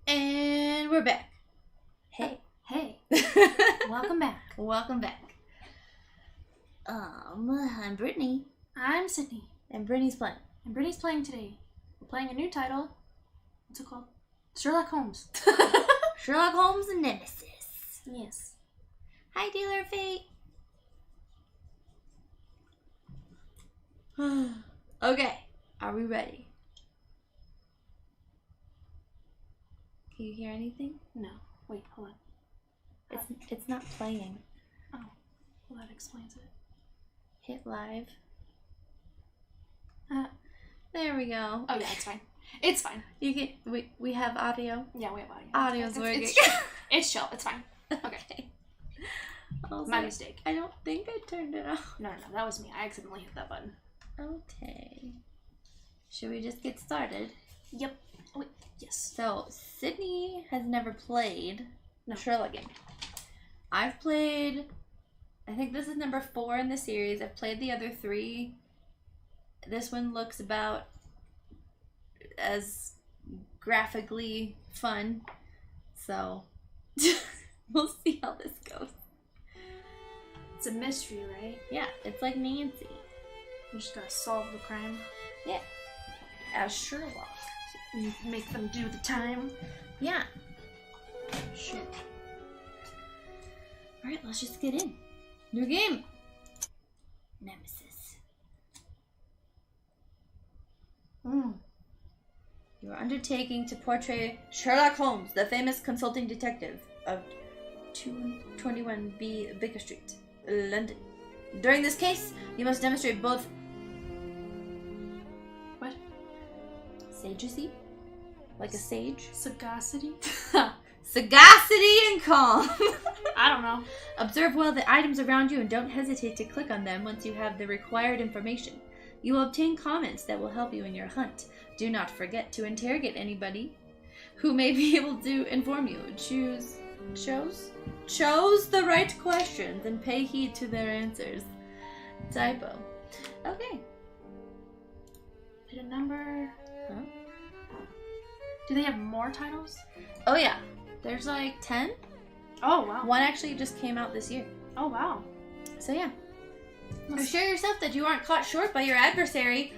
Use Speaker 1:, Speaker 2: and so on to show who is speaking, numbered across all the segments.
Speaker 1: And we're back. Hey.
Speaker 2: Hey. Welcome back.
Speaker 1: Welcome back. I'm Brittany.
Speaker 2: I'm Sydney.
Speaker 1: And Brittany's playing.
Speaker 2: And Brittany's playing today. We're playing a new title. What's it called? Sherlock Holmes.
Speaker 1: Sherlock Holmes and Nemesis.
Speaker 2: Yes.
Speaker 1: Hi, Dealer of Fate. Okay. Are we ready? Can you hear anything?
Speaker 2: No. Wait, hold on.
Speaker 1: It's not playing.
Speaker 2: Oh. Well, that explains it.
Speaker 1: Hit live. There we go.
Speaker 2: Oh, yeah, it's fine. It's fine.
Speaker 1: You can. We have audio.
Speaker 2: Yeah, we have audio.
Speaker 1: Audio's working.
Speaker 2: It's chill. It's fine. Okay. My mistake.
Speaker 1: I don't think I turned it off.
Speaker 2: No, that was me. I accidentally hit that button.
Speaker 1: Okay. Should we just get started?
Speaker 2: Yep. Oh, wait. Yes.
Speaker 1: So, Sydney has never played
Speaker 2: No.
Speaker 1: Sherlock game. I've played, I think this is number 4 in the series. I've played the other 3. This one looks about as graphically fun. So, we'll see how this goes.
Speaker 2: It's a mystery, right?
Speaker 1: Yeah, it's like Nancy.
Speaker 2: You just gotta solve the crime.
Speaker 1: Yeah. As Sherlock.
Speaker 2: You make them do the time.
Speaker 1: Yeah. Shit. Alright, let's just get in. New game. Nemesis. You are undertaking to portray Sherlock Holmes, the famous consulting detective of 221B Baker Street, London. During this case, you must demonstrate both...
Speaker 2: What?
Speaker 1: Sagecy? Like a sage?
Speaker 2: Sagacity?
Speaker 1: Sagacity and calm.
Speaker 2: I don't know.
Speaker 1: Observe well the items around you and don't hesitate to click on them once you have the required information. You will obtain comments that will help you in your hunt. Do not forget to interrogate anybody who may be able to inform you. Chose the right questions and pay heed to their answers. Typo. Okay.
Speaker 2: Hit a number.
Speaker 1: Huh?
Speaker 2: Do they have more titles?
Speaker 1: Oh yeah. There's like 10.
Speaker 2: Oh, wow.
Speaker 1: One actually just came out this year.
Speaker 2: Oh, wow.
Speaker 1: So yeah. Assure yourself that you aren't caught short by your adversary,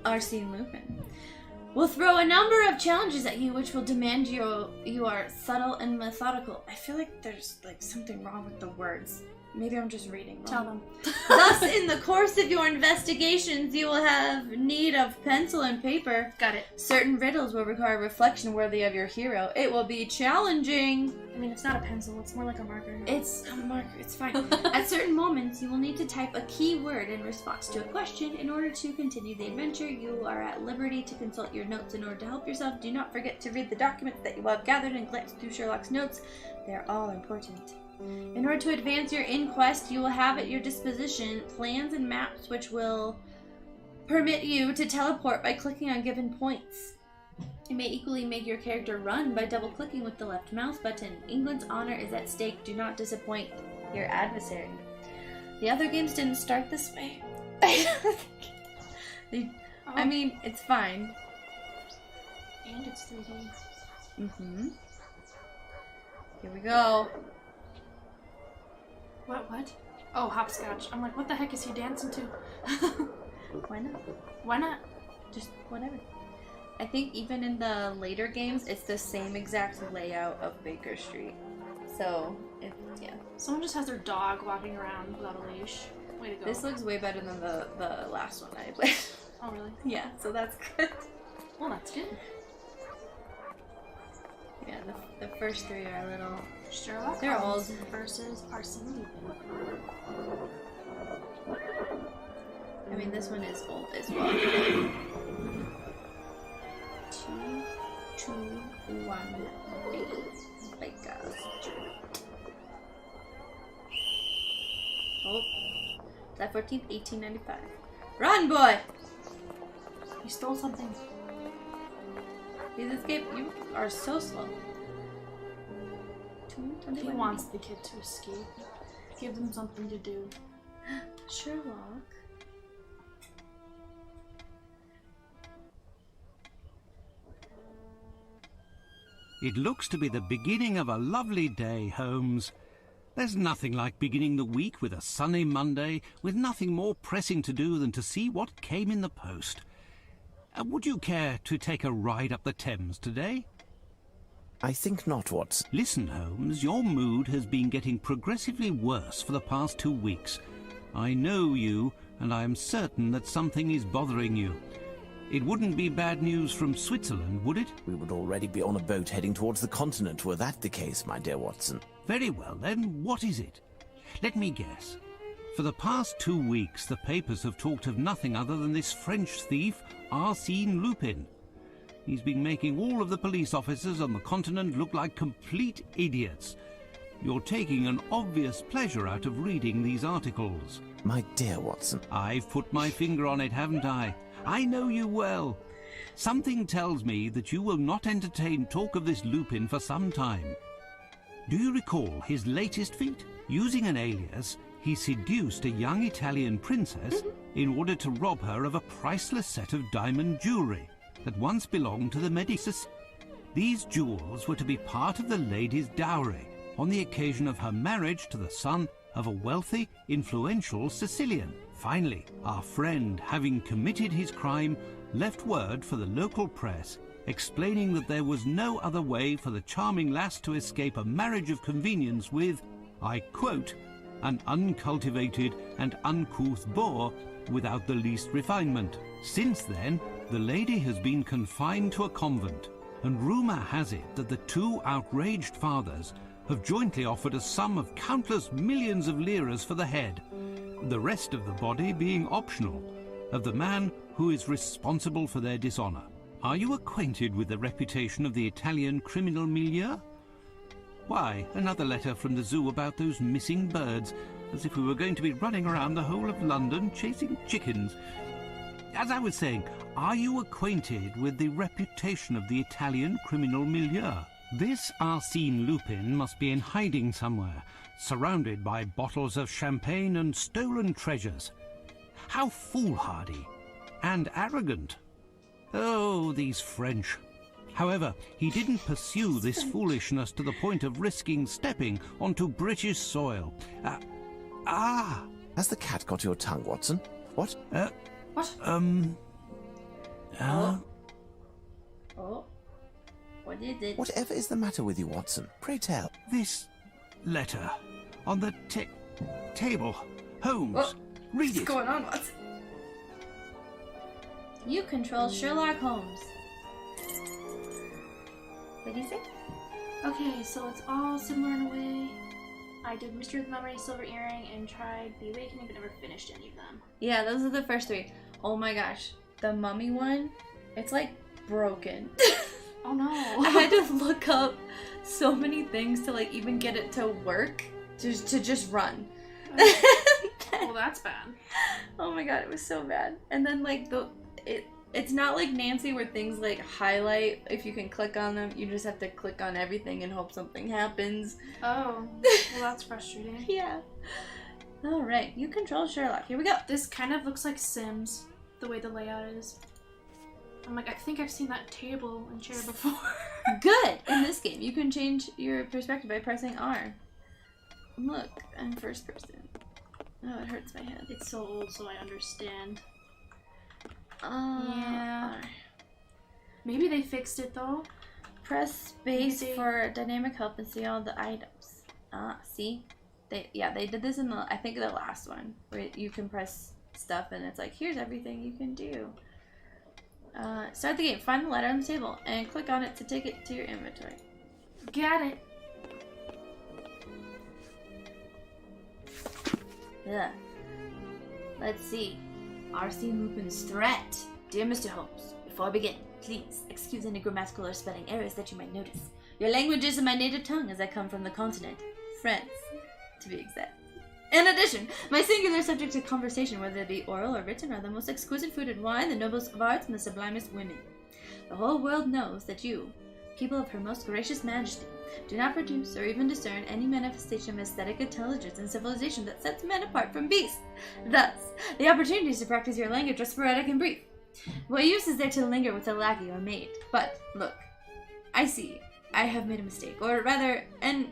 Speaker 1: Arsene Lupin. We'll throw a number of challenges at you which will demand you are subtle and methodical. I feel like there's like something wrong with the words. Maybe I'm just reading wrong.
Speaker 2: Tell them.
Speaker 1: Thus, in the course of your investigations, you will have need of pencil and paper.
Speaker 2: Got it.
Speaker 1: Certain riddles will require reflection worthy of your hero. It will be challenging.
Speaker 2: I mean, it's not a pencil. It's more like a marker.
Speaker 1: It's a marker. It's fine. At certain moments, you will need to type a key word in response to a question. In order to continue the adventure, you are at liberty to consult your notes in order to help yourself. Do not forget to read the documents that you have gathered and glance through Sherlock's notes. They're all important. In order to advance your inquest, you will have at your disposition plans and maps which will permit you to teleport by clicking on given points. You may equally make your character run by double-clicking with the left mouse button. England's honor is at stake. Do not disappoint your adversary. The other games didn't start this way. I mean, it's fine.
Speaker 2: And it's 3D.
Speaker 1: Mm-hmm. Here we go.
Speaker 2: What? Oh, hopscotch. I'm like, what the heck is he dancing to?
Speaker 1: Why not?
Speaker 2: Why not?
Speaker 1: Just whatever. I think even in the later games, it's the same exact layout of Baker Street. So, yeah.
Speaker 2: Someone just has their dog walking around without a leash. Way to go.
Speaker 1: This looks way better than the last one I played.
Speaker 2: Oh, really?
Speaker 1: Yeah, so that's good.
Speaker 2: Well, that's good.
Speaker 1: Yeah, the first 3 are a little...
Speaker 2: Sherlock
Speaker 1: They're
Speaker 2: Holmes
Speaker 1: old.
Speaker 2: versus Arsene Lupin.
Speaker 1: I mean, this one is old as well. 2, 1, 8. Baker Street. Oh. That 14th, 1895. Run, boy!
Speaker 2: You stole something.
Speaker 1: Please escape. You are so slow.
Speaker 2: He wants the kid to escape. Give them something to do.
Speaker 1: Sherlock.
Speaker 3: It looks to be the beginning of a lovely day, Holmes. There's nothing like beginning the week with a sunny Monday, with nothing more pressing to do than to see what came in the post. Would you care to take a ride up the Thames today?
Speaker 4: I think not, Watson.
Speaker 3: Listen, Holmes, your mood has been getting progressively worse for the past 2 weeks. I know you, and I am certain that something is bothering you. It wouldn't be bad news from Switzerland, would it?
Speaker 4: We would already be on a boat heading towards the continent were that the case, my dear Watson.
Speaker 3: Very well, then, what is it? Let me guess. For the past 2 weeks, the papers have talked of nothing other than this French thief, Arsène Lupin. He's been making all of the police officers on the continent look like complete idiots. You're taking an obvious pleasure out of reading these articles.
Speaker 4: My dear Watson.
Speaker 3: I've put my finger on it, haven't I? I know you well. Something tells me that you will not entertain talk of this Lupin for some time. Do you recall his latest feat? Using an alias, he seduced a young Italian princess in order to rob her of a priceless set of diamond jewellery that once belonged to the Nemesis. These jewels were to be part of the lady's dowry on the occasion of her marriage to the son of a wealthy, influential Sicilian. Finally, our friend, having committed his crime, left word for the local press explaining that there was no other way for the charming lass to escape a marriage of convenience with, I quote, an uncultivated and uncouth boor without the least refinement. Since then, the lady has been confined to a convent, and rumour has it that the two outraged fathers have jointly offered a sum of countless millions of liras for the head, the rest of the body being optional, of the man who is responsible for their dishonour. Are you acquainted with the reputation of the Italian criminal milieu? Why, another letter from the zoo about those missing birds, as if we were going to be running around the whole of London chasing chickens. As I was saying, are you acquainted with the reputation of the Italian criminal milieu? This Arsène Lupin must be in hiding somewhere, surrounded by bottles of champagne and stolen treasures. How foolhardy and arrogant. Oh, these French. However, he didn't pursue this foolishness to the point of risking stepping onto British soil.
Speaker 4: Has the cat got your tongue, Watson? What?
Speaker 2: What?
Speaker 1: Oh. What is it?
Speaker 4: Whatever is the matter with you, Watson? Pray tell.
Speaker 3: This letter on the table. Holmes,
Speaker 1: What?
Speaker 3: read
Speaker 1: What's
Speaker 3: it.
Speaker 1: going on, Watson? You control Sherlock Holmes. What do you say?
Speaker 2: Okay, so it's all similar in a way. I did Mystery of the Memory, Silver Earring, and tried The Awakening, but never finished any of them.
Speaker 1: Yeah, those are the first 3. Oh my gosh. The mummy one, it's like broken.
Speaker 2: Oh no.
Speaker 1: I had to look up so many things to like even get it to work, to just run.
Speaker 2: Well, that's bad.
Speaker 1: Oh my god, it was so bad. And then like it's not like Nancy where things like highlight. If you can click on them, you just have to click on everything and hope something happens.
Speaker 2: Oh, well, that's frustrating.
Speaker 1: Yeah. All right, you control Sherlock. Here we go.
Speaker 2: This kind of looks like Sims, the way the layout is. I'm like, I think I've seen that table and chair before.
Speaker 1: Good. In this game, you can change your perspective by pressing R. Look, I'm first person. Oh, it hurts my head.
Speaker 2: It's so old, so I understand.
Speaker 1: Yeah.
Speaker 2: Maybe they fixed it though.
Speaker 1: Press space
Speaker 2: Maybe.
Speaker 1: for dynamic help and see all the items. See? They did this in I think the last one, where you can press stuff and it's like, here's everything you can do. Start the game. Find the letter on the table and click on it to take it to your inventory.
Speaker 2: Got it.
Speaker 1: Yeah. Let's see. Arsène Lupin's threat. Dear Mr. Holmes, before I begin, please excuse any grammatical or spelling errors that you might notice. Your language is in my native tongue as I come from the continent. France, to be exact. In addition, my singular subjects of conversation, whether it be oral or written, are the most exquisite food and wine, the noblest of arts, and the sublimest women. The whole world knows that you, people of her most gracious majesty, do not produce or even discern any manifestation of aesthetic intelligence and civilization that sets men apart from beasts. Thus, the opportunities to practice your language are sporadic and brief. What use is there to linger with a lackey or maid? But, look, I see I have made a mistake, or rather, an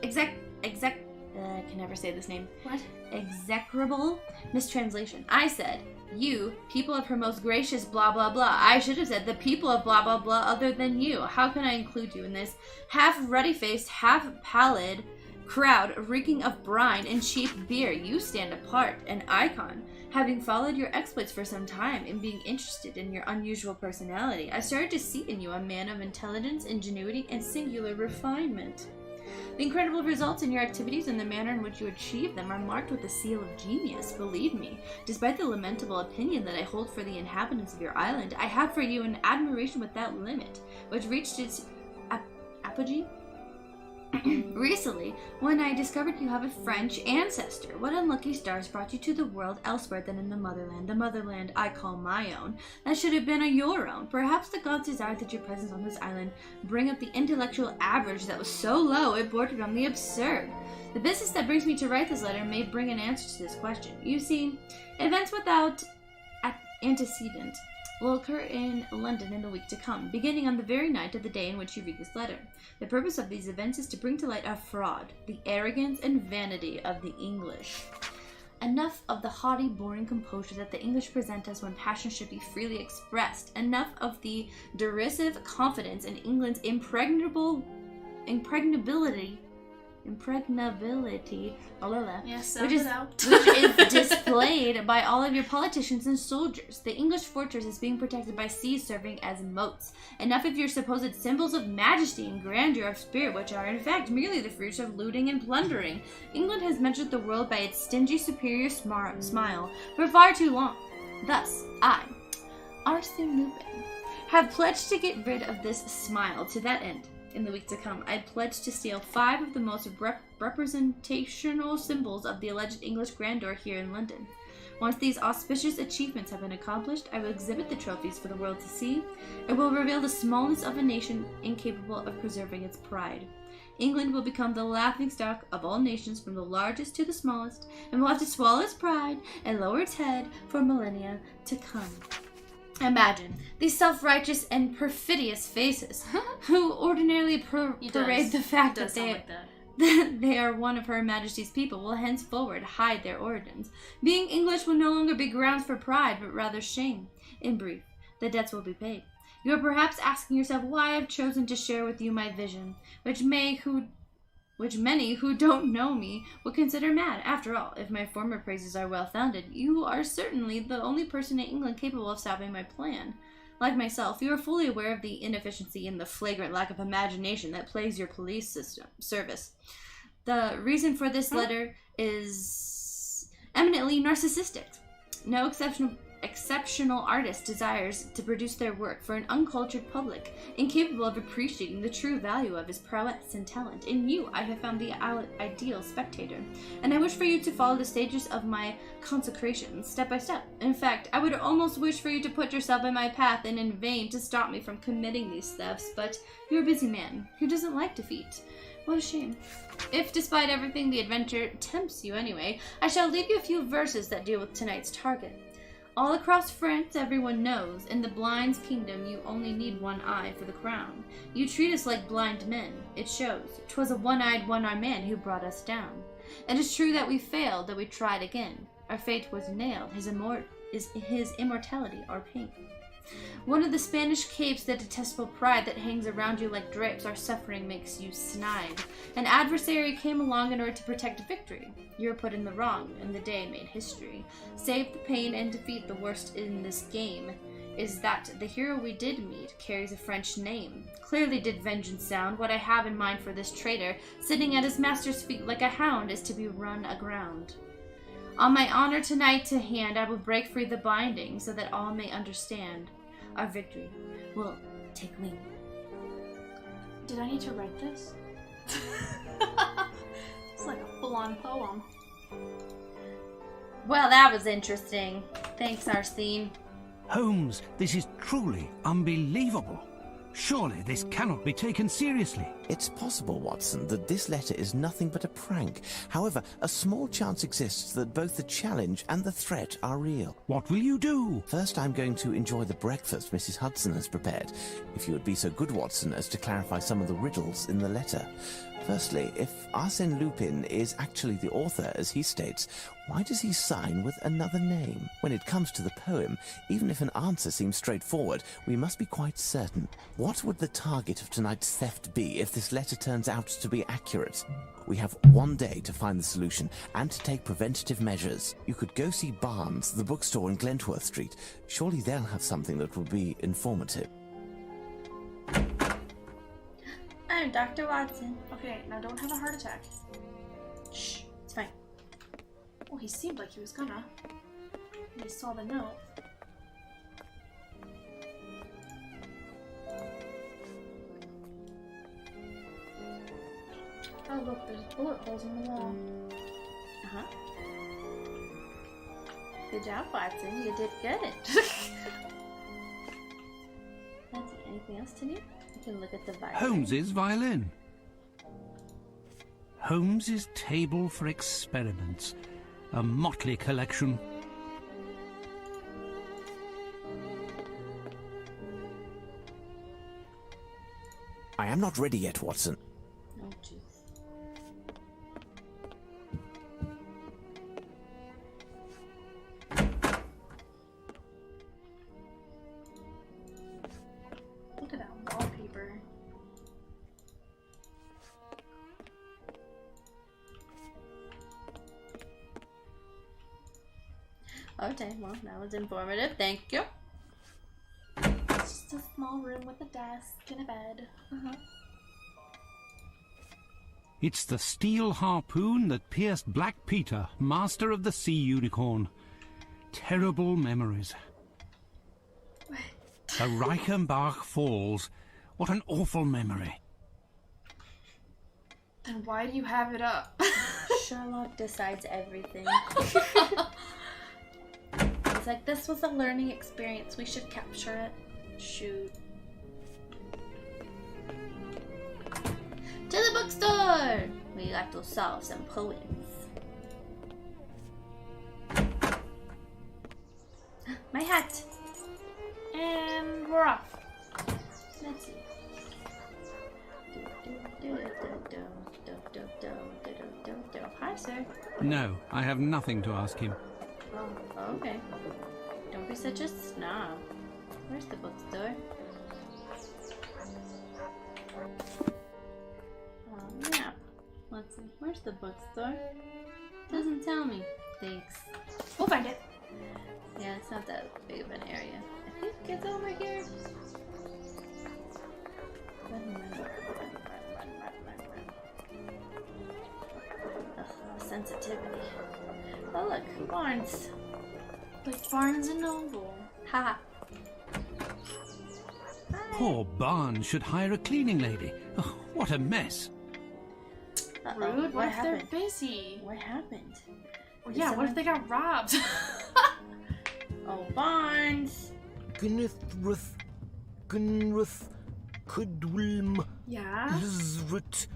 Speaker 1: I can never say this name.
Speaker 2: What?
Speaker 1: Execrable mistranslation. I said, you, people of her most gracious blah blah blah. I should have said the people of blah blah blah other than you. How can I include you in this half ruddy-faced, half pallid crowd reeking of brine and cheap beer? You stand apart, an icon. Having followed your exploits for some time and being interested in your unusual personality, I started to see in you a man of intelligence, ingenuity, and singular refinement. The incredible results in your activities and the manner in which you achieve them are marked with the seal of genius. Believe me, despite the lamentable opinion that I hold for the inhabitants of your island, I have for you an admiration without limit, which reached its apogee recently, when I discovered you have a French ancestor. What unlucky stars brought you to the world elsewhere than in the motherland I call my own, that should have been your own? Perhaps the gods desired that your presence on this island bring up the intellectual average that was so low it bordered on the absurd. The business that brings me to write this letter may bring an answer to this question. You see, events without antecedent will occur in London in the week to come, beginning on the very night of the day in which you read this letter. The purpose of these events is to bring to light a fraud, the arrogance and vanity of the English. Enough of the haughty, boring composure that the English present us when passion should be freely expressed. Enough of the derisive confidence in England's impregnability,
Speaker 2: Yes,
Speaker 1: which is displayed by all of your politicians and soldiers. The English fortress is being protected by seas serving as moats. Enough of your supposed symbols of majesty and grandeur of spirit, which are in fact merely the fruits of looting and plundering. England has measured the world by its stingy superior smile for far too long. Thus, I, Arsene Lupin, have pledged to get rid of this smile. To that end, in the week to come, I pledge to steal 5 of the most representational symbols of the alleged English grandeur here in London. Once these auspicious achievements have been accomplished, I will exhibit the trophies for the world to see. It will reveal the smallness of a nation incapable of preserving its pride. England will become the laughingstock of all nations, from the largest to the smallest, and will have to swallow its pride and lower its head for millennia to come. Imagine these self-righteous and perfidious faces, who ordinarily parade the fact that they are one of Her Majesty's people, will henceforward hide their origins. Being English will no longer be grounds for pride, but rather shame. In brief, the debts will be paid. You are perhaps asking yourself why I have chosen to share with you my vision, which many who don't know me would consider mad. After all, if my former praises are well-founded, you are certainly the only person in England capable of stopping my plan. Like myself, you are fully aware of the inefficiency and the flagrant lack of imagination that plagues your police service. The reason for this letter is eminently narcissistic. No exceptional artist desires to produce their work for an uncultured public, incapable of appreciating the true value of his prowess and talent. In you, I have found the ideal spectator, and I wish for you to follow the stages of my consecration, step by step. In fact, I would almost wish for you to put yourself in my path, and in vain to stop me from committing these thefts, but you're a busy man who doesn't like defeat. What a shame. If, despite everything, the adventure tempts you anyway, I shall leave you a few verses that deal with tonight's target. All across France, everyone knows, in the blind's kingdom you only need one eye for the crown. You treat us like blind men. It shows. 'Twas a one-eyed, one-armed man who brought us down. It is true that we failed, that we tried again. Our fate was nailed. His immortality our pain. One of the Spanish capes, the detestable pride that hangs around you like drapes, our suffering makes you snide. An adversary came along in order to protect victory. You were put in the wrong, and the day made history. Save the pain and defeat. The worst in this game is that the hero we did meet carries a French name. Clearly did vengeance sound. What I have in mind for this traitor, sitting at his master's feet like a hound, is to be run aground. On my honor tonight to hand, I will break free the binding, so that all may understand. Our victory will take wing.
Speaker 2: Did I need to write this? It's like a full-on poem.
Speaker 1: Well, that was interesting. Thanks, Arsene.
Speaker 3: Holmes, this is truly unbelievable. Surely this cannot be taken seriously.
Speaker 4: It's possible, Watson, that this letter is nothing but a prank. However, a small chance exists that both the challenge and the threat are real.
Speaker 3: What will you do?
Speaker 4: First, I'm going to enjoy the breakfast Mrs. Hudson has prepared. If you would be so good, Watson, as to clarify some of the riddles in the letter. Firstly, if Arsène Lupin is actually the author, as he states, why does he sign with another name? When it comes to the poem, even if an answer seems straightforward, we must be quite certain. What would the target of tonight's theft be if this letter turns out to be accurate? We have one day to find the solution and to take preventative measures. You could go see Barnes, the bookstore in Glentworth Street. Surely they'll have something that will be informative.
Speaker 1: I'm Dr. Watson.
Speaker 2: Okay, now don't have a heart attack.
Speaker 1: Shh, it's fine.
Speaker 2: Well, he seemed like he was gonna. He saw the note. Oh look, there's bullet holes in the wall.
Speaker 1: Uh-huh. Good job, Watson. You did good. Let's see, anything else to do? You can look at the violin.
Speaker 3: Holmes's violin. Holmes's table for experiments. A motley collection.
Speaker 4: I am not ready yet, Watson.
Speaker 1: Oh, jeez.
Speaker 2: Look at that wallpaper.
Speaker 1: Okay, well, that was informative. Thank you.
Speaker 2: It's just a small room with a desk and a bed.
Speaker 3: It's the steel harpoon that pierced Black Peter, master of the sea unicorn. Terrible memories. The Reichenbach Falls. What an awful memory.
Speaker 2: Then why do you have it up?
Speaker 1: Sherlock decides everything. It's like, this was a learning experience. We should capture it. Shoot. To the bookstore! We got to solve some poems. My hat!
Speaker 2: And we're off.
Speaker 1: Let's see. Hi, sir.
Speaker 3: No, I have nothing to ask him.
Speaker 1: Oh, okay. Don't be such a snob. Where's the bookstore? Map. Let's see. Where's the bookstore? Doesn't tell me. Thanks.
Speaker 2: We'll find it.
Speaker 1: Yeah, it's not that big of an area. I think it's over here. Run. Ugh, sensitivity. Oh look, Barnes.
Speaker 2: Like Barnes and Noble.
Speaker 1: Haha.
Speaker 3: Poor Barnes should hire a cleaning lady. Oh, what a mess.
Speaker 2: Rude. What if
Speaker 1: happened?
Speaker 2: they're busy?
Speaker 1: What happened?
Speaker 2: Well, yeah, what if they got robbed?
Speaker 1: Oh, Barnes.
Speaker 5: Gnithruth, Kudwilm,
Speaker 2: Yeah?
Speaker 5: Lizrit,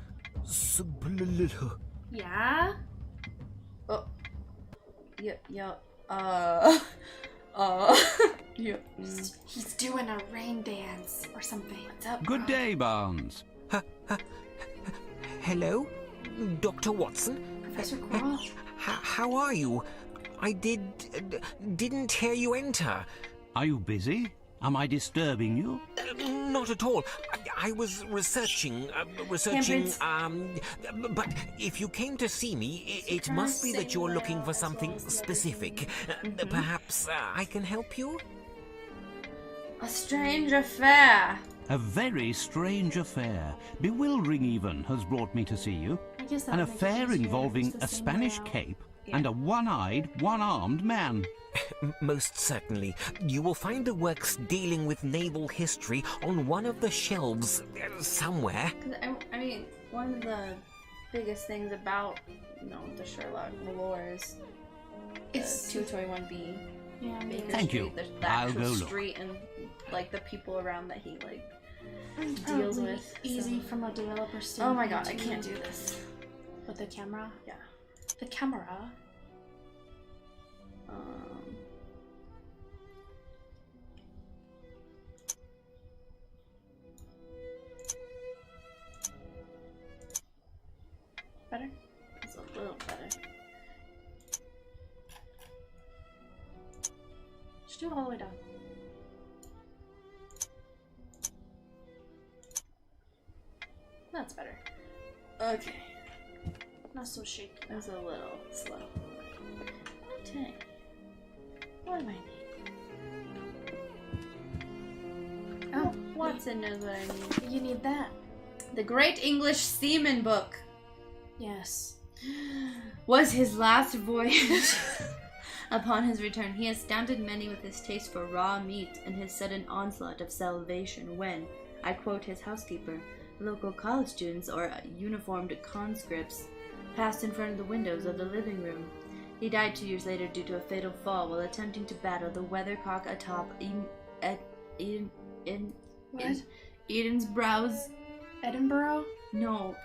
Speaker 5: Sublilha.
Speaker 2: Yeah?
Speaker 1: Oh. Yeah. Yeah.
Speaker 2: He's doing a rain dance or something. What's up?
Speaker 3: Good day, Barnes.
Speaker 5: Hello, Dr. Watson.
Speaker 2: Professor Quirrell?
Speaker 5: How are you? I didn't hear you enter.
Speaker 3: Are you busy? Am I disturbing you?
Speaker 5: Not at all. I was researching,
Speaker 1: Temperance.
Speaker 5: but if you came to see me, it must be that you're looking for something specific. Perhaps I can help you?
Speaker 1: A strange affair.
Speaker 3: A very strange affair, bewildering even, has brought me to see you.
Speaker 2: I guess that
Speaker 3: An
Speaker 2: would make it
Speaker 3: affair
Speaker 2: easier.
Speaker 3: involving
Speaker 2: It's the
Speaker 3: a
Speaker 2: same
Speaker 3: Spanish
Speaker 2: layout.
Speaker 3: cape and a one-eyed, one-armed man.
Speaker 5: Most certainly. You will find the works dealing with naval history on one of the shelves somewhere.
Speaker 1: 'Cause I mean, one of the biggest things about, the Sherlock lore is
Speaker 2: It's
Speaker 1: 221B.
Speaker 2: Yeah,
Speaker 1: Baker
Speaker 3: Thank
Speaker 1: Street.
Speaker 3: you.
Speaker 1: There's the
Speaker 3: I'll
Speaker 1: actual
Speaker 3: go look.
Speaker 1: street and like the people around that he deals with.
Speaker 2: Easy
Speaker 1: So.
Speaker 2: from a developer standpoint.
Speaker 1: Oh my god, I can't do this.
Speaker 2: With the camera?
Speaker 1: Yeah.
Speaker 2: The camera? Better?
Speaker 1: It's a little better.
Speaker 2: Just do it all the way down. That's better.
Speaker 1: Okay.
Speaker 2: Not so shaky.
Speaker 1: That's a little slow. Okay. What do I need? Oh, Watson knows what I need.
Speaker 2: You need that.
Speaker 1: The Great English Seaman Book
Speaker 2: Yes.
Speaker 1: was his last voyage. Upon his return, he astounded many with his taste for raw meat and his sudden onslaught of salvation when, I quote his housekeeper, local college students or uniformed conscripts passed in front of the windows of the living room. He died 2 years later due to a fatal fall while attempting to battle the weathercock atop Edensbrow's.
Speaker 2: Edinburgh?
Speaker 1: No,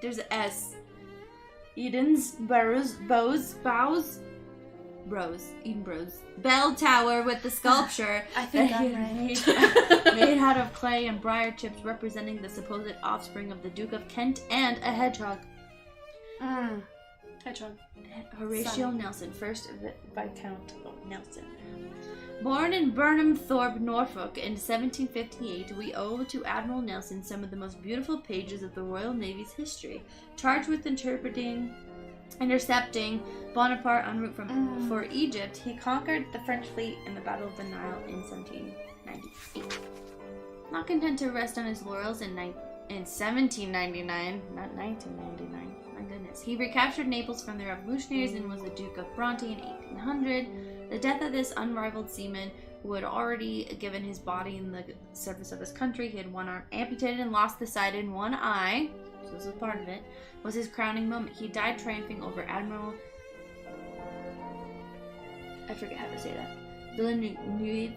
Speaker 1: there's a S. Edensbrows bell tower with the sculpture
Speaker 2: I think
Speaker 1: that
Speaker 2: I'm
Speaker 1: he
Speaker 2: right.
Speaker 1: made out of clay and briar chips representing the supposed offspring of the Duke of Kent and a hedgehog.
Speaker 2: Hedgehog.
Speaker 1: Horatio
Speaker 2: Son.
Speaker 1: Nelson, first Viscount Nelson. Born in Burnham Thorpe, Norfolk in 1758, we owe to Admiral Nelson some of the most beautiful pages of the Royal Navy's history. Charged with intercepting Bonaparte en route for Egypt, he conquered the French fleet in the Battle of the Nile in 1798. Not content to rest on his laurels in 1799, not 1999, my goodness, he recaptured Naples from the revolutionaries and was the Duke of Bronte in 1800. The death of this unrivaled seaman, who had already given his body in the service of his country, he had one arm amputated and lost the sight in one eye, so this was part of it, was his crowning moment. He died triumphing over Admiral... I forget how to say that. Villeneuve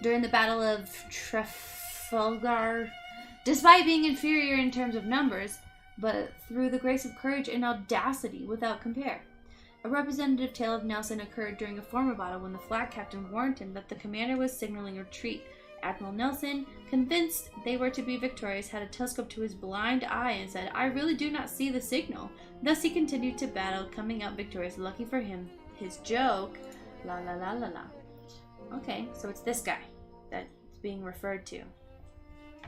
Speaker 1: during the Battle of Trafalgar, despite being inferior in terms of numbers, but through the grace of courage and audacity without compare. A representative tale of Nelson occurred during a former battle when the flag captain warned him that the commander was signaling retreat. Admiral Nelson, convinced they were to be victorious, had a telescope to his blind eye and said, "I really do not see the signal." Thus he continued to battle, coming out victorious. Lucky for him, his joke, la la la la la. Okay, so it's this guy that's being referred to.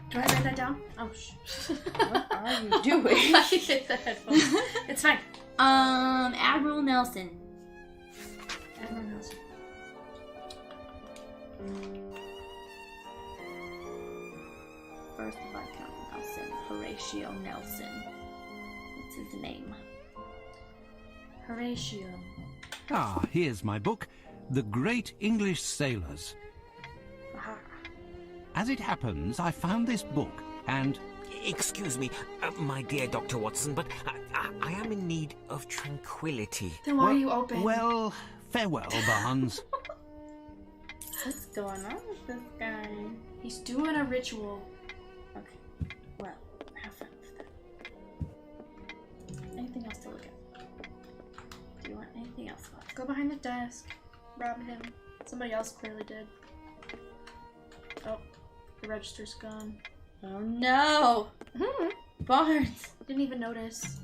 Speaker 2: Do I write that down? Oh,
Speaker 1: What are you doing?
Speaker 2: I hit the headphones. It's fine.
Speaker 1: Admiral Nelson.
Speaker 2: Admiral Nelson.
Speaker 1: First Viscount Nelson, Horatio Nelson. That's his name.
Speaker 2: Horatio.
Speaker 3: Ah, here's my book, The Great English Sailors.
Speaker 1: Aha.
Speaker 3: As it happens, I found this book, and...
Speaker 5: Excuse me, my dear Dr. Watson, but I am in need of tranquility.
Speaker 2: Then why are you open?
Speaker 3: Well, farewell, Barnes.
Speaker 1: What's going on with this guy?
Speaker 2: He's doing a ritual.
Speaker 1: Okay, well, have fun with that. Anything else to look at? Do you want anything else left?
Speaker 2: Go behind the desk. Rob him. Somebody else clearly did. Oh, the register's gone.
Speaker 1: Oh no! Barnes!
Speaker 2: Didn't even notice.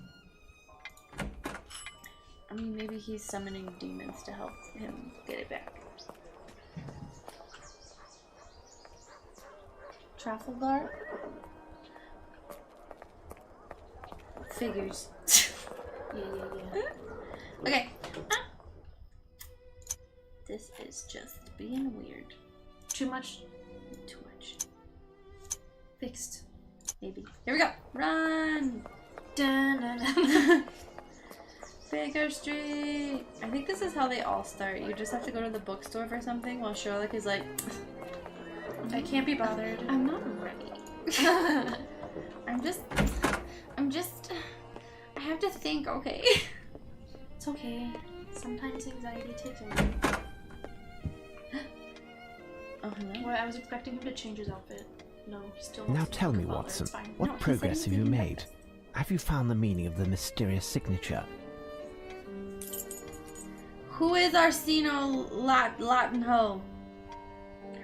Speaker 1: I mean, maybe he's summoning demons to help him get it back. Trafalgar? Figures.
Speaker 2: Yeah.
Speaker 1: Okay. This is just being weird.
Speaker 2: Too much?
Speaker 1: Too much.
Speaker 2: Fixed.
Speaker 1: Maybe. Here we go. Run!
Speaker 2: Dun-dun-dun.
Speaker 1: Baker Street! I think this is how they all start. You just have to go to the bookstore for something while Sherlock is like,
Speaker 2: I can't be bothered.
Speaker 1: I'm not ready. I'm just, I have to think, okay?
Speaker 2: It's okay. Sometimes anxiety takes over.
Speaker 1: Oh, hello?
Speaker 2: Well, I was expecting him to change his outfit. No, he still
Speaker 4: Now
Speaker 2: wants to
Speaker 4: tell
Speaker 2: talk
Speaker 4: me,
Speaker 2: about it,
Speaker 4: Watson,
Speaker 2: it's fine.
Speaker 4: what
Speaker 1: No, he
Speaker 4: progress
Speaker 1: said
Speaker 4: have you
Speaker 1: he's
Speaker 4: made? Have you found the meaning of the mysterious signature?
Speaker 1: Who is Arsino Latinho?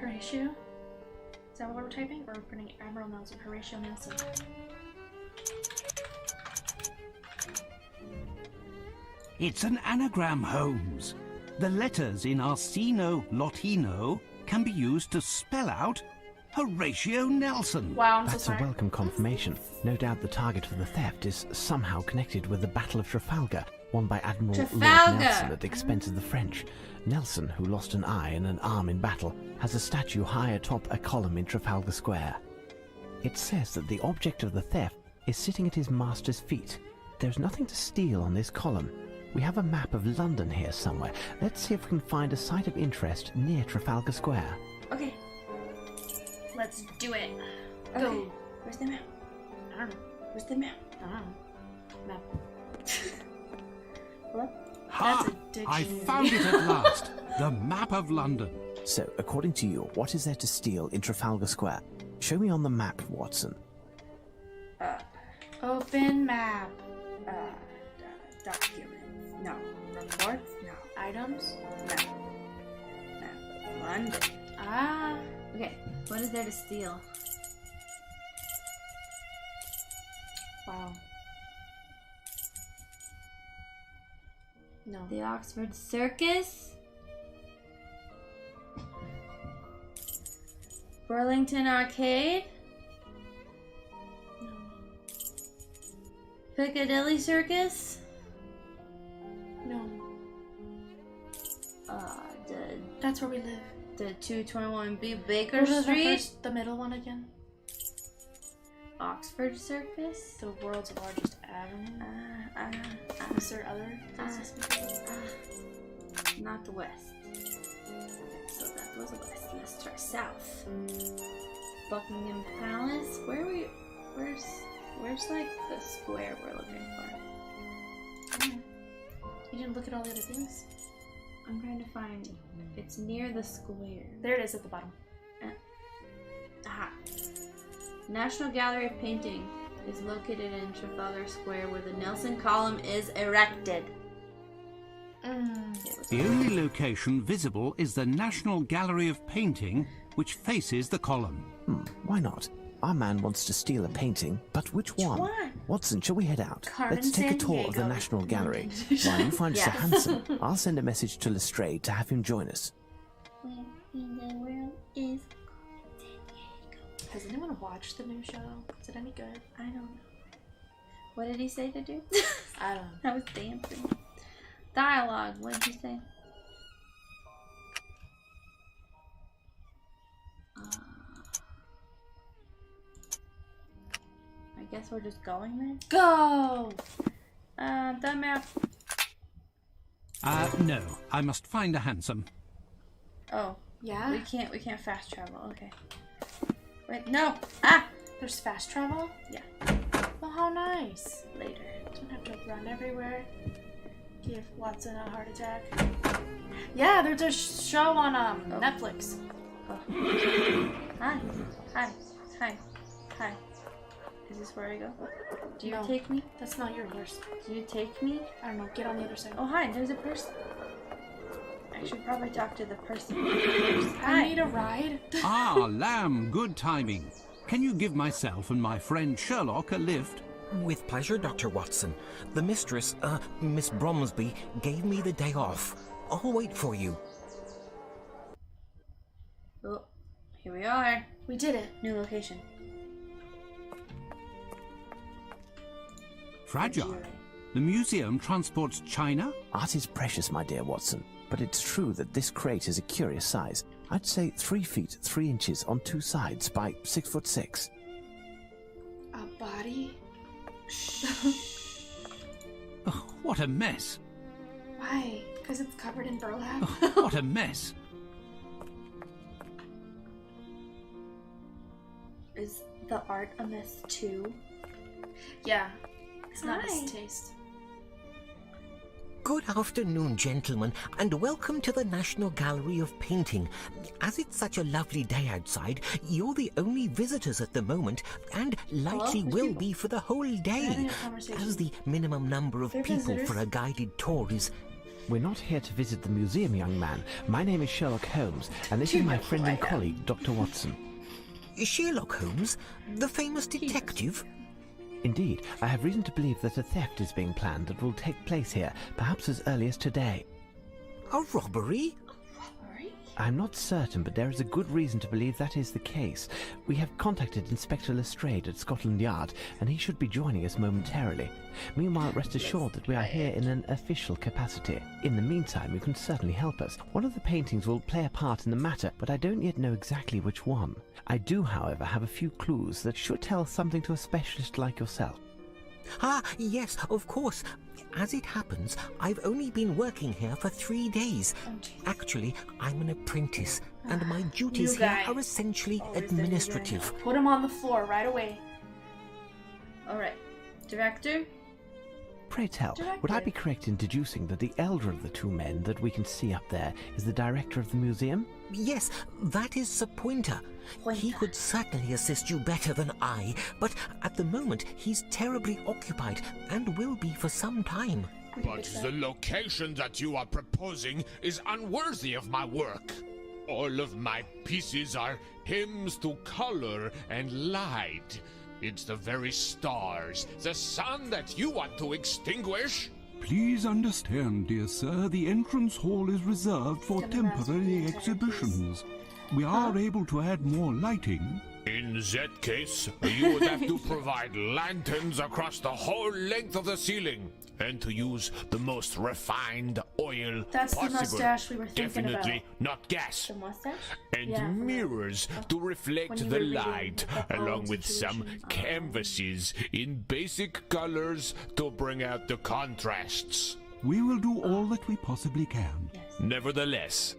Speaker 2: Horatio? Is that what we're typing? Or we're putting Admiral Nelson, Horatio Nelson.
Speaker 3: It's an anagram, Holmes. The letters in Arsino Latino can be used to spell out Horatio Nelson.
Speaker 2: Wow, I'm
Speaker 4: That's
Speaker 2: so
Speaker 4: a
Speaker 2: sorry.
Speaker 4: welcome confirmation. No doubt the target for the theft is somehow connected with the Battle of Trafalgar, won by Admiral Lord
Speaker 1: Trafalgar!
Speaker 4: Nelson at the expense of the French. Nelson, who lost an eye and an arm in battle, has a statue high atop a column in Trafalgar Square. It says that the object of the theft is sitting at his master's feet. There's nothing to steal on this column. We have a map of London here somewhere. Let's see if we can find a site of interest near Trafalgar Square.
Speaker 1: Okay.
Speaker 2: Let's do it.
Speaker 1: Okay.
Speaker 2: Go.
Speaker 1: Where's the map?
Speaker 2: I don't know.
Speaker 1: Where's the map?
Speaker 2: I don't know. Map.
Speaker 1: Hello?
Speaker 3: Ha!
Speaker 2: That's a
Speaker 3: I
Speaker 2: dictionary.
Speaker 3: found it at last. The map of London.
Speaker 4: So, according to you, what is there to steal in Trafalgar Square? Show me on the map, Watson.
Speaker 2: Open map.
Speaker 1: Documents. No. Reports? No.
Speaker 2: Items.
Speaker 1: No. No. London.
Speaker 2: Ah.
Speaker 1: Okay. What is there to steal?
Speaker 2: Wow. No.
Speaker 1: The Oxford Circus? Burlington Arcade?
Speaker 2: No.
Speaker 1: Piccadilly Circus?
Speaker 2: No.
Speaker 1: The
Speaker 2: That's where we live.
Speaker 1: 221B Baker
Speaker 2: What was
Speaker 1: Street?
Speaker 2: the middle one again?
Speaker 1: Oxford Circus?
Speaker 2: The world's largest avenue. Is there other places?
Speaker 1: Not the west. So that was the west. Let's try south. Buckingham Palace. Where's like the square we're looking for?
Speaker 2: You didn't look at all the other things?
Speaker 1: I'm trying to find. It's near the square.
Speaker 2: There it is at the bottom.
Speaker 1: Aha. National Gallery of Painting is located in Trafalgar Square, where the Nelson Column is erected.
Speaker 3: The only location visible is the National Gallery of Painting, which faces the column.
Speaker 4: Why not? Our man wants to steal a painting, but which one?
Speaker 1: one?
Speaker 4: Watson, shall we head out?
Speaker 2: Carmen
Speaker 4: Let's take a tour of the
Speaker 2: Sandiego.
Speaker 4: National Gallery. While you find Sir
Speaker 1: Yes.
Speaker 4: Hanson, I'll send a message to Lestrade to have him join us.
Speaker 1: Where in the world is
Speaker 2: Has anyone watched the new show? Is it any good?
Speaker 1: I don't know. What did he say to do?
Speaker 2: I don't know.
Speaker 1: I was dancing. Dialogue. What did you say? I guess we're just going there.
Speaker 2: Go!
Speaker 1: The map.
Speaker 3: No, I must find a hansom.
Speaker 1: Oh,
Speaker 2: Yeah?
Speaker 1: we can't fast travel. Okay. Wait, no. Ah,
Speaker 2: There's fast travel?
Speaker 1: Yeah.
Speaker 2: Well, how nice.
Speaker 1: later.
Speaker 2: Don't have to run everywhere. Give Watson a heart attack. Yeah, there's a show on Netflix.
Speaker 1: Oh. Hi. Is this where I go? Do you
Speaker 2: No.
Speaker 1: take me?
Speaker 2: That's not yours.
Speaker 1: Do you take me?
Speaker 2: I don't know. Get on the other side.
Speaker 1: Oh, hi. There's a person. I should probably talk to the person.
Speaker 2: I need a ride.
Speaker 3: Ah, Lamb, good timing. Can you give myself and my friend Sherlock a lift?
Speaker 5: With pleasure, Dr. Watson. The mistress, Miss Bromsby, gave me the day off. I'll wait for you.
Speaker 1: Oh, here we are.
Speaker 2: We did it.
Speaker 1: New location.
Speaker 3: Fragile. The museum transports china?
Speaker 4: Art is precious, my dear Watson, but it's true that this crate is a curious size. I'd say 3 feet 3 inches on 2 sides by 6 foot 6.
Speaker 2: A body?
Speaker 3: Oh, what a mess.
Speaker 2: Why? Because it's covered in burlap?
Speaker 3: Oh, what a mess.
Speaker 1: Is the art a mess too?
Speaker 2: Yeah. It's not
Speaker 1: Hi.
Speaker 2: his taste.
Speaker 5: Good afternoon, gentlemen, and welcome to the National Gallery of Painting. As it's such a lovely day outside, you're the only visitors at the moment, and likely will be for the whole day, as the minimum number of people for a guided tour is...
Speaker 4: We're not here to visit the museum, young man. My name is Sherlock Holmes, and this is my friend and colleague, Dr. Watson.
Speaker 5: Sherlock Holmes, the famous detective?
Speaker 4: Indeed, I have reason to believe that a theft is being planned that will take place here, perhaps as early as today.
Speaker 5: A robbery?
Speaker 4: I'm not certain, but there is a good reason to believe that is the case. We have contacted Inspector Lestrade at Scotland Yard, and he should be joining us momentarily. Meanwhile, rest assured that we are here in an official capacity. In the meantime, you can certainly help us. One of the paintings will play a part in the matter, but I don't yet know exactly which one. I do, however, have a few clues that should tell something to a specialist like yourself.
Speaker 5: Ah, yes, of course. As it happens, I've only been working here for 3 days. Actually, I'm an apprentice, and my duties here are essentially administrative.
Speaker 2: Put him on the floor right away.
Speaker 1: Alright. Director?
Speaker 4: Pray tell, would I be correct in deducing that the elder of the two men that we can see up there is the director of the museum?
Speaker 5: Yes, that is Sir Pointer. He could certainly assist you better than I, but at the moment he's terribly occupied and will be for some time.
Speaker 6: But the location that you are proposing is unworthy of my work. All of my pieces are hymns to color and light. It's the very stars, the sun that you want to extinguish.
Speaker 3: Please understand, dear sir, the entrance hall is reserved for temporary exhibitions. We are able to add more lighting.
Speaker 6: In that case, you would have to provide lanterns across the whole length of the ceiling, and to use the most refined oil
Speaker 2: That's
Speaker 6: possible.
Speaker 2: the mustache we were thinking
Speaker 6: Definitely
Speaker 2: about.
Speaker 6: not gas.
Speaker 2: The mustache?
Speaker 6: And
Speaker 2: Yeah,
Speaker 6: mirrors to reflect
Speaker 2: when you
Speaker 6: the
Speaker 2: were reading
Speaker 6: light,
Speaker 2: the
Speaker 6: along
Speaker 2: old
Speaker 6: with some
Speaker 2: situation.
Speaker 6: canvases in basic colors to bring out the contrasts.
Speaker 3: We will do all that we possibly can.
Speaker 6: Nevertheless,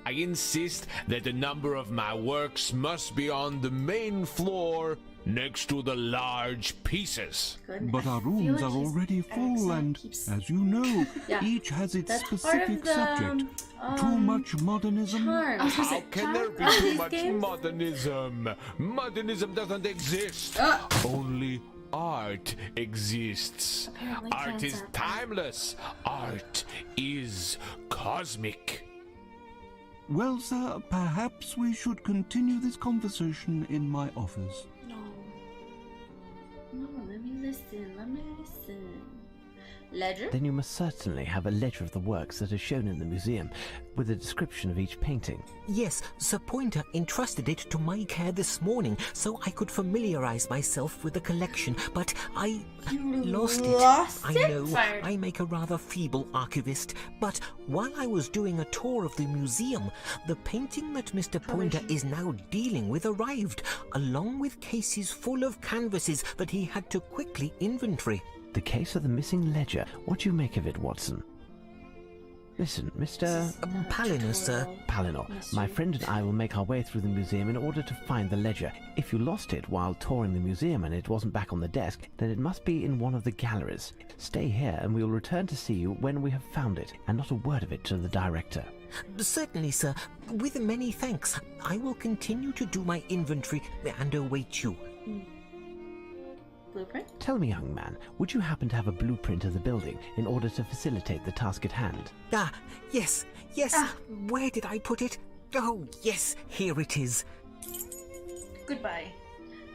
Speaker 6: I insist that a number of my works must be on the main floor next to the large pieces.
Speaker 3: But our rooms are already full, and, as you know, each has its
Speaker 1: That's part
Speaker 3: specific
Speaker 1: of the,
Speaker 3: subject. Too much modernism?
Speaker 1: Charm.
Speaker 6: How can there be
Speaker 1: Charm?
Speaker 6: too
Speaker 1: These
Speaker 6: much
Speaker 1: games?
Speaker 6: modernism? Modernism doesn't exist. Only art exists.
Speaker 2: Apparently
Speaker 6: Art
Speaker 2: plants
Speaker 6: is
Speaker 2: aren't
Speaker 6: timeless. Art is cosmic.
Speaker 3: Well, sir, perhaps we should continue this conversation in my office.
Speaker 2: No.
Speaker 1: No, let me listen. Ledger?
Speaker 4: Then you must certainly have a ledger of the works that are shown in the museum, with a description of each painting.
Speaker 5: Yes, Sir Pointer entrusted it to my care this morning so I could familiarize myself with the collection, but I lost it. I know
Speaker 2: Fired.
Speaker 5: I make a rather feeble archivist, but while I was doing a tour of the museum, the painting that Mr. Pointer is now dealing with arrived, along with cases full of canvases that he had to quickly inventory.
Speaker 4: The case of the missing ledger. What do you make of it, Watson? Listen, Mr.
Speaker 5: Palinur, sir.
Speaker 4: Palinur, my friend and I will make our way through the museum in order to find the ledger. If you lost it while touring the museum and it wasn't back on the desk, then it must be in one of the galleries. Stay here and we will return to see you when we have found it, and not a word of it to the director.
Speaker 5: Certainly, sir. With many thanks. I will continue to do my inventory and await you.
Speaker 1: Blueprint?
Speaker 4: Tell me, young man, would you happen to have a blueprint of the building in order to facilitate the task at hand?
Speaker 5: Ah, yes. Where did I put it? Oh, yes, here it is.
Speaker 2: Goodbye.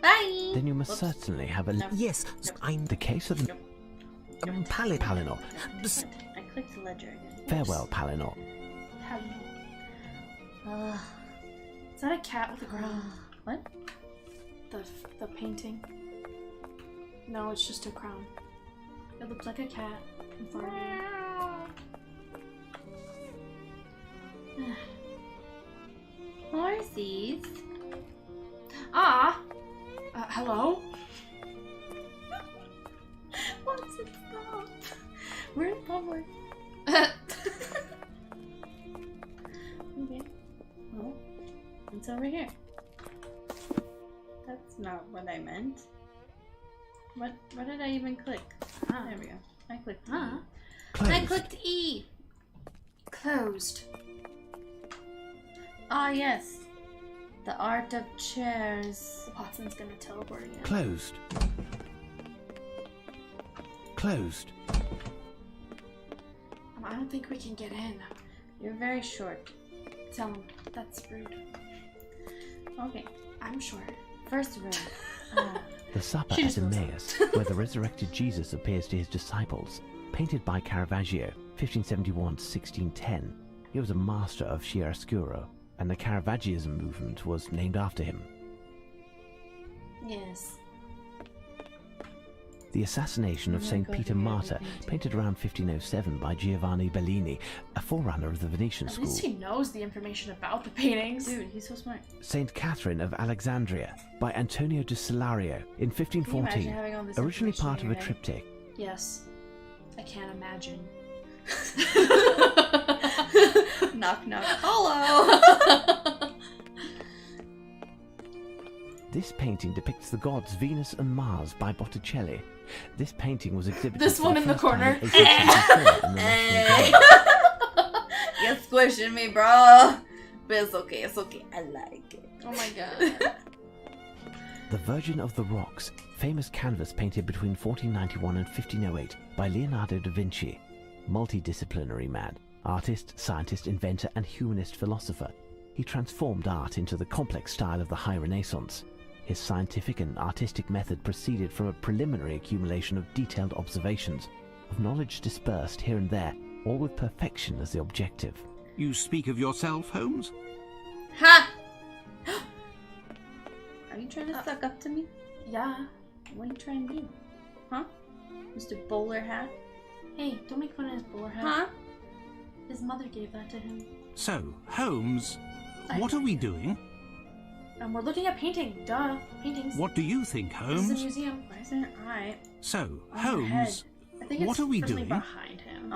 Speaker 1: Bye!
Speaker 4: Then you must certainly have a...
Speaker 5: Yes, I'm
Speaker 4: The case of the... Palinur.
Speaker 1: I clicked the ledger again.
Speaker 4: Farewell, Palinur.
Speaker 2: Is that a cat with a crown?
Speaker 1: What?
Speaker 2: The painting? No, it's just a crown. It looked like a cat in front of me.
Speaker 1: Horsies.
Speaker 2: Hello?
Speaker 1: What's it stop? We're in public. Okay. Well, it's over here. That's not what I meant. What did I even click? There we go. I clicked
Speaker 4: Closed.
Speaker 1: I clicked E.
Speaker 2: Closed.
Speaker 1: Ah, yes. The art of chairs.
Speaker 2: Watson's gonna teleport again.
Speaker 4: Closed. Closed.
Speaker 2: I don't think we can get in.
Speaker 1: You're very short.
Speaker 2: Tell him. That's rude.
Speaker 1: Okay.
Speaker 2: I'm short.
Speaker 1: First room.
Speaker 4: The Supper
Speaker 2: She
Speaker 4: at
Speaker 2: just knows
Speaker 4: Emmaus, where the resurrected Jesus appears to his disciples, painted by Caravaggio, 1571 to 1610. He was a master of chiaroscuro, and the Caravaggism movement was named after him.
Speaker 1: Yes.
Speaker 4: The Assassination of St. Peter Martyr, painted around 1507 by Giovanni Bellini, a forerunner of the Venetian
Speaker 2: At
Speaker 4: school.
Speaker 2: least he knows the information about the paintings.
Speaker 1: Dude, he's so smart.
Speaker 4: St. Catherine of Alexandria, by Antonio de Salario, in
Speaker 1: Can you imagine
Speaker 4: 1514,
Speaker 1: having all this
Speaker 4: originally
Speaker 1: information
Speaker 4: part
Speaker 1: in
Speaker 4: of a
Speaker 1: your head?
Speaker 4: triptych.
Speaker 2: Yes. I can't imagine.
Speaker 1: Knock, knock. Hello!
Speaker 4: This painting depicts the gods Venus and Mars by Botticelli. This painting was exhibited
Speaker 2: This
Speaker 4: for
Speaker 2: one
Speaker 4: the
Speaker 2: in the
Speaker 4: first time
Speaker 2: corner.
Speaker 4: in 1874 in the National Gallery.
Speaker 1: You're squishing me, bro. But it's okay, it's okay. I like it.
Speaker 2: Oh my god.
Speaker 4: The Virgin of the Rocks, famous canvas painted between 1491 and 1508 by Leonardo da Vinci. Multidisciplinary man, artist, scientist, inventor, and humanist philosopher. He transformed art into the complex style of the High Renaissance. His scientific and artistic method proceeded from a preliminary accumulation of detailed observations, of knowledge dispersed here and there, all with perfection as the objective.
Speaker 3: You speak of yourself, Holmes?
Speaker 1: Ha! Are you trying to suck up to me?
Speaker 2: Yeah.
Speaker 1: What are you trying to do? Huh? Mr. Bowler Hat?
Speaker 2: Hey, don't make fun of his bowler hat.
Speaker 1: Huh?
Speaker 2: His mother gave that to him.
Speaker 3: So, Holmes, what are we doing?
Speaker 2: And we're looking at painting. Duh. Paintings.
Speaker 3: What do you think,
Speaker 2: This is a
Speaker 3: Holmes?
Speaker 2: museum.
Speaker 1: Why isn't it eye?
Speaker 3: So,
Speaker 1: On your head.
Speaker 3: Holmes,
Speaker 2: I think
Speaker 3: what
Speaker 2: it's
Speaker 3: are we
Speaker 2: firmly
Speaker 3: doing?
Speaker 2: behind him.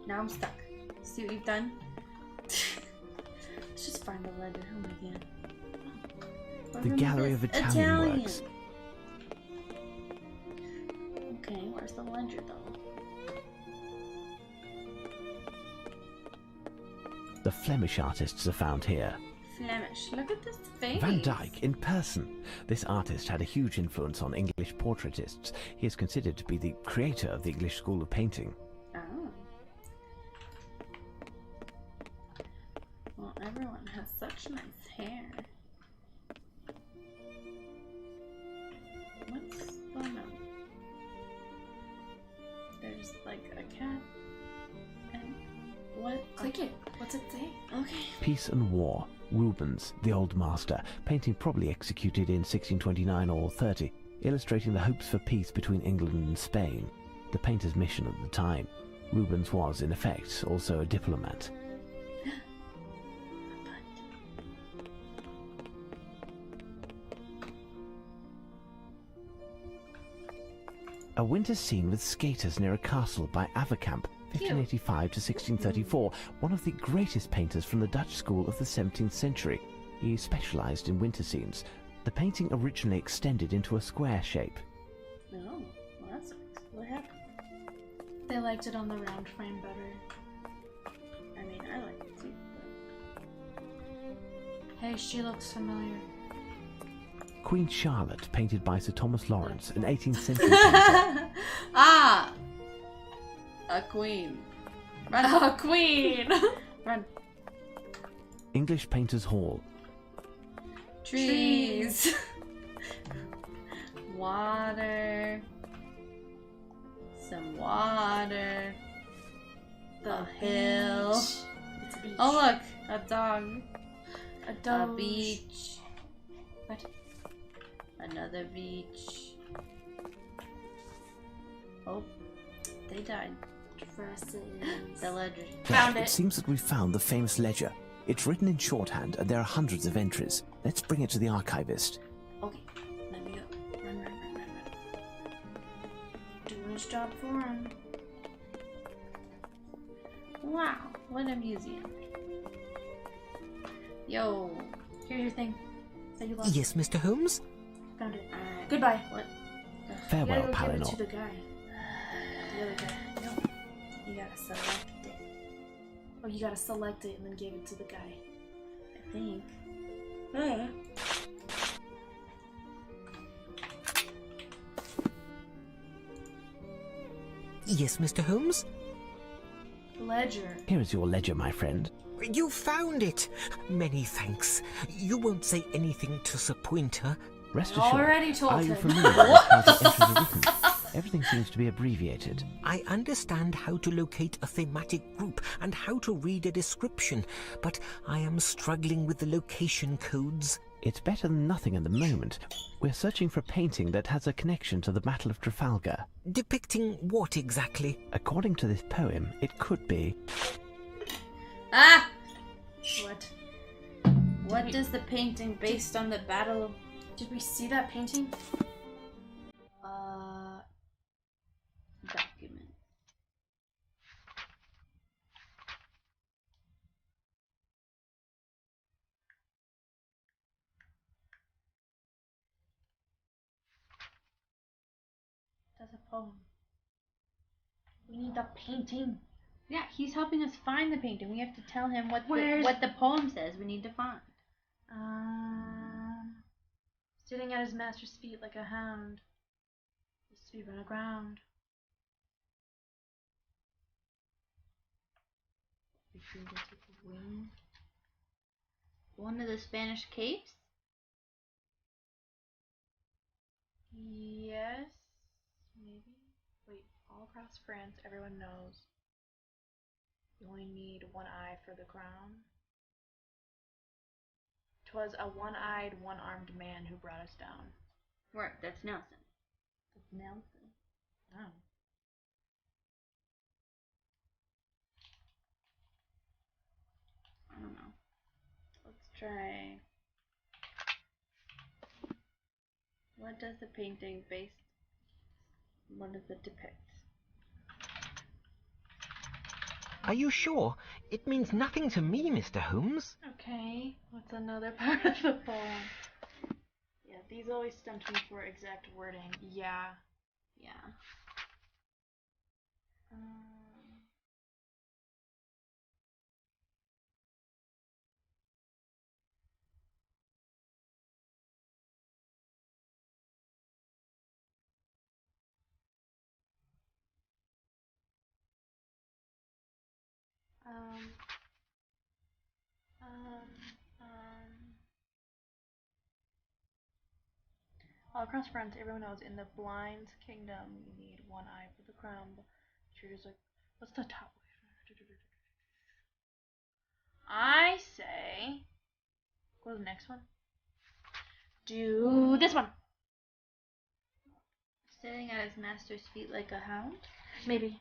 Speaker 1: Now I'm stuck. See what you've done? Let's just find the ledger. Oh my god. What
Speaker 4: The
Speaker 1: room is
Speaker 4: Gallery
Speaker 1: this?
Speaker 4: of Italian Works.
Speaker 1: Okay, where's the ledger though?
Speaker 4: The Flemish artists are found here.
Speaker 1: Flemish. Look at this face.
Speaker 4: Van Dyck in person. This artist had a huge influence on English portraitists. He is considered to be the creator of the English school of painting.
Speaker 1: Oh. Well, everyone has such nice hair. What's going on? There's like a cat. And what?
Speaker 2: Click it. What's it say?
Speaker 1: Okay.
Speaker 4: Peace and War. Rubens, the Old Master, painting probably executed in 1629 or 30, illustrating the hopes for peace between England and Spain, the painter's mission at the time. Rubens was, in effect, also a diplomat. A winter scene with skaters near a castle by Averkamp, 1585 to 1634, one of the greatest painters from the Dutch school of the 17th century. He specialized in winter scenes. The painting originally extended into a square shape.
Speaker 1: Oh, well that sucks. What happened?
Speaker 2: They liked it on the round frame better.
Speaker 1: I mean, I like it too,
Speaker 2: Hey, she looks familiar.
Speaker 4: Queen Charlotte, painted by Sir Thomas Lawrence, an 18th century
Speaker 1: but...
Speaker 4: painter.
Speaker 1: Ah! A queen. Run.
Speaker 2: Oh, queen!
Speaker 1: Run.
Speaker 4: English Painters Hall.
Speaker 1: Trees. Water. Some water. The hill.
Speaker 2: Beach. It's a beach.
Speaker 1: Oh look, a dog.
Speaker 2: A
Speaker 1: A
Speaker 2: doge.
Speaker 1: beach.
Speaker 2: What?
Speaker 1: Another beach. Oh, they died.
Speaker 2: Dresses.
Speaker 1: The ledger.
Speaker 2: Found
Speaker 4: It
Speaker 2: it.
Speaker 4: seems that we've found the famous ledger. It's written in shorthand and there are hundreds of entries. Let's bring it to the archivist.
Speaker 1: Okay, let me go. Run.
Speaker 2: Doing his job for him.
Speaker 1: Wow, what a museum. Yo.
Speaker 2: Here's your thing. That you lost.
Speaker 5: Yes, Mr. Holmes?
Speaker 2: Found it. Goodbye.
Speaker 1: What?
Speaker 2: You gotta
Speaker 4: Farewell,
Speaker 2: go give it to
Speaker 4: Palinor.
Speaker 2: the guy. The other guy.
Speaker 1: You gotta select it.
Speaker 2: Oh, you gotta select it and then give it to the guy.
Speaker 1: I think.
Speaker 5: Yes, Mr. Holmes?
Speaker 2: Ledger.
Speaker 4: Here is your ledger, my friend.
Speaker 5: You found it! Many thanks. You won't say anything to Sir Pointer.
Speaker 4: Rest assured.
Speaker 2: Already told
Speaker 4: Are you
Speaker 2: him.
Speaker 4: familiar with how the entries are written? Everything seems to be abbreviated.
Speaker 5: I understand how to locate a thematic group and how to read a description, but I am struggling with the location codes.
Speaker 4: It's better than nothing at the moment. We're searching for a painting that has a connection to the Battle of Trafalgar.
Speaker 5: Depicting what exactly?
Speaker 4: According to this poem, it could be...
Speaker 1: Ah!
Speaker 2: What?
Speaker 1: What does the painting based on the battle of...
Speaker 2: Did we see that painting?
Speaker 1: Document.
Speaker 2: That's a poem. We need the painting.
Speaker 1: Yeah, he's helping us find the painting. We have to tell him what
Speaker 2: Where's-
Speaker 1: what the poem says we need to find.
Speaker 2: Sitting at his master's feet like a hound. His feet run aground.
Speaker 1: One of the Spanish capes?
Speaker 2: Yes, maybe. Wait, all across France, everyone knows you only need one eye for the crown. 'Twas a one-eyed, one-armed man who brought us down.
Speaker 1: Right, that's Nelson. That's Nelson.
Speaker 2: Oh.
Speaker 1: I don't know. Let's try. What does the painting base? What does it depict?
Speaker 5: Are you sure? It means nothing to me, Mr. Holmes.
Speaker 2: Okay, what's another part of the poem? Yeah, these always stump me for exact wording. Yeah.
Speaker 1: Yeah.
Speaker 2: All across France, everyone knows in the blind kingdom you need one eye for the crown. But Trudeau's like, what's the top? I say, go to the next one. Do this one.
Speaker 1: Sitting at his master's feet like a hound?
Speaker 2: Maybe.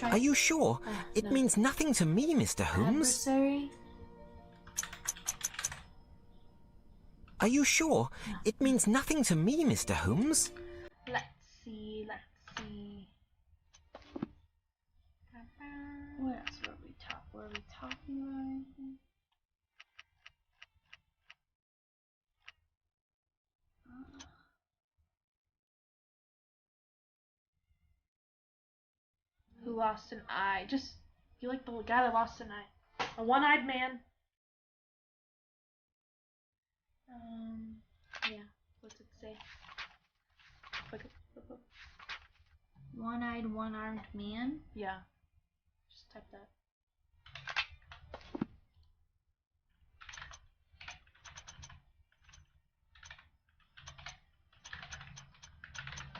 Speaker 5: Are you sure? It
Speaker 2: no.
Speaker 5: means nothing to me, Mr. Holmes.
Speaker 2: Adversary?
Speaker 5: Are you sure? It means nothing to me, Mr. Holmes.
Speaker 2: Let's see.
Speaker 1: What else were we talking about anything?
Speaker 2: Who lost an eye? Just, you like the guy that lost an eye. A one-eyed man. Yeah. What's it say?
Speaker 1: One-eyed, one-armed man?
Speaker 2: Yeah. Just type that.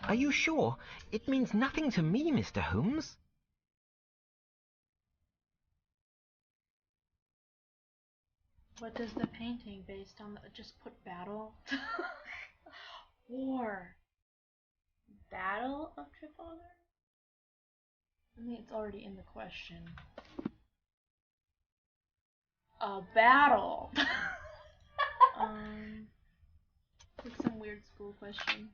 Speaker 5: Are you sure? It means nothing to me, Mr. Holmes.
Speaker 2: What does the painting based on? Just put battle. War.
Speaker 1: Battle of Trafalgar?
Speaker 2: I mean, it's already in the question. A battle. Like some weird school question.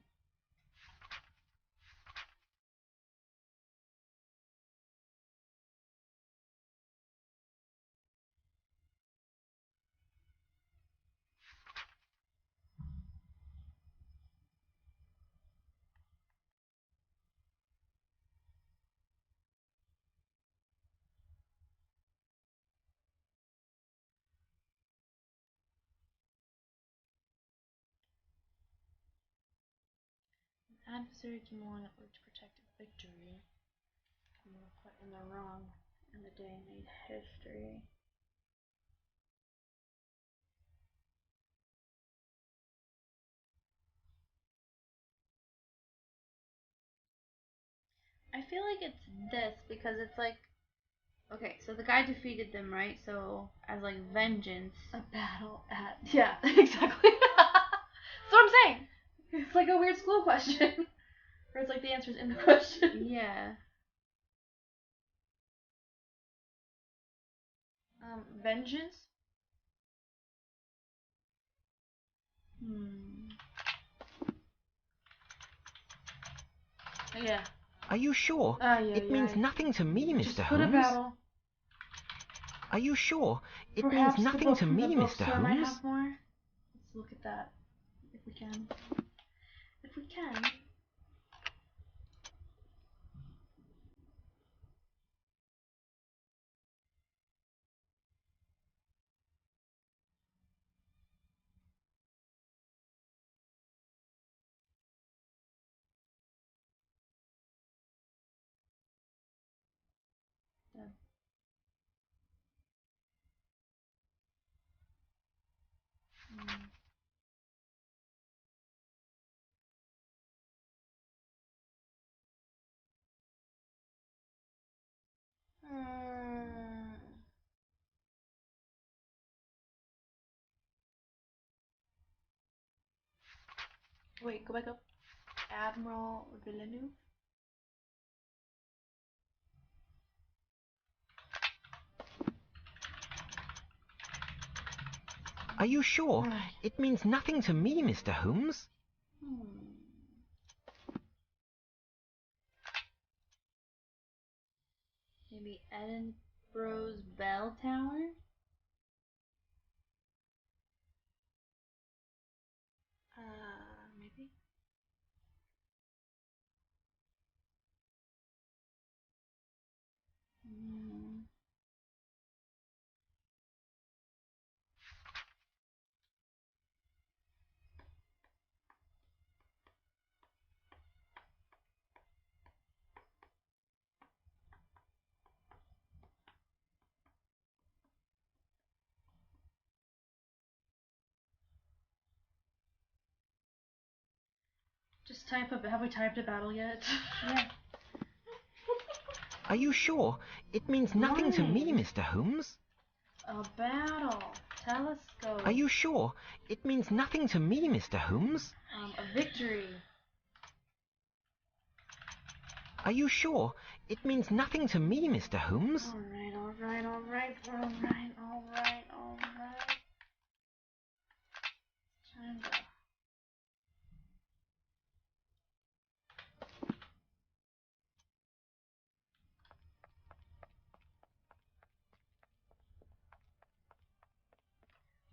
Speaker 2: adversary came along in order to protect a victory. We were put in the wrong, and the day made history.
Speaker 1: I feel like it's this because it's like, okay, so the guy defeated them, right? So as like vengeance.
Speaker 2: A battle at yeah, exactly. That's what I'm saying. It's like a weird school question, where it's like the answer's in the question.
Speaker 1: Yeah.
Speaker 2: Vengeance. Yeah.
Speaker 5: Are you sure? It means nothing to me, Mr.
Speaker 2: Just
Speaker 5: Holmes.
Speaker 2: put a battle.
Speaker 5: Are you sure? It
Speaker 2: Perhaps
Speaker 5: means
Speaker 2: the
Speaker 5: nothing
Speaker 2: book
Speaker 5: to
Speaker 2: from
Speaker 5: me,
Speaker 2: the
Speaker 5: Mr.
Speaker 2: bookstore might
Speaker 5: Holmes.
Speaker 2: have more. Let's look at that, if we can. If we can. Wait, go back up. Admiral Villeneuve.
Speaker 5: Are you sure? It means nothing to me, Mr. Holmes.
Speaker 1: Maybe Edinburgh's Bell Tower?
Speaker 2: Maybe. Just type a. Have we typed a battle yet?
Speaker 1: Yeah.
Speaker 5: Are you sure? It means nothing to me, Mr. Holmes.
Speaker 2: A battle. Telescope.
Speaker 5: Are you sure? It means nothing to me, Mr. Holmes.
Speaker 2: A victory.
Speaker 5: Are you sure? It means nothing to me, Mr. Holmes.
Speaker 2: Alright. Time to.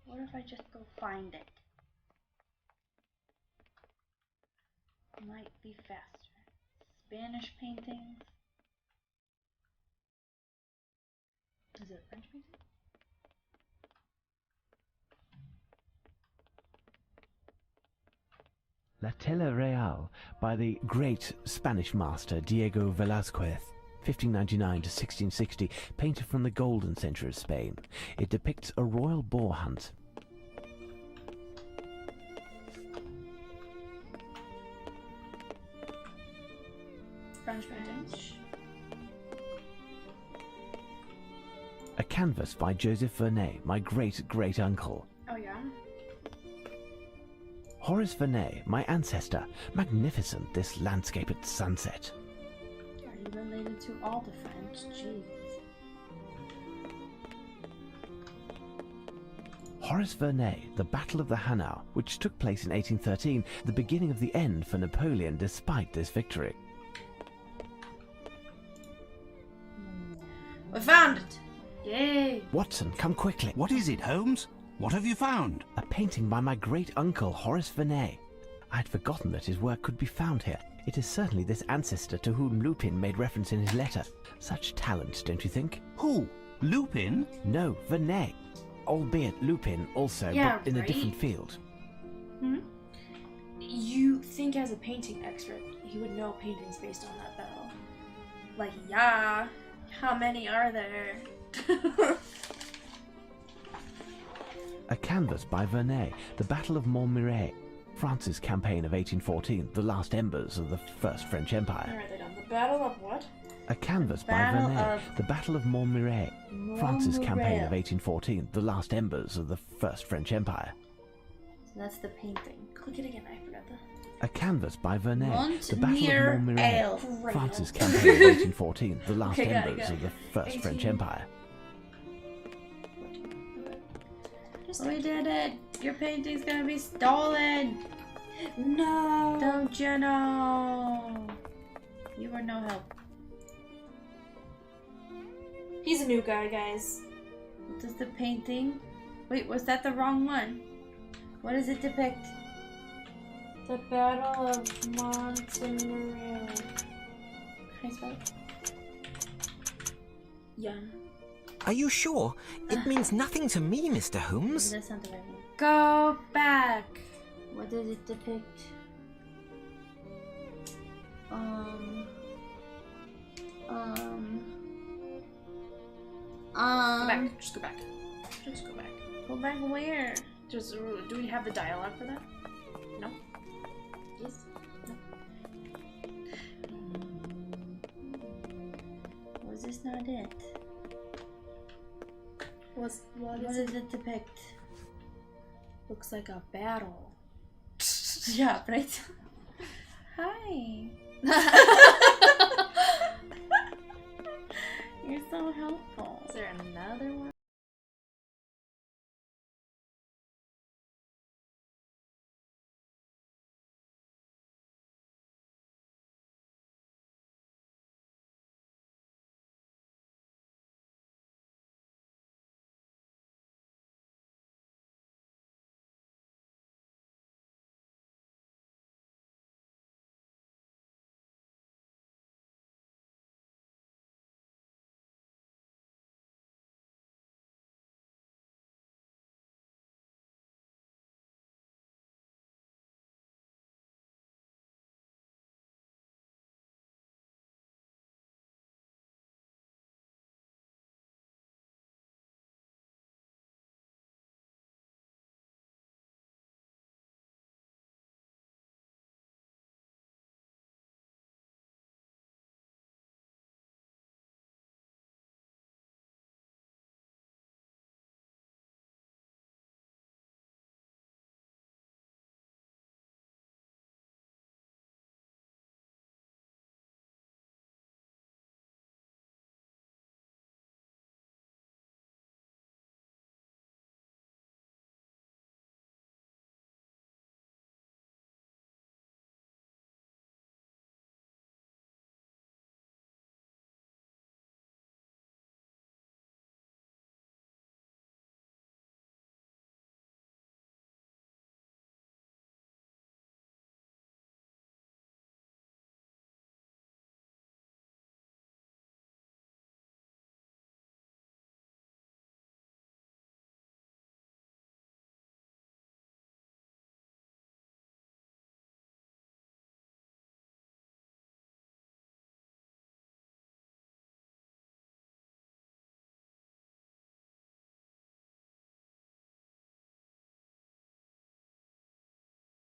Speaker 1: What if I just go find it? Might be faster. Spanish paintings.
Speaker 2: Is it a French painting?
Speaker 4: La Tela Real by the great Spanish master Diego Velázquez, 1599 to 1660, painted from the golden century of Spain. It depicts a royal boar hunt.
Speaker 2: French paintings.
Speaker 4: A canvas by Joseph Vernet, my great-great-uncle.
Speaker 2: Oh yeah?
Speaker 4: Horace Vernet, my ancestor. Magnificent, this landscape at sunset.
Speaker 1: Are you related to all the French? Jeez.
Speaker 4: Horace Vernet, the Battle of the Hanau, which took place in 1813, the beginning of the end for Napoleon despite this victory.
Speaker 1: We found it!
Speaker 2: Yay!
Speaker 4: Watson, come quickly.
Speaker 3: What is it, Holmes? What have you found?
Speaker 4: A painting by my great-uncle, Horace Vernet. I had forgotten that his work could be found here. It is certainly this ancestor to whom Lupin made reference in his letter. Such talent, don't you think?
Speaker 3: Who? Lupin?
Speaker 4: No, Vernet. Albeit Lupin also,
Speaker 1: Yeah,
Speaker 4: but in a
Speaker 1: right.
Speaker 4: different field.
Speaker 1: You think think as a painting expert, he would know paintings based on that battle. Like, yeah, how many are there?
Speaker 4: A canvas by Vernet, The Battle of Montmirail, France's campaign of 1814, the last embers of the First French Empire.
Speaker 1: Where are they done? The Battle of what?
Speaker 4: A canvas by
Speaker 1: Battle
Speaker 4: Vernet,
Speaker 1: of
Speaker 4: The Battle of Montmirail, France's campaign of 1814, the last embers of the First French Empire.
Speaker 1: So that's the painting. Click it again, I forgot that.
Speaker 4: A canvas by Vernet, The Battle of Montmirail,
Speaker 1: Montmirail.
Speaker 4: France's campaign of 1814, the last
Speaker 1: Okay, got it,
Speaker 4: embers
Speaker 1: got
Speaker 4: of the
Speaker 1: it.
Speaker 4: First French Empire.
Speaker 1: We did it! Your painting's gonna be stolen! No! Don't you know? You were no help.
Speaker 2: He's a new guy, guys.
Speaker 1: What does the painting... Wait, was that the wrong one? What does it depict?
Speaker 2: The Battle of Montmirail.
Speaker 1: Can I spell it? Yan.
Speaker 5: Are you sure? It means nothing to me, Mr. Holmes.
Speaker 1: That's not the right one. Go back! What does it depict?
Speaker 2: Go back. Just go back. Just go back.
Speaker 1: Go back where?
Speaker 2: Just, do we have the dialogue for that? No?
Speaker 1: Yes. Was this not it?
Speaker 2: What
Speaker 1: What
Speaker 2: is
Speaker 1: does
Speaker 2: it?
Speaker 1: it depict?
Speaker 2: Looks like a battle.
Speaker 1: Yeah, right? Hi. You're so helpful.
Speaker 2: Is there another one?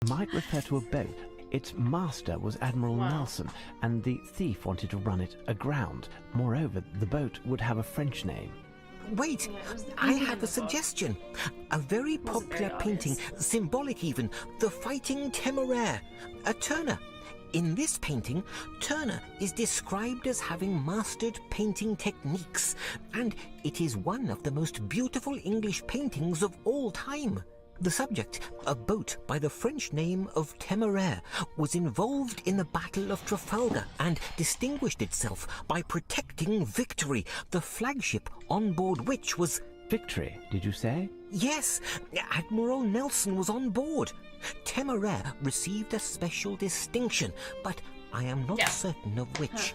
Speaker 4: Might refer to a boat. Its master was Admiral
Speaker 2: Wow.
Speaker 4: Nelson, and the thief wanted to run it aground. Moreover, the boat would have a French name.
Speaker 5: Wait,
Speaker 2: Yeah, it was the
Speaker 5: I
Speaker 2: painting in
Speaker 5: have
Speaker 2: the
Speaker 5: a
Speaker 2: book.
Speaker 5: suggestion. A very
Speaker 2: Wasn't
Speaker 5: popular
Speaker 2: very
Speaker 5: painting,
Speaker 2: obvious.
Speaker 5: symbolic even, The Fighting Temeraire, a Turner. In this painting, Turner is described as having mastered painting techniques, and it is one of the most beautiful English paintings of all time. The subject, a boat by the French name of Temeraire, was involved in the Battle of Trafalgar and distinguished itself by protecting Victory, the flagship on board which was...
Speaker 4: Victory, did you say?
Speaker 5: Yes, Admiral Nelson was on board. Temeraire received a special distinction, but I am not
Speaker 2: Yeah.
Speaker 5: certain of which.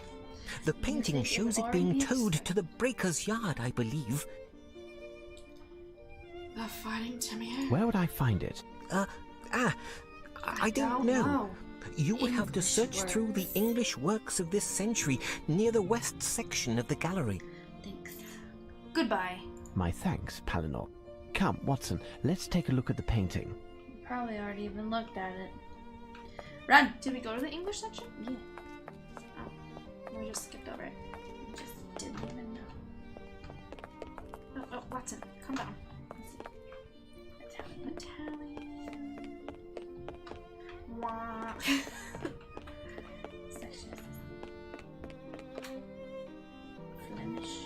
Speaker 5: The painting
Speaker 1: think it
Speaker 5: shows
Speaker 1: would
Speaker 5: it being
Speaker 1: already be
Speaker 5: towed
Speaker 1: explained.
Speaker 5: to the breaker's yard, I believe.
Speaker 2: The Fighting Temeraire?
Speaker 4: Where would I find it?
Speaker 5: I don't know. you would have to
Speaker 1: English
Speaker 5: search through the
Speaker 1: works.
Speaker 5: English works of this century near the west section of the gallery.
Speaker 1: Thanks.
Speaker 2: Goodbye.
Speaker 4: My thanks, Palinor. Come, Watson, let's take a look at the painting.
Speaker 1: Probably already even looked at it. Run!
Speaker 2: Did we go to the English section?
Speaker 1: Yeah.
Speaker 2: Oh, we just skipped over it.
Speaker 1: Just didn't even know.
Speaker 2: Oh, Watson, calm down.
Speaker 1: Italian.
Speaker 2: Wah.
Speaker 1: Section. Flemish.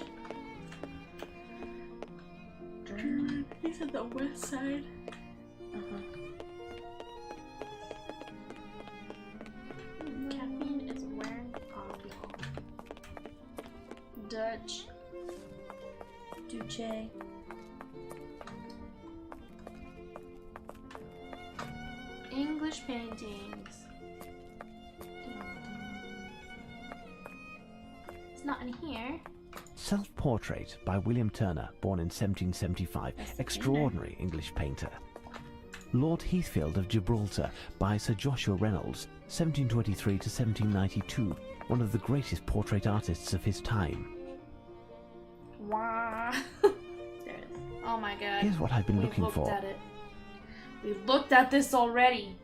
Speaker 1: German.
Speaker 2: He's at the west side. Caffeine is wearing off.
Speaker 1: Dutch. Duce.
Speaker 2: English paintings. It's not in here.
Speaker 4: Self-Portrait by William Turner, born in 1775.
Speaker 1: That's the
Speaker 4: Extraordinary English painter. Lord Heathfield of Gibraltar by Sir Joshua Reynolds, 1723 to 1792. One of the greatest portrait artists of his time.
Speaker 2: Wah.
Speaker 1: There it is.
Speaker 2: Oh my god.
Speaker 4: Here's what I've been
Speaker 2: We
Speaker 4: looking
Speaker 2: looked
Speaker 4: for.
Speaker 2: at it. We looked at this already.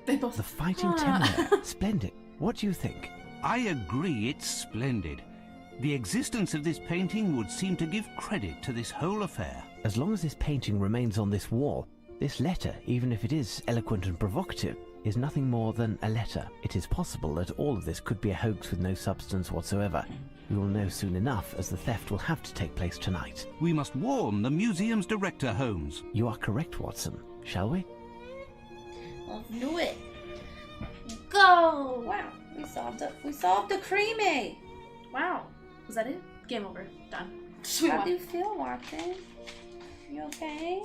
Speaker 2: They both.
Speaker 4: The Fighting Temeraire. Splendid. What do you think?
Speaker 3: I agree, it's splendid. The existence of this painting would seem to give credit to this whole affair.
Speaker 4: As long as this painting remains on this wall, this letter, even if it is eloquent and provocative, is nothing more than a letter. It is possible that all of this could be a hoax with no substance whatsoever. We will know soon enough, as the theft will have to take place tonight.
Speaker 3: We must warn the museum's director, Holmes.
Speaker 4: You are correct, Watson. Shall we?
Speaker 1: Let's do it. Go! Wow, we solved a creamy.
Speaker 2: Wow. Was that it? Game over. Done.
Speaker 1: How do you feel, Watson? You okay?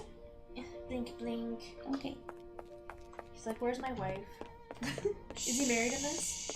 Speaker 2: Blink, blink.
Speaker 1: Okay.
Speaker 2: He's like, where's my wife? Is he married in this?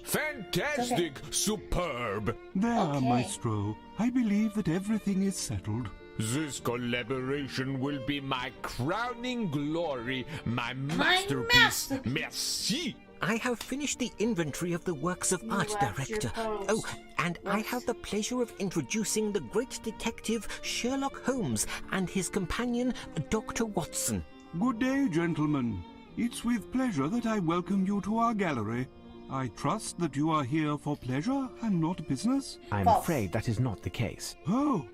Speaker 6: Fantastic! Superb!
Speaker 3: There,
Speaker 1: Okay.
Speaker 3: Maestro. I believe that everything is settled.
Speaker 6: This collaboration will be my crowning glory, my masterpiece.
Speaker 1: masterpiece.
Speaker 6: Merci!
Speaker 5: I have finished the inventory of the works of
Speaker 2: You
Speaker 5: art,
Speaker 2: left your
Speaker 5: Director.
Speaker 2: post.
Speaker 5: Oh, and I
Speaker 2: What?
Speaker 5: have the pleasure of introducing the great detective Sherlock Holmes and his companion, Dr. Watson.
Speaker 3: Good day, gentlemen. It's with pleasure that I welcome you to our gallery. I trust that you are here for pleasure and not business.
Speaker 4: I'm
Speaker 1: False.
Speaker 4: afraid that is not the case.
Speaker 3: Oh,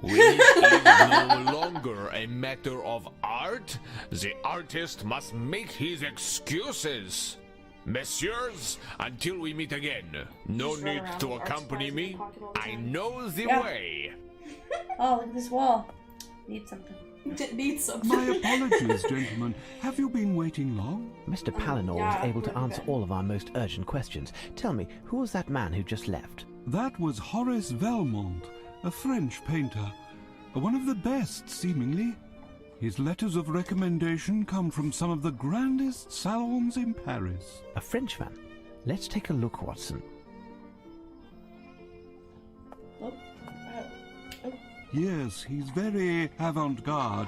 Speaker 6: It is no longer a matter of art. The artist must make his excuses. Messieurs, until we meet again, no
Speaker 2: Just run
Speaker 6: need
Speaker 2: around
Speaker 6: to
Speaker 2: with art
Speaker 6: accompany
Speaker 2: supplies in
Speaker 6: me.
Speaker 2: your pocket all the
Speaker 6: I
Speaker 2: time.
Speaker 6: know the
Speaker 1: Yeah.
Speaker 6: way.
Speaker 1: Oh, look at this wall. Need something.
Speaker 2: Need something.
Speaker 3: my apologies, gentlemen. Have you been waiting long?
Speaker 4: Mr. Palinor
Speaker 2: yeah,
Speaker 4: was able to
Speaker 2: we're
Speaker 4: answer
Speaker 2: good.
Speaker 4: all of our most urgent questions. Tell me, who was that man who just left?
Speaker 3: That was Horace Valmont, a French painter. One of the best, seemingly. His letters of recommendation come from some of the grandest salons in Paris.
Speaker 4: A Frenchman. Let's take a look, Watson.
Speaker 3: Yes, he's very avant-garde.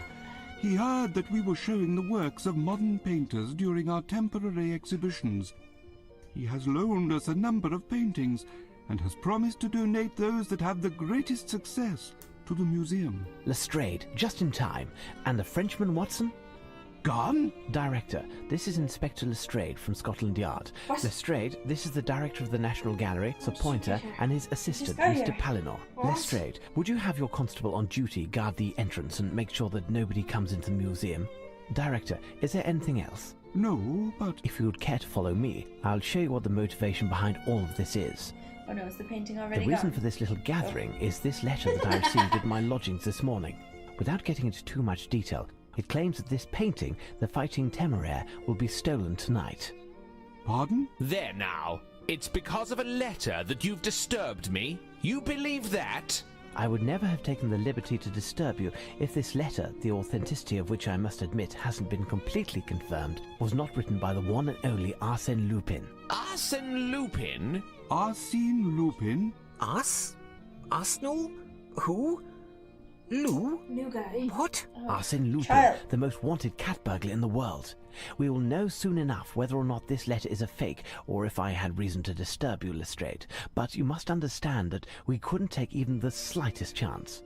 Speaker 3: He heard that we were showing the works of modern painters during our temporary exhibitions. He has loaned us a number of paintings and has promised to donate those that have the greatest success to the museum.
Speaker 4: Lestrade, just in time. And the Frenchman, Watson?
Speaker 3: Gone?
Speaker 4: Director, this is Inspector Lestrade from Scotland Yard.
Speaker 1: What?
Speaker 4: Lestrade, this is the director of the National Gallery, Sir Pointer, and his assistant,
Speaker 1: got
Speaker 4: Mr.
Speaker 1: here?
Speaker 4: Palinor. Lestrade, would you have your constable on duty guard the entrance and make sure that nobody comes into the museum? Director, is there anything else?
Speaker 3: No, but
Speaker 4: If you would care to follow me, I'll show you what the motivation behind all of this is.
Speaker 1: Oh no, is the painting
Speaker 4: The
Speaker 1: already
Speaker 4: reason
Speaker 1: gone?
Speaker 4: for this little gathering is this letter that I received at my lodgings this morning. Without getting into too much detail, it claims that this painting, the Fighting Temeraire, will be stolen tonight.
Speaker 3: pardon?
Speaker 6: There now. It's because of a letter that you've disturbed me. You believe that?
Speaker 4: I would never have taken the liberty to disturb you if this letter, the authenticity of which I must admit hasn't been completely confirmed, was not written by the one and only Arsène Lupin.
Speaker 6: Arsène Lupin?
Speaker 3: Arsène Lupin?
Speaker 5: Arsenal? Who? Lou?
Speaker 2: New guy.
Speaker 5: What?
Speaker 4: Arsène Lupin,
Speaker 1: Child.
Speaker 4: the most wanted cat burglar in the world. We will know soon enough whether or not this letter is a fake, or if I had reason to disturb you, Lestrade. But you must understand that we couldn't take even the slightest chance.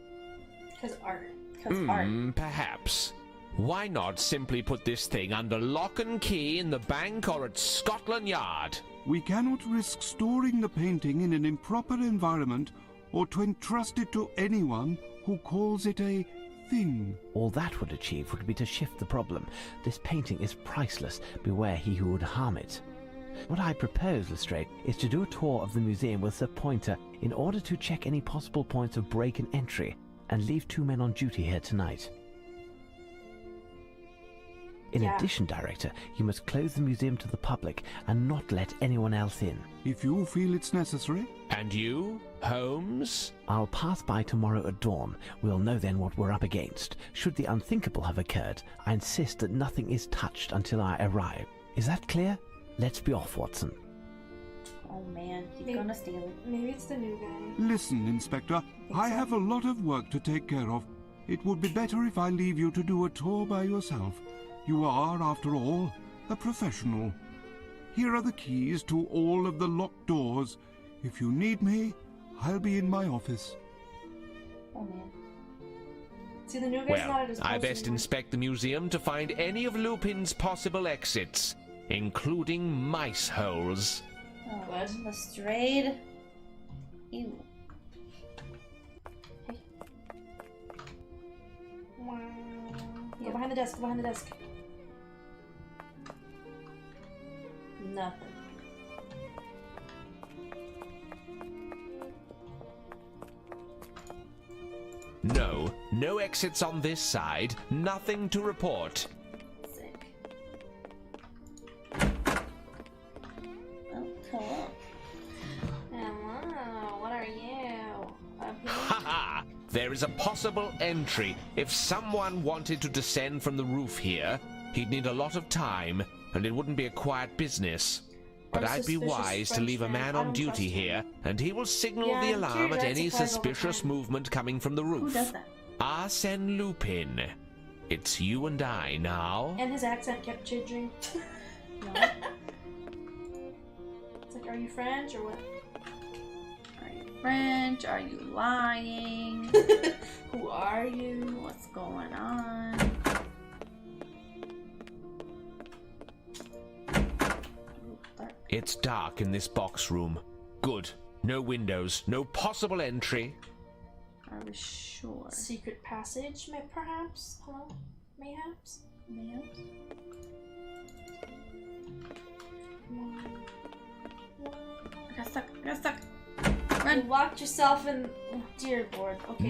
Speaker 1: Because art. Because art.
Speaker 6: Perhaps. Why not simply put this thing under lock and key in the bank or at Scotland Yard?
Speaker 3: We cannot risk storing the painting in an improper environment or to entrust it to anyone who calls it a thing.
Speaker 4: All that would achieve would be to shift the problem. This painting is priceless. Beware he who would harm it. What I propose, Lestrade, is to do a tour of the museum with Sir Pointer in order to check any possible points of break and entry, and leave 2 men on duty here tonight. In addition, Director, you must close the museum to the public and not let anyone else in.
Speaker 3: If you feel it's necessary.
Speaker 6: And you, Holmes?
Speaker 4: I'll pass by tomorrow at dawn. We'll know then what we're up against. Should the unthinkable have occurred, I insist that nothing is touched until I arrive. Is that clear? Let's be off, Watson.
Speaker 1: Oh man, he's gonna steal it.
Speaker 2: Maybe it's the new guy.
Speaker 3: Listen, Inspector, I have a lot of work to take care of. It would be better if I leave you to do a tour by yourself. You are, after all, a professional. Here are the keys to all of the locked doors. If you need me, I'll be in my office.
Speaker 1: Oh man.
Speaker 2: See, the new guy's not at his
Speaker 6: Well, I
Speaker 2: post
Speaker 6: best
Speaker 2: anymore.
Speaker 6: inspect the museum to find any of Lupin's possible exits, including mice holes.
Speaker 1: Oh,
Speaker 2: What?
Speaker 1: Lestrade. Ew.
Speaker 2: Go behind the desk, go behind the desk.
Speaker 1: Nothing.
Speaker 6: No exits on this side, nothing to report.
Speaker 1: Sick. Oh, hello.
Speaker 2: Hello, what are you? Up here?
Speaker 6: Haha! There is a possible entry. If someone wanted to descend from the roof here, he'd need a lot of time, and it wouldn't be a quiet business. But
Speaker 2: Our
Speaker 6: I'd be
Speaker 2: suspicious
Speaker 6: wise to
Speaker 2: French
Speaker 6: leave a man
Speaker 2: I
Speaker 6: on
Speaker 2: don't
Speaker 6: duty
Speaker 2: trust him.
Speaker 6: here, and he will signal
Speaker 2: Yeah,
Speaker 6: the
Speaker 2: I'm
Speaker 6: alarm
Speaker 2: curious,
Speaker 6: at
Speaker 2: that
Speaker 6: any
Speaker 2: supplies all the
Speaker 6: suspicious
Speaker 2: time.
Speaker 6: movement coming from the roof.
Speaker 1: Who does that?
Speaker 6: Arsène Lupin. It's you and I now.
Speaker 2: And his accent kept changing.
Speaker 1: No.
Speaker 2: It's like, are you French or what?
Speaker 1: Are you French? Are you lying?
Speaker 2: Who are you?
Speaker 1: What's going on? Ooh, dark.
Speaker 6: It's dark in this box room. Good. No windows, no possible entry.
Speaker 1: Are we sure?
Speaker 2: Secret passage, perhaps? Hello? Mayhaps?
Speaker 1: Mayhaps? I got stuck. I got stuck.
Speaker 2: You
Speaker 1: Run.
Speaker 2: locked yourself in. Oh, dear Lord. Okay.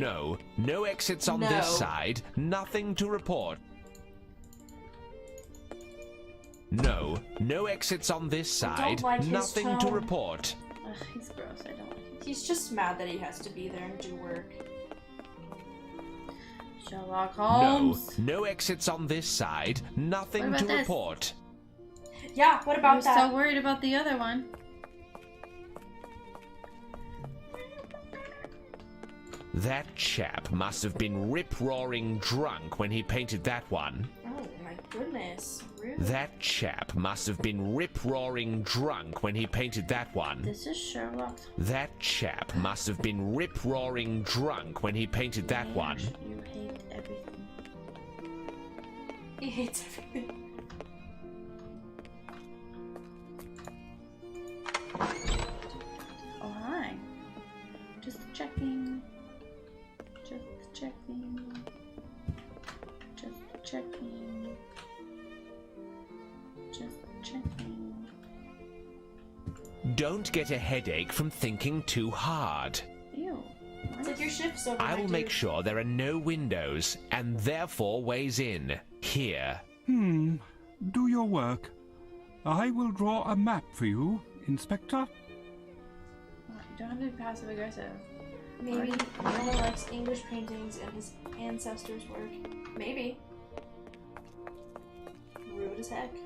Speaker 6: No exits on this
Speaker 2: No.
Speaker 6: side, nothing to report. No exits on this
Speaker 2: I don't
Speaker 6: side,
Speaker 2: like his
Speaker 6: nothing to
Speaker 2: tone.
Speaker 6: report.
Speaker 1: Ugh, he's gross. I don't like him.
Speaker 2: He's just mad that he has to be there and do work.
Speaker 1: Sherlock Holmes.
Speaker 6: No exits on this side, nothing
Speaker 1: What
Speaker 6: to
Speaker 1: about this?
Speaker 6: report.
Speaker 2: Yeah, what
Speaker 1: I
Speaker 2: about
Speaker 1: was
Speaker 2: that?
Speaker 1: so worried about the other one.
Speaker 6: That chap must have been rip-roaring drunk when he painted that one.
Speaker 2: Oh my goodness. Rude.
Speaker 6: That chap must have been rip-roaring drunk when he painted that one.
Speaker 1: This is Sherlock.
Speaker 6: That chap must have been rip-roaring drunk when he painted that one.
Speaker 1: You hate everything.
Speaker 2: He hates everything.
Speaker 1: Oh, hi. Just checking. Just checking. Just checking. Just checking.
Speaker 6: Don't get a headache from thinking too hard.
Speaker 1: Ew.
Speaker 2: It's like your shift's over.
Speaker 6: I
Speaker 2: my
Speaker 6: will make
Speaker 2: dude.
Speaker 6: sure there are no windows, and therefore ways in. Here.
Speaker 3: Do your work. I will draw a map for you, Inspector.
Speaker 1: You don't have to be passive aggressive.
Speaker 2: Maybe Noah likes English paintings and his ancestors' work. Maybe. Rude as heck.
Speaker 1: Did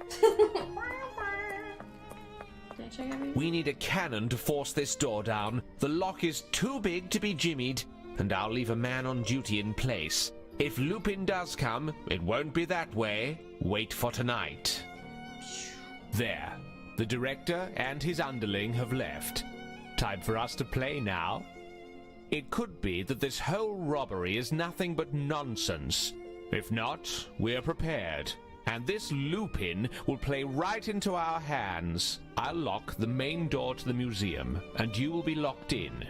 Speaker 1: I check everything?
Speaker 7: We need a cannon to force this door down. The lock is too big to be jimmied, and I'll leave a man on duty in place. If Lupin does come, it won't be that way. Wait for tonight. There. The director and his underling have left. Time for us to play now. It could be that this whole robbery is nothing but nonsense. If not, we're prepared. And this Lupin will play right into our hands. I'll lock the main door to the museum, and you will be locked in.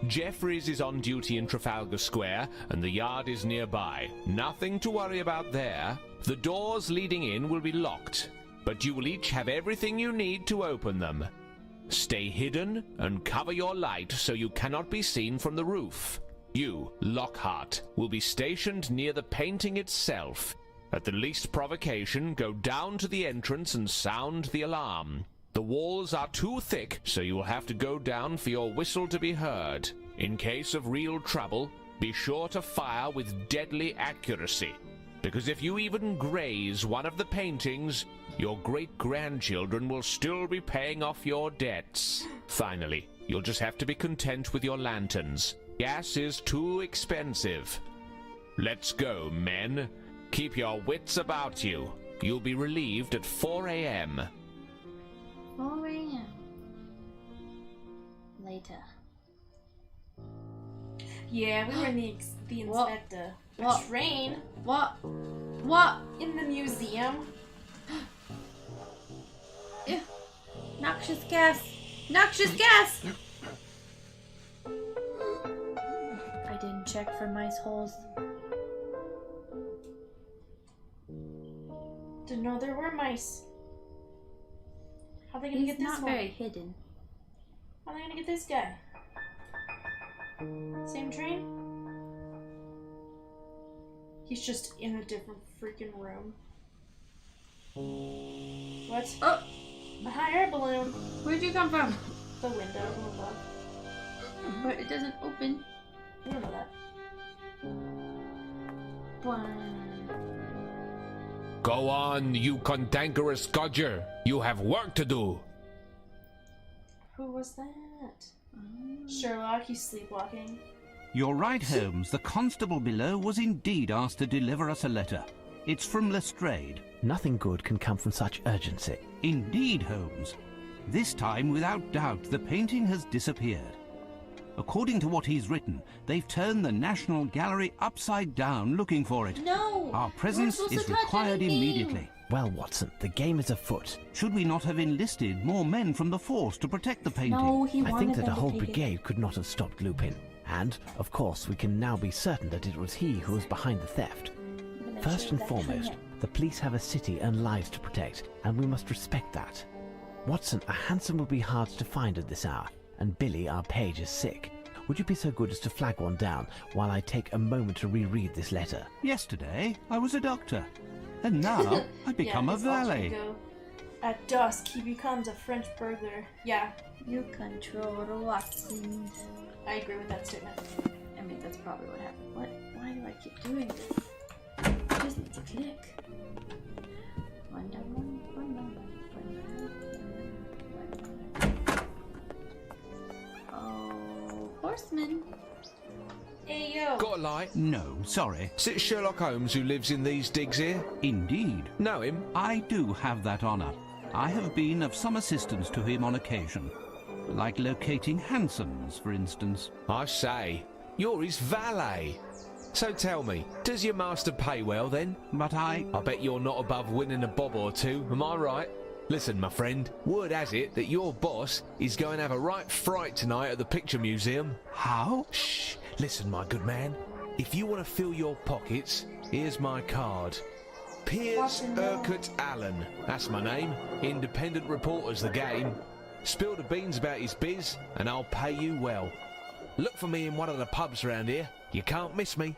Speaker 7: Jeffries is on duty in Trafalgar Square, and the yard is nearby. Nothing to worry about there. The doors leading in will be locked, but you will each have everything you need to open them. Stay hidden and cover your light so you cannot be seen from the roof. You, Lockhart, will be stationed near the painting itself. At the least provocation, go down to the entrance and sound the alarm. The walls are too thick, so you will have to go down for your whistle to be heard. In case of real trouble, be sure to fire with deadly accuracy, because if you even graze one of the paintings, your great-grandchildren will still be paying off your debts. Finally, you'll just have to be content with your lanterns. Gas is too expensive. Let's go, men. Keep your wits about you. You'll be relieved at 4 a.m.
Speaker 1: 4 a.m. Later.
Speaker 2: Yeah, we were in the inspector.
Speaker 1: What?
Speaker 2: Train.
Speaker 1: What? What?
Speaker 2: In the museum.
Speaker 1: Ew. Noxious gas! Noxious gas! I didn't check for mice holes.
Speaker 2: Didn't know there were mice. How are they gonna
Speaker 1: He's
Speaker 2: get this
Speaker 1: not
Speaker 2: one?
Speaker 1: very hidden.
Speaker 2: How are they gonna get this guy? Same train? He's just in a different freaking room. What?
Speaker 1: Oh!
Speaker 2: A hot air balloon.
Speaker 1: Where'd you come from?
Speaker 2: The window above.
Speaker 1: But it doesn't open.
Speaker 2: You don't know that.
Speaker 6: Go on, you cantankerous codger. You have work to do.
Speaker 2: Who was that? Sherlock, he's sleepwalking.
Speaker 3: You're right, Holmes. The constable below was indeed asked to deliver us a letter. It's from Lestrade.
Speaker 4: Nothing good can come from such urgency.
Speaker 3: Indeed, Holmes. This time, without doubt, the painting has disappeared. According to what he's written, they've turned the National Gallery upside down looking for it.
Speaker 1: No!
Speaker 3: Our presence is required immediately.
Speaker 4: Well, Watson, the game is afoot.
Speaker 3: Should we not have enlisted more men from the force to protect the painting?
Speaker 1: No, he wanted
Speaker 4: I think that a
Speaker 1: them to
Speaker 4: whole
Speaker 1: take it.
Speaker 4: brigade could not have stopped Lupin. And, of course, we can now be certain that it was he who was behind the theft. First and foremost, the police have a city and lives to protect, and we must respect that. Watson, a hansom will be hard to find at this hour, and Billy, our page, is sick. Would you be so good as to flag one down while I take a moment to reread this letter?
Speaker 3: Yesterday, I was a doctor. And now, I've become a
Speaker 2: his alter
Speaker 3: valet.
Speaker 2: ego. At dusk, he becomes a French burglar. Yeah,
Speaker 1: You control Watson.
Speaker 2: I agree with that statement.
Speaker 1: I mean, that's probably what happened. What? Why do I keep doing this? It just needs to click. Oh, horseman.
Speaker 2: Hey, yo.
Speaker 7: Got a light?
Speaker 3: No, sorry.
Speaker 7: Is it Sherlock Holmes who lives in these digs here?
Speaker 3: Indeed.
Speaker 7: Know him?
Speaker 3: I do have that honor. I have been of some assistance to him on occasion. Like locating hansoms, for instance.
Speaker 7: I say, you're his valet. So tell me, does your master pay well then?
Speaker 3: But
Speaker 7: I bet you're not above winning a bob or two, am I right? Listen, my friend, word has it that your boss is going to have a right fright tonight at the Picture Museum.
Speaker 3: How?
Speaker 7: Shh, listen, my good man. If you want to fill your pockets, here's my card. Piers Urquhart Allen, that's my name. Independent reporter's the game. Spill the beans about his biz, and I'll pay you well. Look for me in one of the pubs around here. You can't miss me.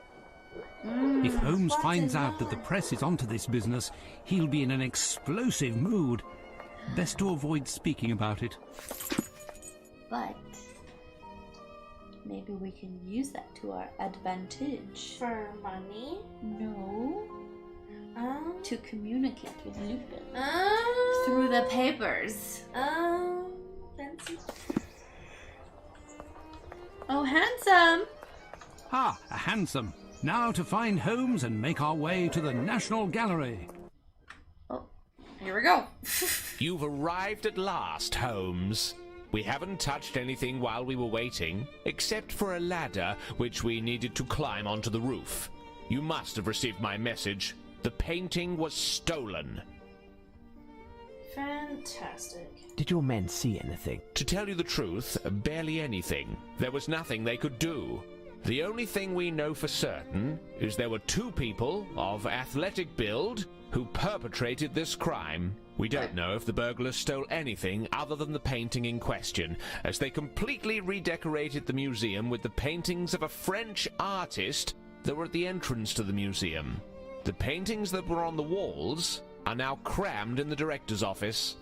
Speaker 3: If Holmes finds out that the press is onto this business, he'll be in an explosive mood. Best to avoid speaking about it.
Speaker 1: But Maybe we can use that to our advantage.
Speaker 2: For money?
Speaker 1: No. To communicate with Lupin.
Speaker 2: Um,
Speaker 1: Through the papers.
Speaker 2: Fancy.
Speaker 1: Oh, handsome!
Speaker 3: Ah, a hansom. Now to find Holmes and make our way to the National Gallery.
Speaker 1: Oh, here we go.
Speaker 7: You've arrived at last, Holmes. We haven't touched anything while we were waiting, except for a ladder which we needed to climb onto the roof. You must have received my message. The painting was stolen.
Speaker 2: Fantastic.
Speaker 4: Did your men see anything?
Speaker 7: To tell you the truth, barely anything. There was nothing they could do. The only thing we know for certain is there were two people of athletic build who perpetrated this crime. We don't know if the burglars stole anything other than the painting in question, as they completely redecorated the museum with the paintings of a French artist that were at the entrance to the museum. The paintings that were on the walls are now crammed in the director's office.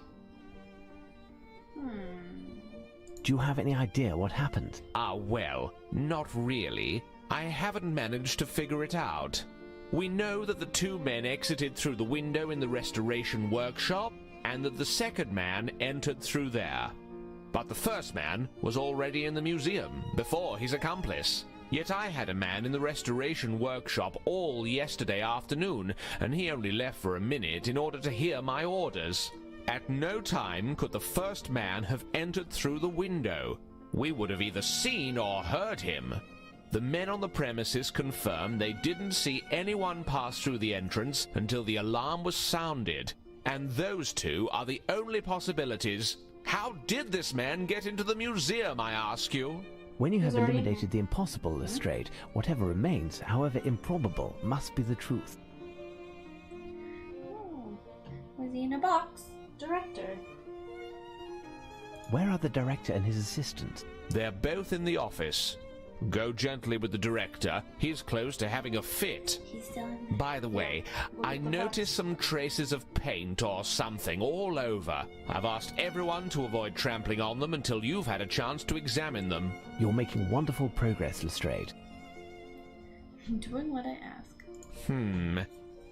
Speaker 4: Do you have any idea what happened?
Speaker 7: Ah, well, not really. I haven't managed to figure it out. We know that the two men exited through the window in the restoration workshop, and that the second man entered through there. But the first man was already in the museum before his accomplice. Yet I had a man in the restoration workshop all yesterday afternoon, and he only left for a minute in order to hear my orders. At no time could the first man have entered through the window. We would have either seen or heard him. The men on the premises confirmed they didn't see anyone pass through the entrance until the alarm was sounded. And those two are the only possibilities. How did this man get into the museum, I ask you?
Speaker 4: When you have
Speaker 2: He's already-
Speaker 4: eliminated the impossible, Lestrade, whatever remains, however improbable, must be the truth.
Speaker 1: Oh, was he in a box?
Speaker 2: Director.
Speaker 4: Where are the director and his assistant?
Speaker 7: They're both in the office. Go gently with the director. He's close to having a fit.
Speaker 1: He's still in there.
Speaker 7: By the way, I noticed some traces of paint or something all over. I've asked everyone to avoid trampling on them until you've had a chance to examine them.
Speaker 4: You're making wonderful progress, Lestrade.
Speaker 1: I'm doing what I ask.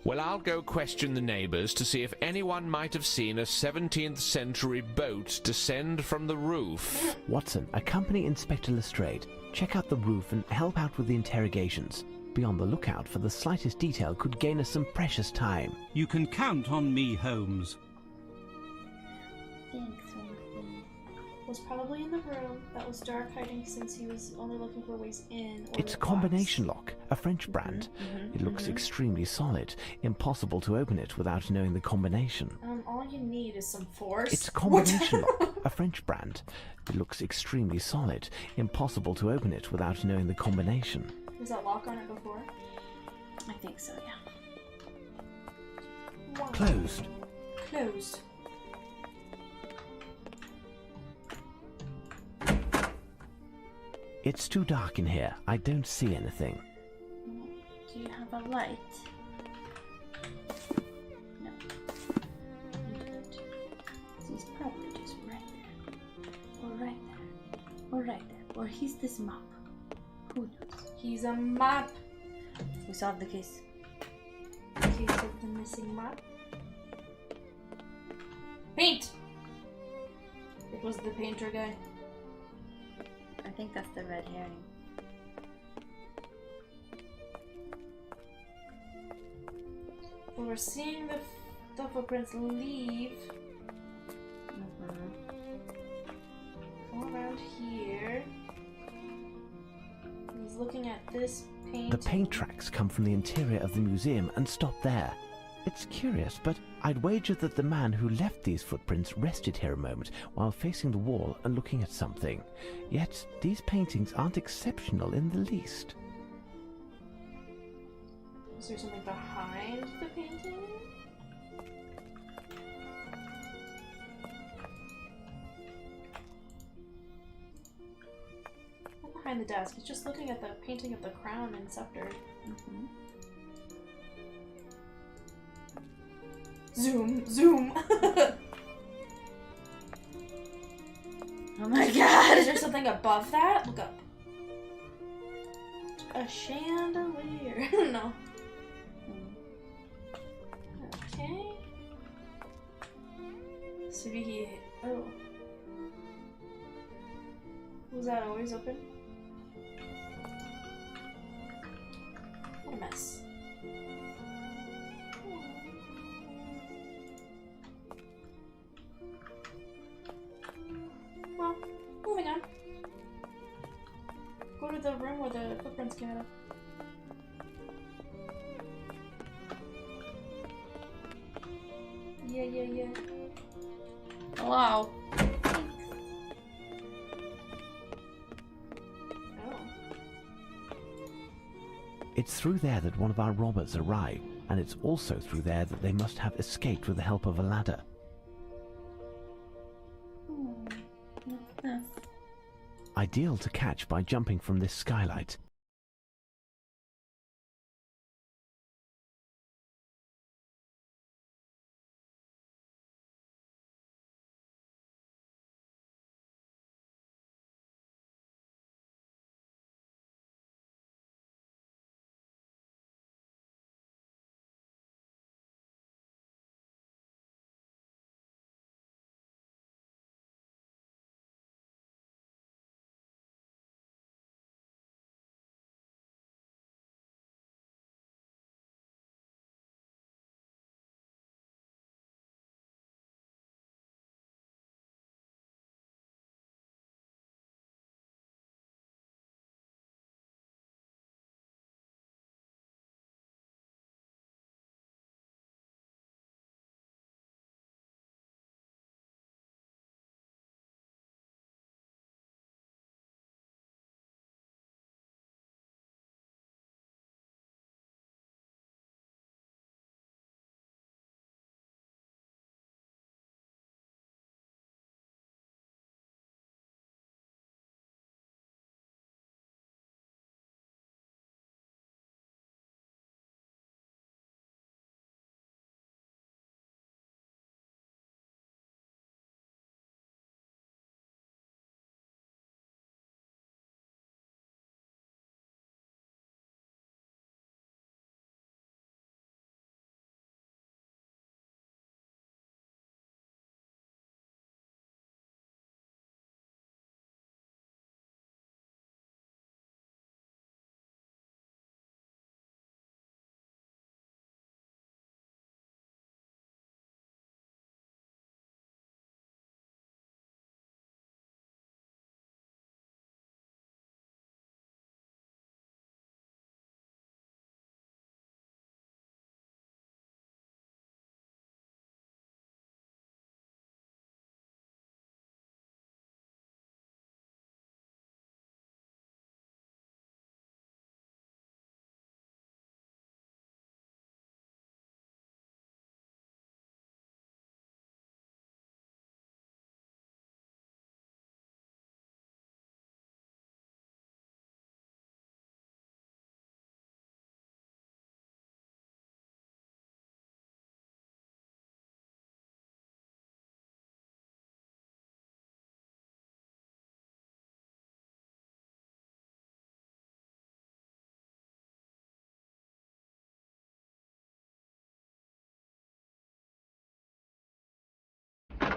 Speaker 7: Well, I'll go question the neighbors to see if anyone might have seen a 17th century boat descend from the roof.
Speaker 4: Watson, accompany Inspector Lestrade. Check out the roof and help out with the interrogations. Be on the lookout for the slightest detail could gain us some precious time.
Speaker 3: You can count on me, Holmes.
Speaker 1: Thanks, Holmes.
Speaker 2: Was probably in the room that was dark hiding since he was only looking for ways in. Or
Speaker 4: It's
Speaker 2: the
Speaker 4: a combination lock, a French brand. It looks extremely solid. Impossible to open it without knowing the combination.
Speaker 2: All you need is some force.
Speaker 4: It's a combination lock, a French brand. It looks extremely solid. Impossible to open it without knowing the combination.
Speaker 2: Was that lock on it before?
Speaker 1: I think so, yeah.
Speaker 2: Wow.
Speaker 4: Closed.
Speaker 2: Closed.
Speaker 4: It's too dark in here. I don't see anything.
Speaker 1: Do you have a light? No. You don't. He's probably just right there. Or right there. Or right there. Or he's this mop. Who knows?
Speaker 2: He's a mop.
Speaker 1: We solved the case.
Speaker 2: Case of the missing mop. Paint! It was the painter guy.
Speaker 1: I think that's the red herring.
Speaker 2: Well, we're seeing the footprints leave. Come around here. He's looking at this paint.
Speaker 4: The paint tracks come from the interior of the museum and stop there. It's curious, but I'd wager that the man who left these footprints rested here a moment while facing the wall and looking at something. Yet, these paintings aren't exceptional in the least.
Speaker 2: Is there something behind the painting? Not behind the desk. He's just looking at the painting of the crown and scepter. Zoom, zoom.
Speaker 1: Oh my god!
Speaker 2: Is there something above that? Look up.
Speaker 1: A chandelier. No. Okay. So he. Oh. Was that always open? What a mess. Well, moving on. Go to the room where the footprints came out of. Yeah. Hello.
Speaker 4: It's through there that one of our robbers arrived, and it's also through there that they must have escaped with the help of a ladder. Ideal to catch by jumping from this skylight.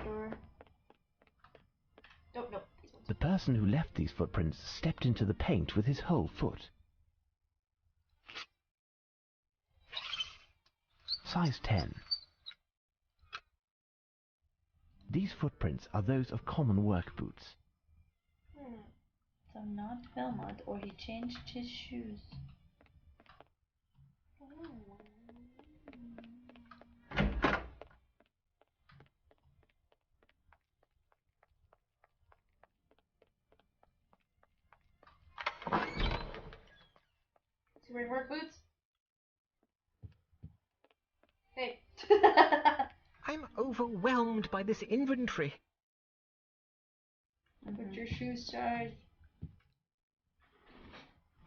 Speaker 1: Door. Oh, no.
Speaker 4: The person who left these footprints stepped into the paint with his whole foot. Size 10. These footprints are those of common work boots.
Speaker 1: So not Belmont, or he changed his shoes. Is he wearing work boots? Hey.
Speaker 5: I'm overwhelmed by this inventory.
Speaker 1: Put your shoes aside.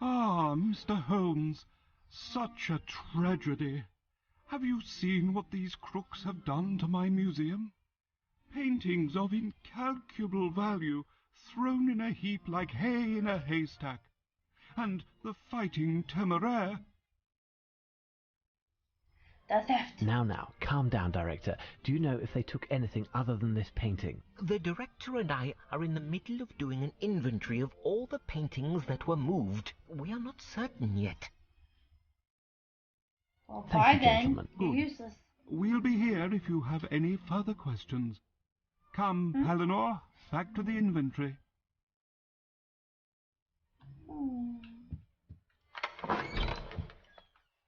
Speaker 8: Ah, Mr. Holmes, such a tragedy. Have you seen what these crooks have done to my museum? Paintings of incalculable value thrown in a heap like hay in a haystack. and the fighting Temeraire.
Speaker 2: The theft.
Speaker 9: Now, calm down, Director. Do you know if they took anything other than this painting?
Speaker 5: The director and I are in the middle of doing an inventory of all the paintings that were moved. We are not certain yet.
Speaker 2: Well,
Speaker 9: Thank
Speaker 2: bye
Speaker 9: you,
Speaker 2: then.
Speaker 9: gentlemen.
Speaker 2: You're
Speaker 8: Good.
Speaker 2: useless.
Speaker 8: We'll be here if you have any further questions. Come, Pellinor, back to the inventory.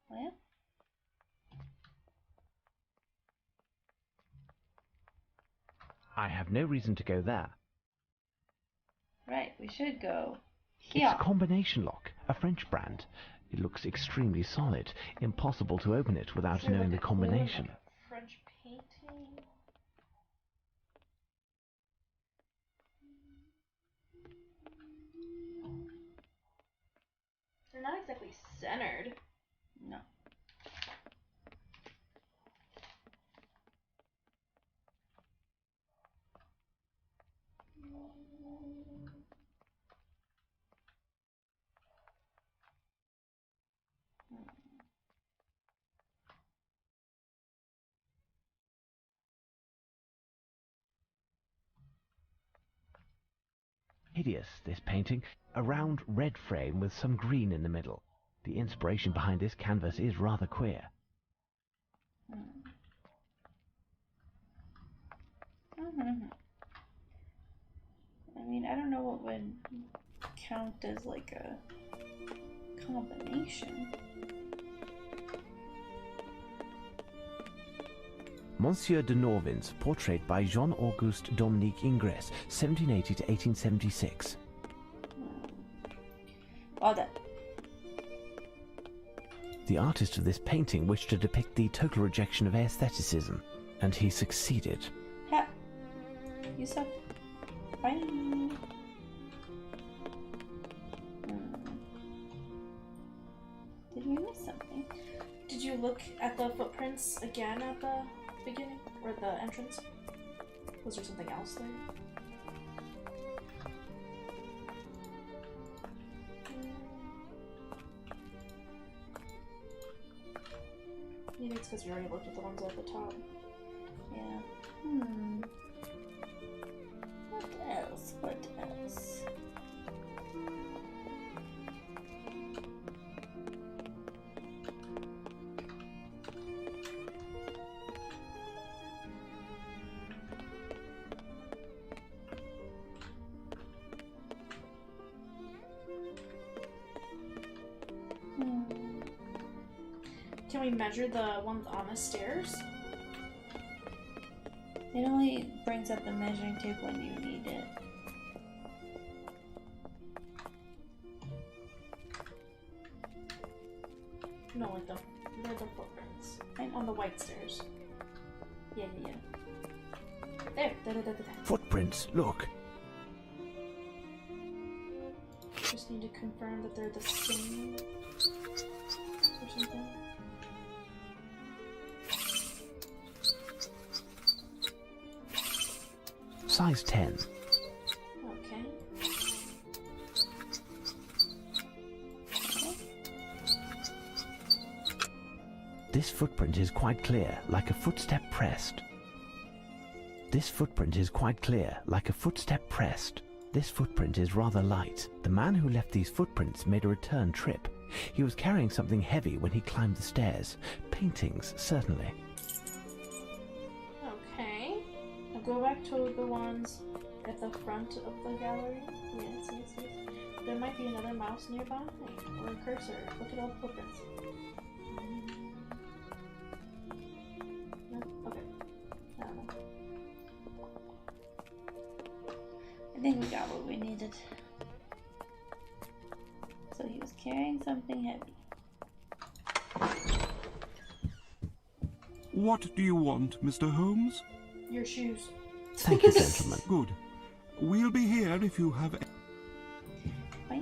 Speaker 2: Well,
Speaker 9: I have no reason to go there.
Speaker 2: right, we should go
Speaker 9: It's
Speaker 2: here.
Speaker 9: a combination lock, a French brand. It looks extremely solid. Impossible to open it without
Speaker 2: Is there
Speaker 9: knowing
Speaker 2: like
Speaker 9: the
Speaker 2: a clue,
Speaker 9: combination.
Speaker 2: like a French painting. They're not exactly centered. No.
Speaker 9: Hideous, this painting. A round red frame with some green in the middle. The inspiration behind this canvas is rather queer.
Speaker 1: I mean, I don't know what would count as like a combination.
Speaker 9: Monsieur de Norvins, portrait by Jean-Auguste Dominique Ingres, 1780 to 1876.
Speaker 1: Well done.
Speaker 9: The artist of this painting wished to depict the total rejection of aestheticism, and he succeeded.
Speaker 1: Ha! You suck. Bye. Did we miss something?
Speaker 2: Did you look at the footprints again at the beginning? Or the entrance? Was there something else there? Maybe it's because you already looked at the ones at the top.
Speaker 1: Yeah. What else? What else?
Speaker 2: Can we measure the ones on the stairs?
Speaker 1: It only brings up the measuring tape when you need it.
Speaker 2: No, like they're the footprints. I'm on the white stairs. Yeah. There.
Speaker 9: Footprints, look.
Speaker 2: Just need to confirm that they're the same or something.
Speaker 9: Size 10.
Speaker 2: Okay.
Speaker 9: This footprint is quite clear, like a footstep pressed. This footprint is quite clear, like a footstep pressed. This footprint is rather light. The man who left these footprints made a return trip. He was carrying something heavy when he climbed the stairs. Paintings, certainly.
Speaker 2: Okay. Now go back to the ones at the front of the gallery. Yes. There might be another mouse nearby, or a cursor. Look at all the footprints. No? Okay. I don't know.
Speaker 1: I think we got what we needed. So he was carrying something heavy.
Speaker 8: What do you want, Mr. Holmes?
Speaker 2: Your shoes.
Speaker 9: Thank you, gentlemen.
Speaker 8: Good. We'll be here if you have...
Speaker 1: Bye.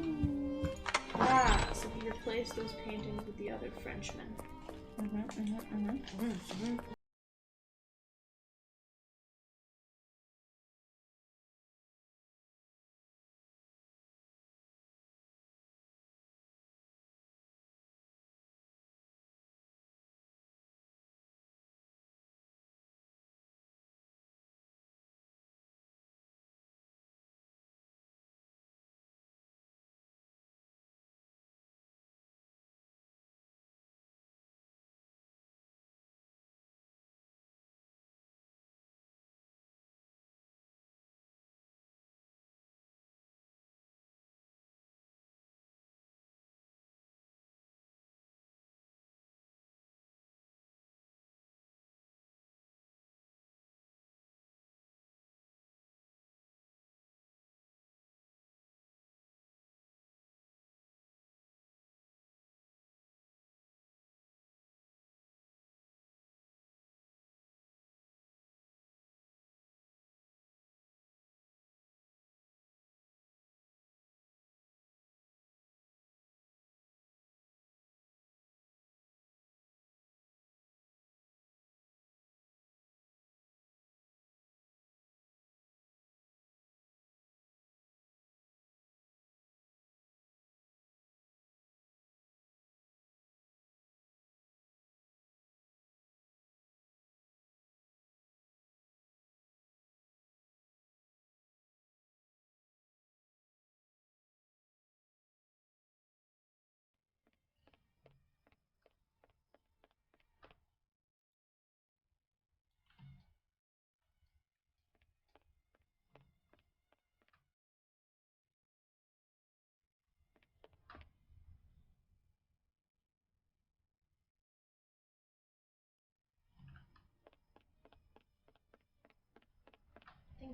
Speaker 2: So he replaced those paintings with the other Frenchmen.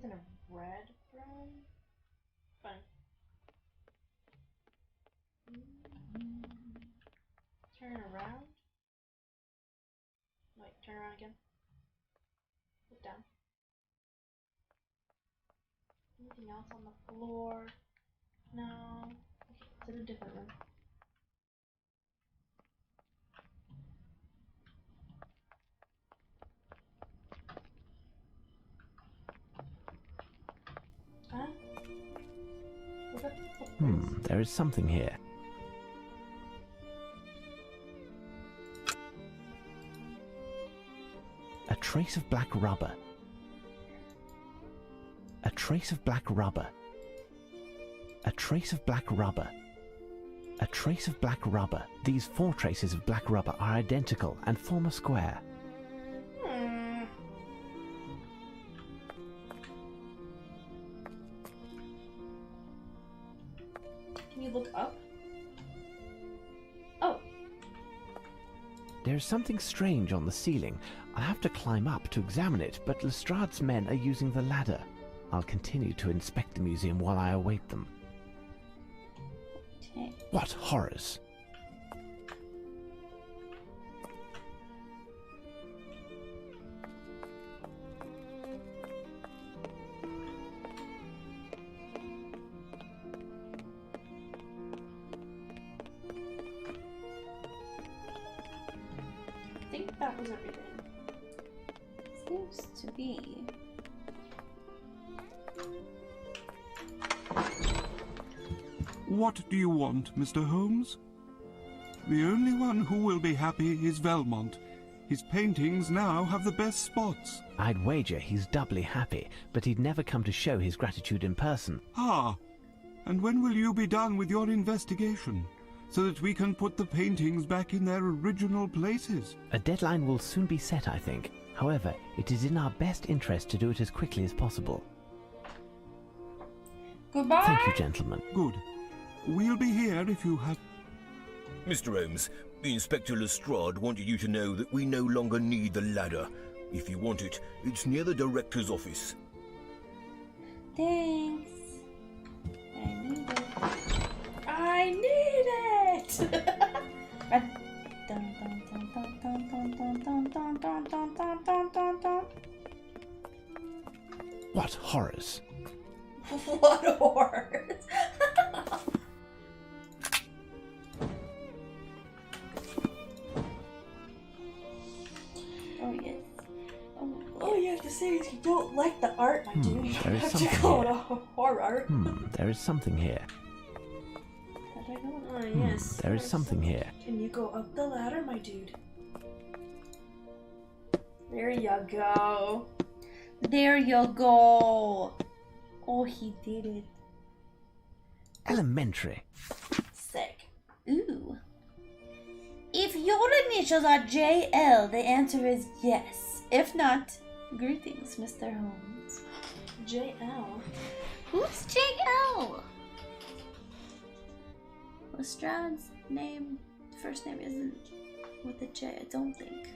Speaker 2: than a red broom? Fine. Turn around. Wait, turn around again. Look down. Anything else on the floor? No. Okay, it's in a different room. Huh?
Speaker 9: There is something here. A trace of black rubber. A trace of black rubber. A trace of black rubber. A trace of black rubber. These 4 traces of black rubber are identical and form a square.
Speaker 2: Can you look up? Oh.
Speaker 9: There is something strange on the ceiling. I'll have to climb up to examine it, but Lestrade's men are using the ladder. I'll continue to inspect the museum while I await them.
Speaker 1: Okay.
Speaker 9: What horrors!
Speaker 2: I think that was everything.
Speaker 1: Seems to be.
Speaker 8: What do you want, Mr. Holmes? The only one who will be happy is Velmont. His paintings now have the best spots.
Speaker 9: I'd wager he's doubly happy, but he'd never come to show his gratitude in person.
Speaker 8: Ah, and when will you be done with your investigation, so that we can put the paintings back in their original places?
Speaker 9: A deadline will soon be set, I think. However, it is in our best interest to do it as quickly as possible.
Speaker 1: Goodbye.
Speaker 9: Thank you, gentlemen.
Speaker 8: Good. We'll be here if you have...
Speaker 10: Mr. Holmes, Inspector Lestrade wanted you to know that we no longer need the ladder. If you want it, it's near the director's office.
Speaker 1: Thanks. I need it.
Speaker 9: What horrors!
Speaker 1: What horrors! Oh yes. Oh, you have to say if you don't like the art, my dude. You
Speaker 9: there
Speaker 1: don't
Speaker 9: is
Speaker 1: have to
Speaker 9: something
Speaker 1: call it
Speaker 9: here.
Speaker 1: a horror.
Speaker 9: There is something here.
Speaker 1: How do I go?
Speaker 2: Oh, yes.
Speaker 9: There is something here.
Speaker 2: Can you go up the ladder, my dude? There you go.
Speaker 1: There you go. Oh, he did it.
Speaker 9: Elementary.
Speaker 2: Sick.
Speaker 1: Ooh. If your initials are JL, the answer is yes. If not, greetings, Mr. Holmes.
Speaker 2: JL.
Speaker 1: Who's JL? Lestrade's name, first name isn't with a J, I don't think.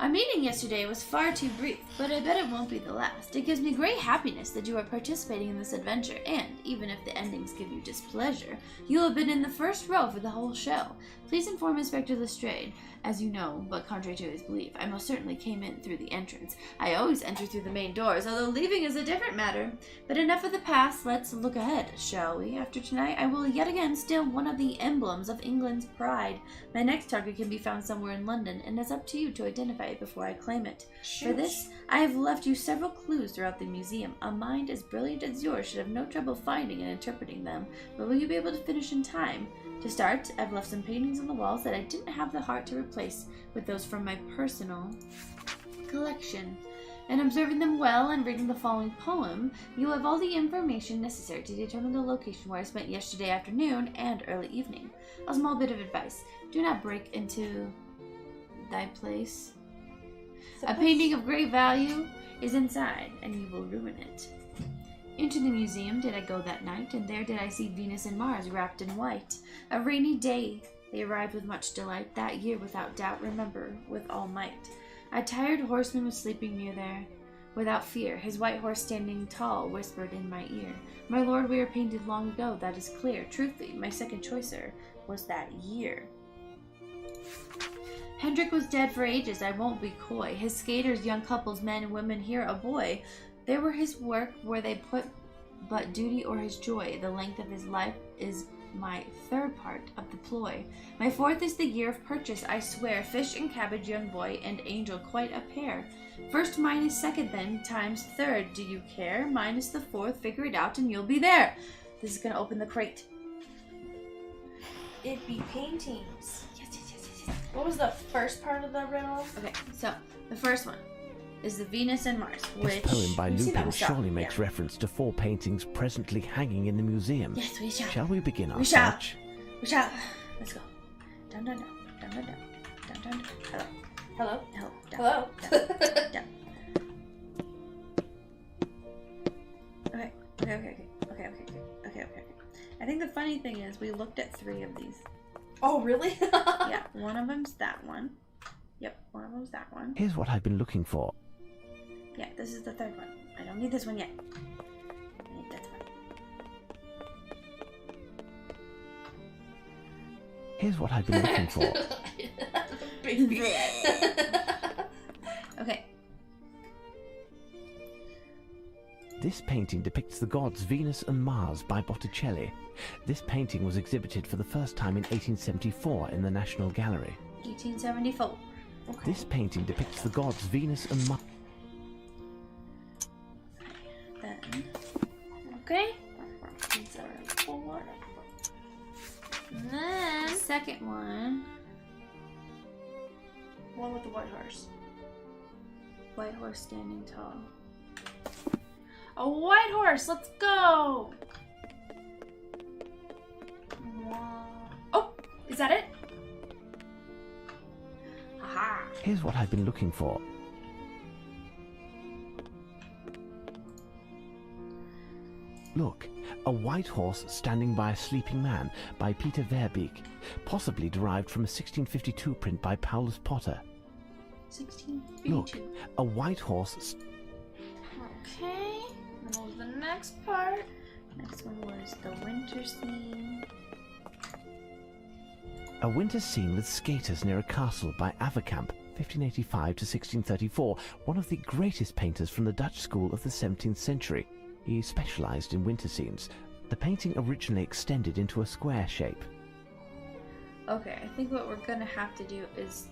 Speaker 1: Our meeting yesterday was far too brief, but I bet it won't be the last. It gives me great happiness that you are participating in this adventure, and even if the endings give you displeasure, you have been in the first row for the whole show. Please inform Inspector Lestrade. As you know, but contrary to his belief, I most certainly came in through the entrance. I always enter through the main doors, although leaving is a different matter. But enough of the past, let's look ahead, shall we? After tonight, I will yet again steal one of the emblems of England's pride. My next target can be found somewhere in London, and it's up to you to identify it before I claim it.
Speaker 2: Shoot.
Speaker 1: For this, I have left you several clues throughout the museum. A mind as brilliant as yours should have no trouble finding and interpreting them, but will you be able to finish in time? To start, I've left some paintings on the walls that I didn't have the heart to replace with those from my personal collection. In observing them well and reading the following poem, you have all the information necessary to determine the location where I spent yesterday afternoon and early evening. A small bit of advice. Do not break into thy place. A painting of great value is inside, and you will ruin it. Into the museum did I go that night, and there did I see Venus and Mars wrapped in white. A rainy day, they arrived with much delight, that year without doubt, remember, with all might. A tired horseman was sleeping near there. without fear. His white horse standing tall whispered in my ear, "My lord, we are painted long ago, that is clear. Truthfully, my second choicer was that year." Hendrik was dead for ages, I won't be coy. His skaters, young couples, men and women, here a boy. They were his work, where they put but duty or his joy. The length of his life is my third part of the ploy. My fourth is the year of purchase, I swear. Fish and cabbage, young boy, and angel, quite a pair. First minus second, then times third. Do you care? Minus the fourth, figure it out and you'll be there. This is gonna open the crate.
Speaker 2: It'd be paintings. Yes. What was the first part of the riddle?
Speaker 1: Okay, so the first one is the Venus and Mars, which...
Speaker 9: This poem by
Speaker 1: we've seen that
Speaker 9: Lupin
Speaker 1: before.
Speaker 9: surely makes reference to 4 paintings presently hanging in the museum.
Speaker 1: Yes, we shall.
Speaker 9: Shall we begin our
Speaker 1: We shall.
Speaker 9: search?
Speaker 1: We shall. Let's go. Dun dun dun. Dun dun dun. Dun dun dun. Hello.
Speaker 2: Hello?
Speaker 1: Hello. Dun.
Speaker 2: Hello?
Speaker 1: Dun. Okay. I think the funny thing is we looked at 3 of these.
Speaker 2: Oh, really?
Speaker 1: Yeah, one of them's that one. Yep, one of them's that one.
Speaker 9: Here's what I've been looking for.
Speaker 1: Yeah, this is the third one. I don't need this one yet. I need this one.
Speaker 9: Here's what I've been looking for.
Speaker 1: Okay.
Speaker 9: This painting depicts the gods Venus and Mars by Botticelli. This painting was exhibited for the first time in 1874 in the National Gallery.
Speaker 1: 1874. Okay.
Speaker 9: This painting depicts the gods Venus and Mars.
Speaker 1: Then, okay. These are 4. And then, second one.
Speaker 2: One with the white horse.
Speaker 1: White horse standing tall.
Speaker 2: A white horse! Let's go! Oh! Is that it?
Speaker 1: Aha!
Speaker 9: Here's what I've been looking for. Look, a white horse standing by a sleeping man by Peter Verbeek, possibly derived from a 1652 print by Paulus Potter.
Speaker 1: 1652.
Speaker 9: Look, a white horse...
Speaker 2: Okay. Then what was the next part?
Speaker 1: Next one was the winter scene.
Speaker 9: A winter scene with skaters near a castle by Averkamp, 1585 to 1634, one of the greatest painters from the Dutch school of the 17th century. He specialized in winter scenes. The painting originally extended into a square shape.
Speaker 1: Okay, I think what we're gonna have to do is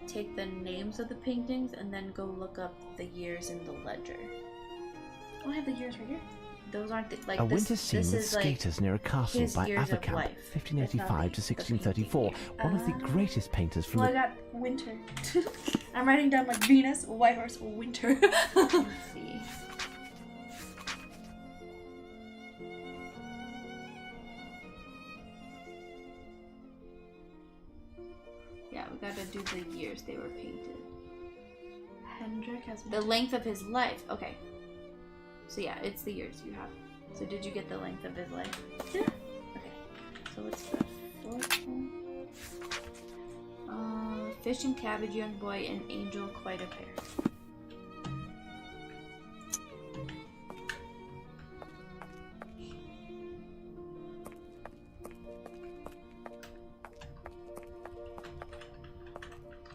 Speaker 1: take the names of the paintings and then go look up the years in the ledger.
Speaker 2: Oh, I have the years right here.
Speaker 1: Those aren't the, like
Speaker 9: A
Speaker 1: this,
Speaker 9: winter scene
Speaker 1: this
Speaker 9: with
Speaker 1: is like
Speaker 9: skaters near a castle
Speaker 1: his
Speaker 9: by
Speaker 1: years of
Speaker 9: Averkamp,
Speaker 1: life.
Speaker 9: 1585 to
Speaker 1: That's not the
Speaker 9: 1634, one of the greatest painters from
Speaker 2: Well, I
Speaker 9: the...
Speaker 2: got winter. I'm writing down like Venus, white horse, winter.
Speaker 1: Let's see. Yeah, we gotta do the years they were painted.
Speaker 2: Hendrik has
Speaker 1: The length of his life. Okay. So yeah, it's the years you have. So did you get the length of his life?
Speaker 2: Yeah.
Speaker 1: Okay. So what's the fourth one? Fish and cabbage, young boy, and angel, quite a pair.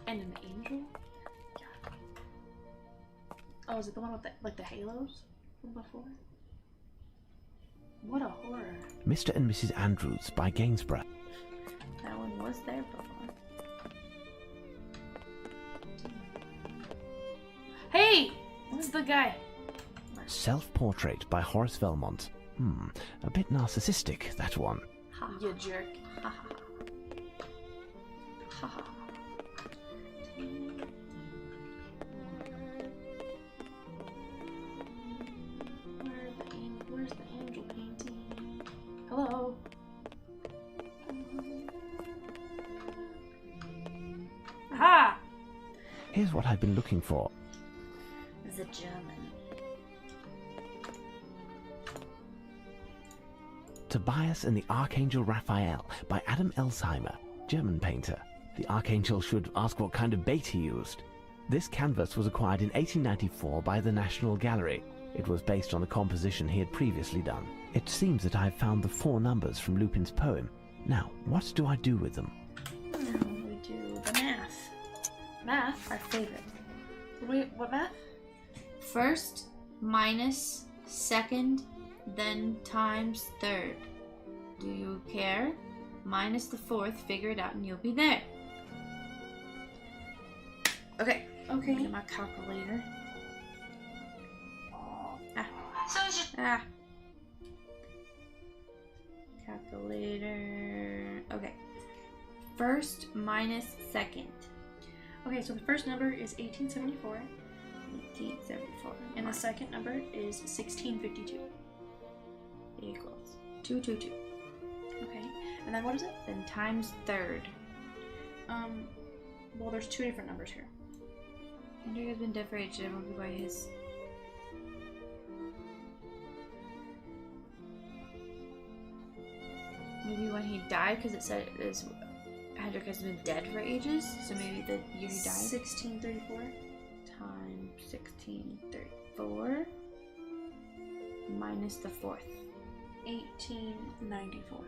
Speaker 2: And an angel? Yeah. Oh, is it the one with the, like the halos from before? What a horror.
Speaker 9: Mr. and Mrs. Andrews by Gainsborough.
Speaker 1: That one was there before.
Speaker 2: Hey! What's the guy?
Speaker 9: Self-portrait by Horace Velmont. A bit narcissistic, that one.
Speaker 1: Ha
Speaker 2: You jerk.
Speaker 1: ha ha. Ha ha.
Speaker 2: Where's the angel painting? Hello? Aha!
Speaker 9: Here's what I've been looking for.
Speaker 1: The German.
Speaker 9: Tobias and the Archangel Raphael by Adam Elsheimer, German painter. The Archangel should ask what kind of bait he used. This canvas was acquired in 1894 by the National Gallery. It was based on a composition he had previously done. It seems that I have found the 4 numbers from Lupin's poem. Now, what do I do with them?
Speaker 1: Now we do the math.
Speaker 2: Math?
Speaker 1: Our favorite.
Speaker 2: Wait, what math?
Speaker 1: First, minus, second, then times third. Do you care? Minus the fourth, figure it out and you'll be there. Okay.
Speaker 2: Okay.
Speaker 1: Get my calculator. Ah. Calculator. Okay. First minus second.
Speaker 2: Okay, so the first number is 1874,
Speaker 1: 1874.
Speaker 2: and the second number is 1652.
Speaker 1: Equals 222.
Speaker 2: Okay, and then what is it?
Speaker 1: Then times third.
Speaker 2: Well, there's 2 different numbers here.
Speaker 1: Andrew has been dead for age. It won't be by his. Maybe when he died, because it said Hendrik has been dead for ages, so maybe the year he died.
Speaker 2: 1634
Speaker 1: times 1634 minus the fourth.
Speaker 2: 1894.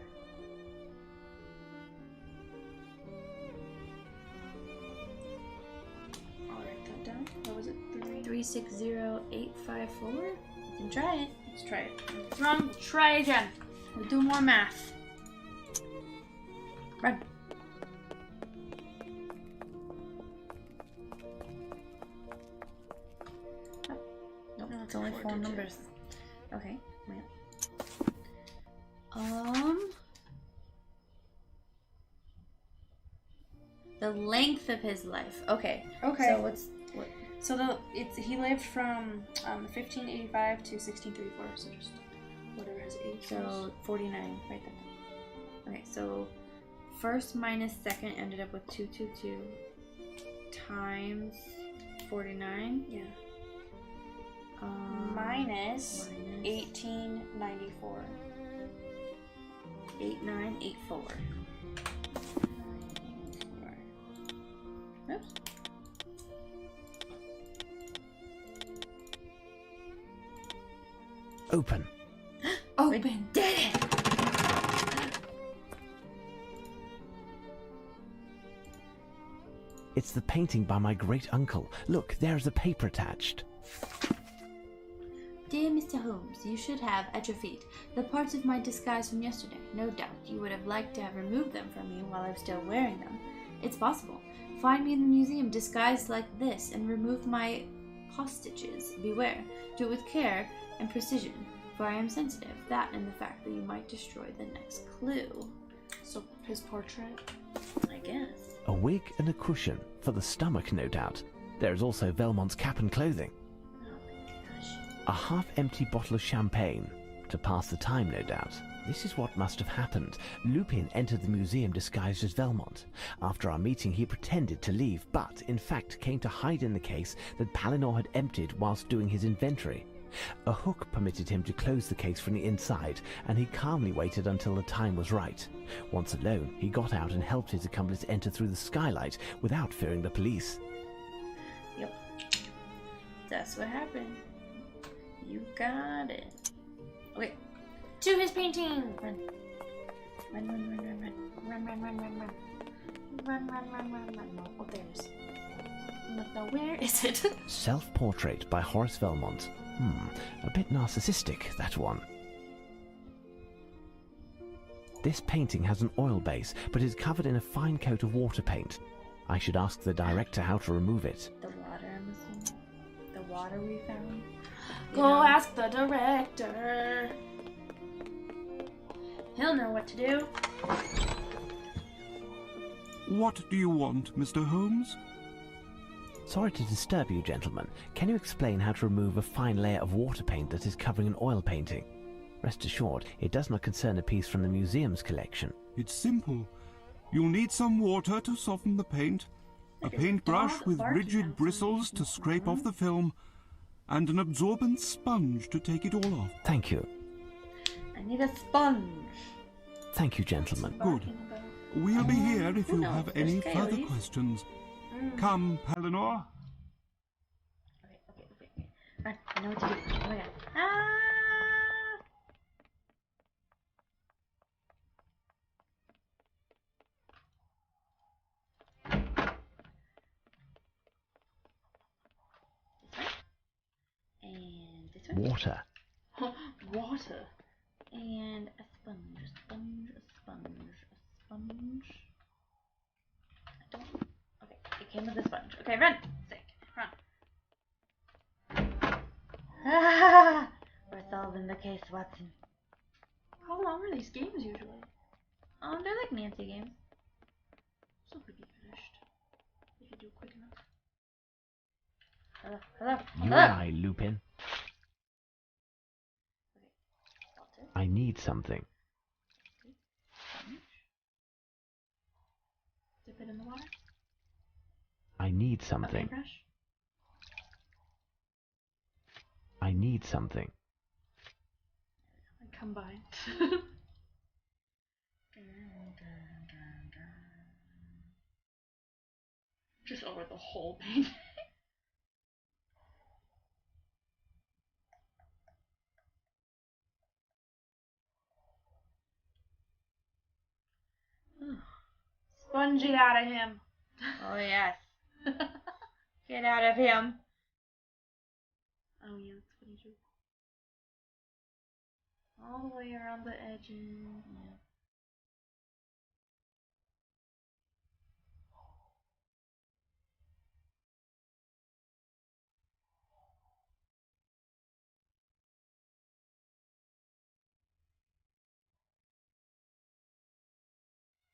Speaker 2: I'll write that down. What was it?
Speaker 1: 360854. You can try it.
Speaker 2: Let's try it.
Speaker 1: It's wrong. Try again. We'll do more math. Run. Oh. Nope,
Speaker 2: No,
Speaker 1: it's only 4
Speaker 2: digit.
Speaker 1: numbers. Okay, wait. The length of his life. Okay.
Speaker 2: Okay.
Speaker 1: So what?
Speaker 2: So he lived from 1585 to 1634. So just whatever his age was.
Speaker 1: So 49. Right there. Okay. So first minus second ended up with 222 times 49.
Speaker 2: Yeah. Minus 1894.
Speaker 1: 8984. Oops.
Speaker 9: Open.
Speaker 1: Open. We did it.
Speaker 9: It's the painting by my great uncle. Look, there's a paper attached.
Speaker 1: Dear Mr. Holmes, you should have at your feet the parts of my disguise from yesterday. No doubt you would have liked to have removed them from me while I'm still wearing them. It's possible. Find me in the museum disguised like this and remove my hostages. Beware. Do it with care and precision, for I am sensitive. That and the fact that you might destroy the next clue.
Speaker 2: So his portrait?
Speaker 1: I guess.
Speaker 9: A wig and a cushion, for the stomach no doubt. There is also Velmont's cap and clothing.
Speaker 1: Oh my gosh.
Speaker 9: A half-empty bottle of champagne, to pass the time no doubt. This is what must have happened. Lupin entered the museum disguised as Velmont. After our meeting he pretended to leave, but in fact came to hide in the case that Palinor had emptied whilst doing his inventory. A hook permitted him to close the case from the inside, and he calmly waited until the time was right. Once alone, he got out and helped his accomplice enter through the skylight without fearing the police.
Speaker 1: Yep. That's what happened. You got it. Okay. To his painting! Run. Run, run, run, run, run. Run, run, run, run, run. Run, run, run, run, run. Oh, there's. Now, where is it?
Speaker 9: Self-portrait by Horace Velmont. A bit narcissistic, that one. This painting has an oil base, but is covered in a fine coat of water paint. I should ask the director how to remove it.
Speaker 1: The water, I'm assuming. The water we found.
Speaker 2: Go ask the director. He'll know what to do.
Speaker 8: What do you want, Mr. Holmes?
Speaker 9: Sorry to disturb you, gentlemen. Can you explain how to remove a fine layer of water paint that is covering an oil painting? Rest assured, it does not concern a piece from the museum's collection.
Speaker 8: It's simple. You'll need some water to soften the paint, a paintbrush with rigid bristles to scrape off the film, and an absorbent sponge to take it all off.
Speaker 9: Thank you.
Speaker 1: I need a sponge.
Speaker 9: Thank you, gentlemen.
Speaker 8: Good. We'll be here if you
Speaker 1: knows?
Speaker 8: have any
Speaker 1: There's
Speaker 8: further
Speaker 1: Kaylee.
Speaker 8: questions. Come, Palinor.
Speaker 1: Run. I know what to do. Oh my god. Ah! And this one.
Speaker 9: Water.
Speaker 2: Water.
Speaker 1: And a sponge, a sponge, a sponge, a sponge. I don't. Okay, it came with a sponge. Okay, run! Sick. Run. Ah! We're solving the case, Watson.
Speaker 2: How long are these games usually?
Speaker 1: They're like Nancy games.
Speaker 2: So could be finished. If you do it quick enough.
Speaker 1: Hello, hello,
Speaker 9: You
Speaker 1: hello!
Speaker 9: and I, Lupin.
Speaker 1: Walter.
Speaker 9: I need something.
Speaker 1: Sponge.
Speaker 2: Dip it in the water.
Speaker 9: I need
Speaker 2: A
Speaker 9: something.
Speaker 2: paintbrush.
Speaker 9: I need something.
Speaker 2: And combined. Just over the whole painting. Sponge it out of him.
Speaker 1: Oh yes. Get out of him.
Speaker 2: Oh yeah, that's funny too. All the way around the edges.
Speaker 1: Yeah.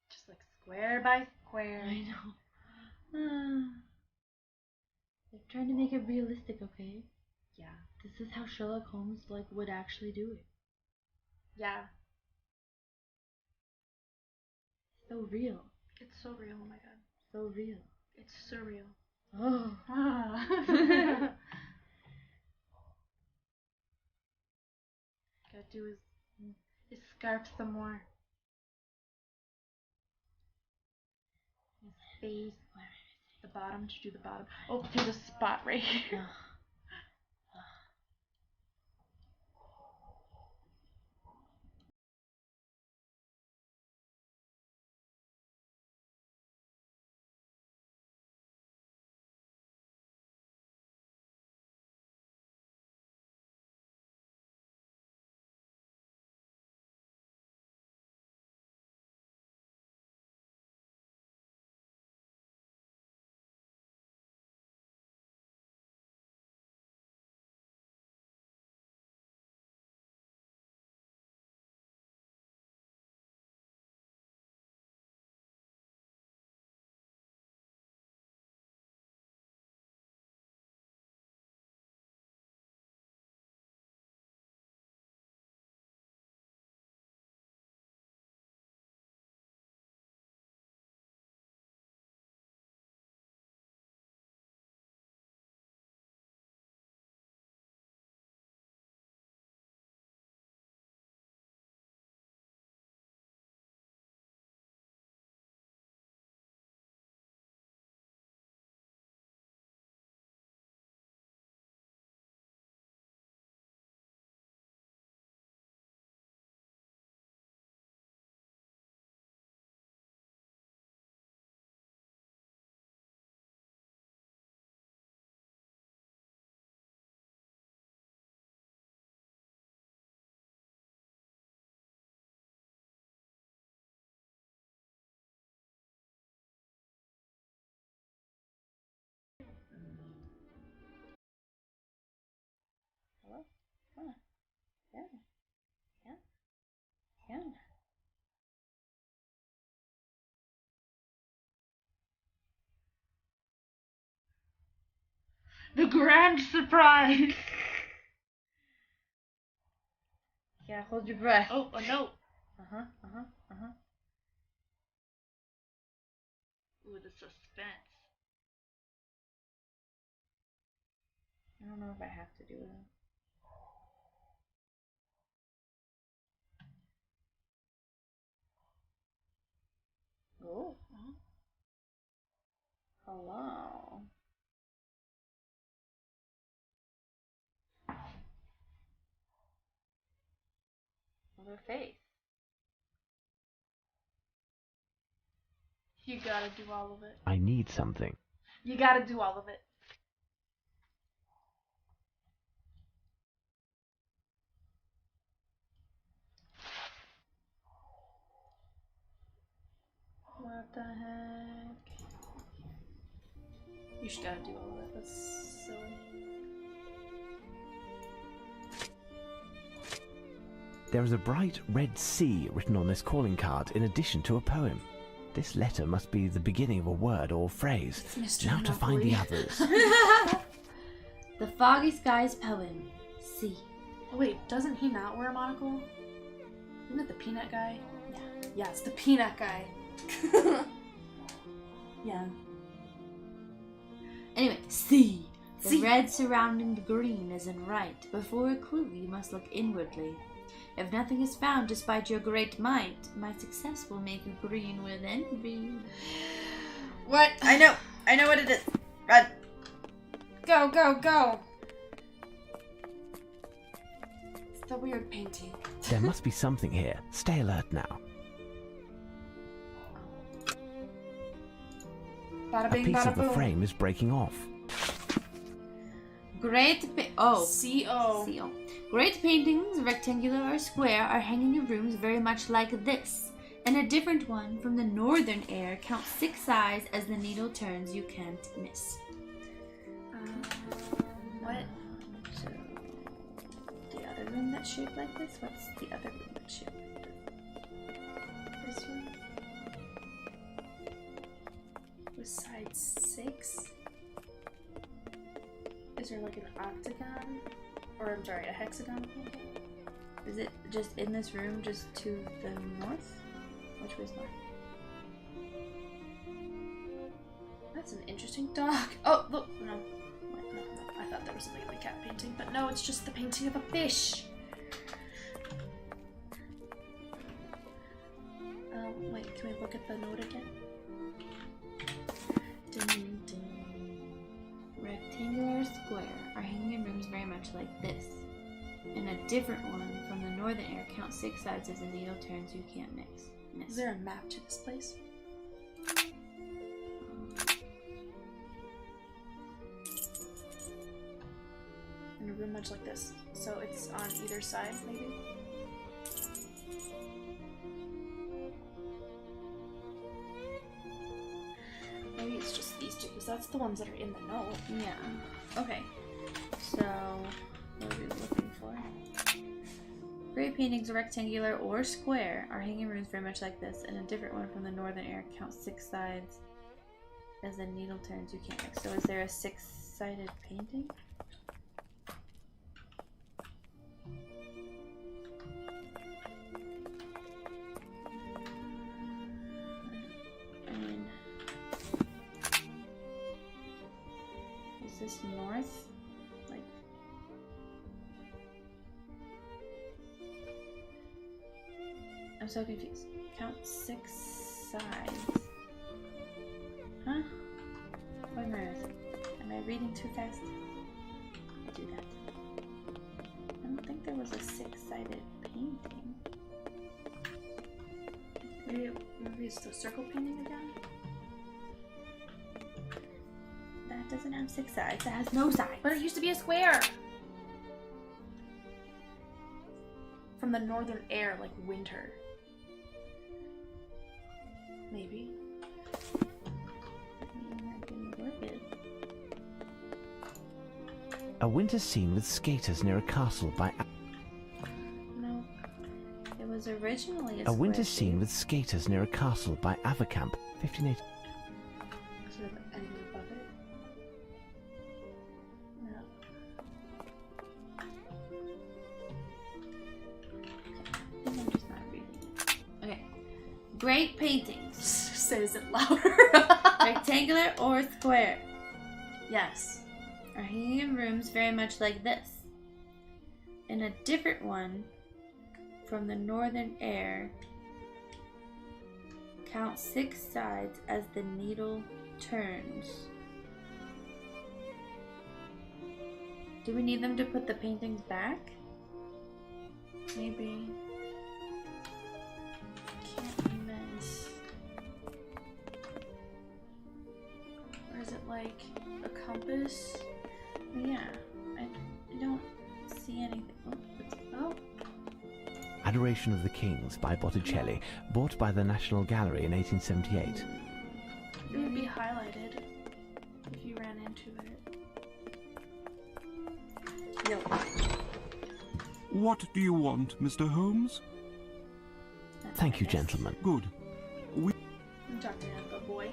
Speaker 2: Just like square by square.
Speaker 1: I know. They're trying to make it realistic, okay?
Speaker 2: Yeah.
Speaker 1: This is how Sherlock Holmes would actually do it.
Speaker 2: Yeah.
Speaker 1: So real.
Speaker 2: It's so real, oh my god.
Speaker 1: So real.
Speaker 2: It's surreal.
Speaker 1: Oh.
Speaker 2: Gotta do his scarf some more. His face. The bottom, to do the bottom. Oh, do the spot right here.
Speaker 1: Hello? Come on. Yeah. Yeah. Yeah.
Speaker 2: The grand surprise!
Speaker 1: Yeah, hold your breath.
Speaker 2: Oh, a note.
Speaker 1: Uh-huh, uh-huh, uh-huh.
Speaker 2: Ooh, the suspense.
Speaker 1: I don't know if I have to do it. Oh. Hello.
Speaker 2: her faith. You gotta do all of it.
Speaker 9: I need something.
Speaker 2: You gotta do all of it. What the heck? You just gotta do all of it. That's silly.
Speaker 9: There is a bright red C written on this calling card in addition to a poem. This letter must be the beginning of a word or phrase. Now to find the others.
Speaker 1: The Foggy Skies poem. C.
Speaker 2: Oh wait, doesn't he not wear a monocle? Isn't it the peanut guy? Yeah. Yeah, it's the peanut guy.
Speaker 1: Yeah. Anyway, C. The red surrounding the green is in right. Before a clue, you must look inwardly. If nothing is found despite your great might, my success will make you green with envy.
Speaker 2: What?
Speaker 1: I know what it is. Run.
Speaker 2: Go, go, go! It's the weird painting.
Speaker 9: There must be something here. Stay alert now.
Speaker 2: Bada
Speaker 9: A
Speaker 2: bing,
Speaker 9: piece
Speaker 2: bada
Speaker 9: of the
Speaker 2: boom.
Speaker 9: frame is breaking off.
Speaker 2: C-O.
Speaker 1: Great paintings, rectangular or square, are hanging in rooms very much like this. And a different one from the northern air. Count 6 sides as the needle turns. You can't miss.
Speaker 2: What?
Speaker 1: So, the other room that's shaped like this? What's the other room that's shaped like this?
Speaker 2: This one? With side 6? Is there like an octagon? Or, I'm sorry, a hexagon?
Speaker 1: Is it just in this room, just to the north? Which way's north?
Speaker 2: That's an interesting dog. Oh, look, no. Wait, no. I thought there was something in the cat painting, but no, it's just the painting of a fish. Wait, can we look at the note again?
Speaker 1: Dun, dun. Rectangular or square are hanging in rooms very much like this. And a different one from the northern air. Count 6 sides as the needle turns. You can't miss.
Speaker 2: Is there a map to this place? In a room much like this. So it's on either side, maybe? Maybe it's just these two, because that's the ones that are in the note.
Speaker 1: Yeah. Okay. So, what are we looking for? Great paintings, rectangular or square, are hanging rooms very much like this, and a different one from the northern air. Count 6 sides as the needle turns. You can't mix. So, is there a 6-sided painting? I mean, is this north? Like, I'm so confused. Count 6 sides. Huh? What am I missing? Am I reading too fast? I'll do that. I don't think there was a 6-sided painting.
Speaker 2: Maybe it's the circle painting again?
Speaker 1: That doesn't have 6 sides. That has no sides.
Speaker 2: But it used to be a square! From the northern air, like winter. Maybe.
Speaker 1: That didn't work it.
Speaker 9: A winter scene with skaters near a castle by...
Speaker 1: No. It was originally
Speaker 9: A winter
Speaker 1: square
Speaker 9: scene
Speaker 1: shape.
Speaker 9: with skaters near a castle by Avercamp, 1580.
Speaker 2: Is there anything above it? No.
Speaker 1: I think I'm just not reading it. Okay. Great paintings.
Speaker 2: Says it louder.
Speaker 1: Rectangular or square.
Speaker 2: Yes.
Speaker 1: Are hanging in rooms very much like this. And a different one from the northern air. Count 6 sides as the needle turns. Do we need them to put the paintings back?
Speaker 2: Maybe. like a compass. Yeah, I don't see anything. Oh.
Speaker 9: Adoration of the Kings by Botticelli, bought by the National Gallery in 1878.
Speaker 2: It would be highlighted if you ran into it.
Speaker 1: No.
Speaker 8: What do you want, Mr. Holmes?
Speaker 9: Thank you, gentlemen.
Speaker 8: Good.
Speaker 2: I'm talking to the boy.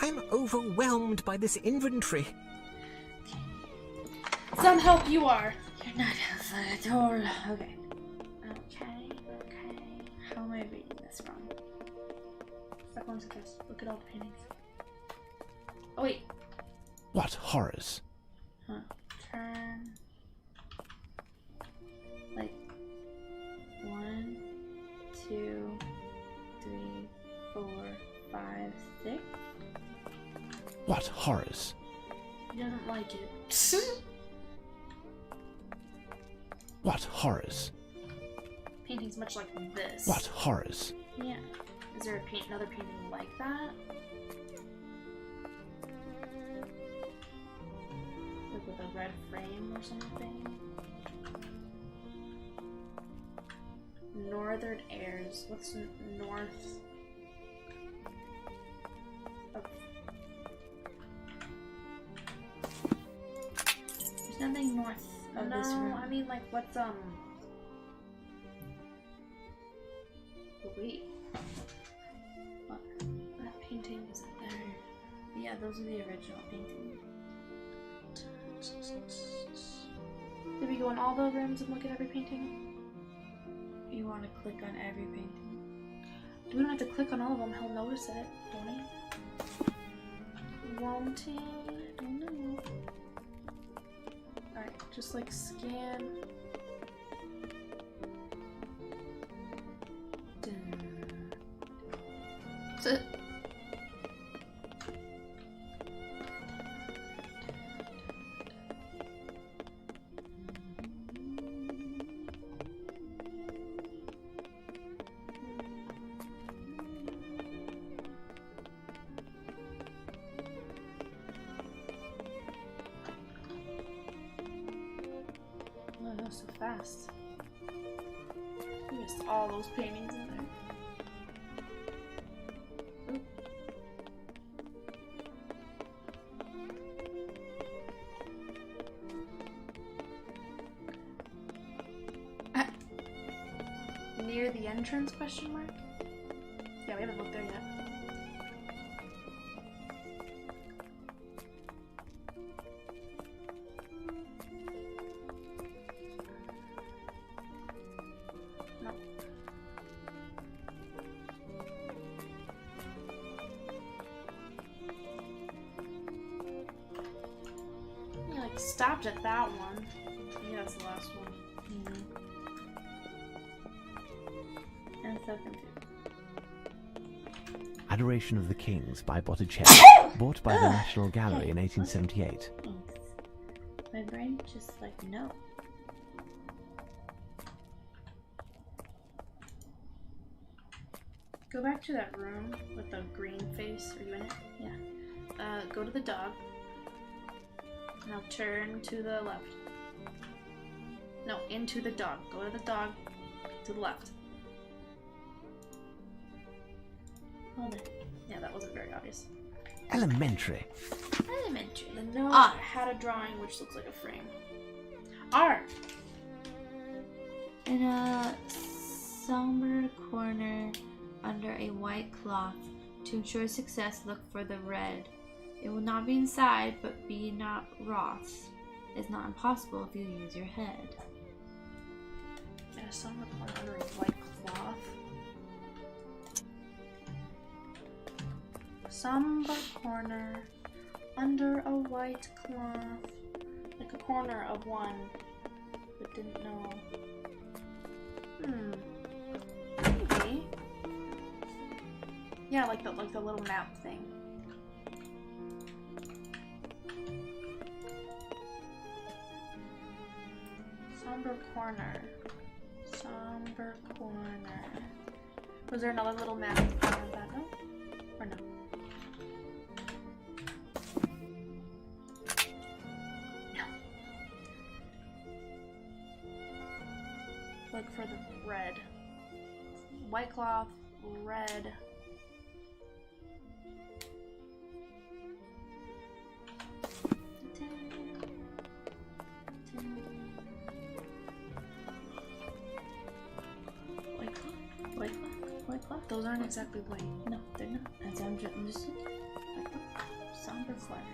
Speaker 5: I'm overwhelmed by this inventory.
Speaker 2: Some help you are.
Speaker 1: You're not helpful at all. Okay. Okay. How am I reading this wrong?
Speaker 2: Step on this. Look at all the paintings. Oh wait.
Speaker 9: What horrors!
Speaker 1: Huh. Turn. Like 1, 2, 3, 4, 5, 6.
Speaker 9: What horrors!
Speaker 2: He doesn't like it.
Speaker 9: What horrors!
Speaker 2: Paintings much like this.
Speaker 9: What horrors!
Speaker 2: Yeah. Is there another painting like that? Like with a red frame or something? Northern Airs. What's north of...
Speaker 1: There's nothing north of this room.
Speaker 2: I mean like what's wait. What? That painting isn't there.
Speaker 1: Yeah, those are the original paintings.
Speaker 2: Did we go in all the rooms and look at every painting?
Speaker 1: You want to click on every painting?
Speaker 2: We don't have to click on all of them, he'll notice it, won't he? Won't he? I don't know. Alright, just like scan.
Speaker 1: Oh, so fast.
Speaker 2: You missed all those paintings in there. Near the entrance, question mark? Yeah, we haven't looked there yet. No. You like stopped at that one. Yeah, that's the last one.
Speaker 1: I'm so confused.
Speaker 9: Adoration of the Kings by Botticelli, bought by the National Gallery in 1878.
Speaker 1: Thanks. My brain just like, no.
Speaker 2: Go back to that room with the green face. Are you in it? Yeah. Go to the dog. Now turn to the left. No, into the dog. Go to the dog. To the left.
Speaker 1: Hold it.
Speaker 2: Yeah, that wasn't very obvious.
Speaker 9: Elementary.
Speaker 1: Elementary.
Speaker 2: The note
Speaker 1: R.
Speaker 2: had a drawing which looks like a frame. R.
Speaker 1: In a somber corner under a white cloth, to ensure success, look for the red. It will not be inside, but be not wroth. It's not impossible if you use your head.
Speaker 2: In a somber corner under a white cloth. Somber corner under a white cloth. Like a corner of one, but didn't know. Maybe. Yeah, like the little map thing. Somber corner. Somber corner. Was there another little map on that note? Or no? No. Look for the red. White cloth, red.
Speaker 1: White cloth?
Speaker 2: Those aren't exactly white.
Speaker 1: No, they're not. I'm just looking. White cloth. Somber corner.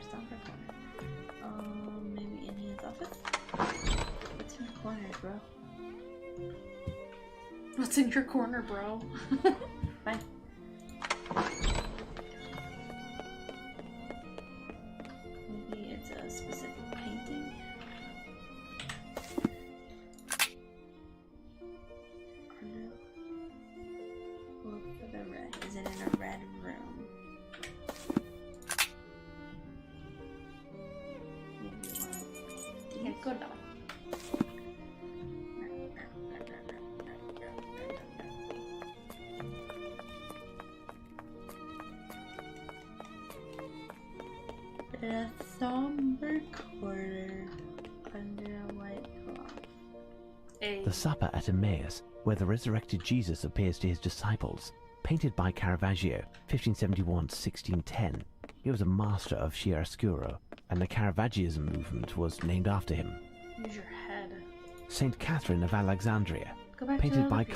Speaker 1: Maybe in his office? What's in the corner, bro?
Speaker 2: What's in your corner, bro?
Speaker 1: Fine. Maybe it's a specific painting. Look for the red. Is it in a red room? Maybe one.
Speaker 2: Yeah, good enough.
Speaker 1: A somber corner under a white cloth.
Speaker 9: The Supper at Emmaus, where the resurrected Jesus appears to his disciples, painted by Caravaggio, 1571-1610. He was a master of chiaroscuro, and the Caravaggism movement was named after him.
Speaker 2: Use your head.
Speaker 9: Saint Catherine of Alexandria,
Speaker 2: Go back
Speaker 9: painted
Speaker 2: to
Speaker 9: by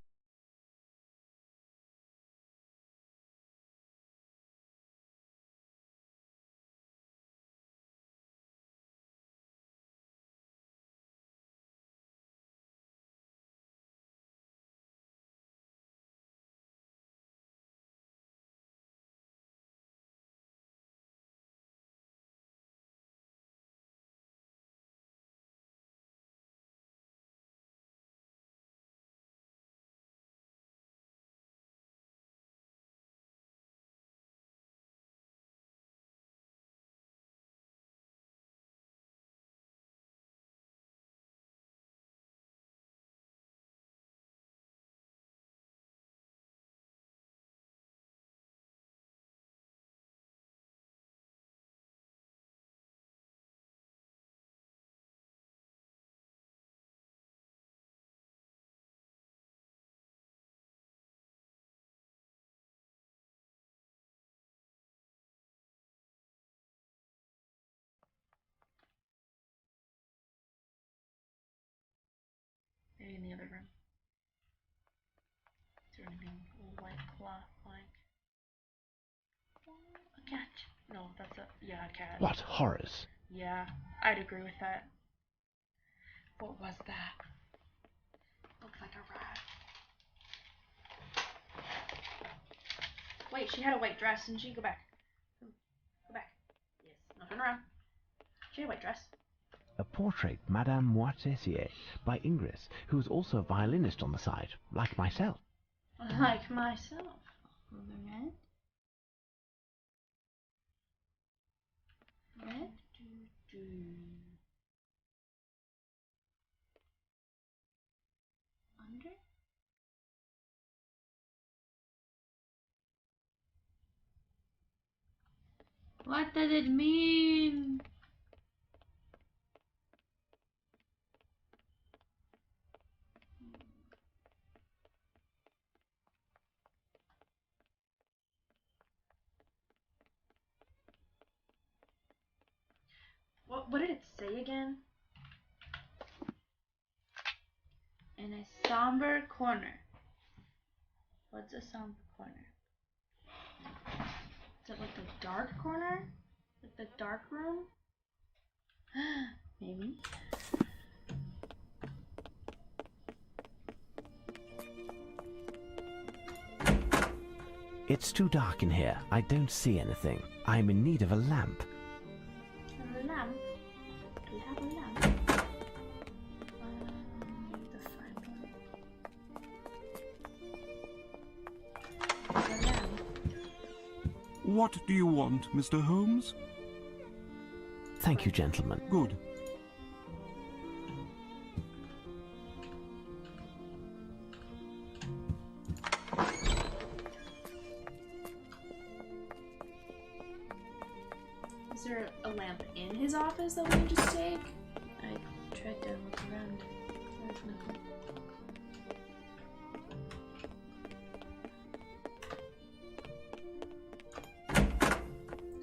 Speaker 2: maybe in the other room. Is there anything white cloth like? A cat. No, that's a a cat.
Speaker 9: What horrors!
Speaker 2: Yeah, I'd agree with that. What was that? Looked like a rat. Wait, she had a white dress, didn't she? Go back. Go back. Yes. No, turn around. She had a white dress.
Speaker 9: A portrait, Madame Moitessier, by Ingres, who was also a violinist on the side, like myself.
Speaker 2: Like myself.
Speaker 1: Red? Red? Under? What does it mean?
Speaker 2: What did it say again?
Speaker 1: In a somber corner. What's a somber corner?
Speaker 2: Is it like the dark corner? Like the dark room?
Speaker 1: Maybe.
Speaker 9: It's too dark in here. I don't see anything. I'm in need of a lamp.
Speaker 1: A lamp? Do we have a lamp? The front one. A lamp.
Speaker 8: What do you want, Mr. Holmes?
Speaker 9: Thank you, gentlemen.
Speaker 8: Good.
Speaker 2: there a lamp in his office that we can just take?
Speaker 1: I tried to look around. There's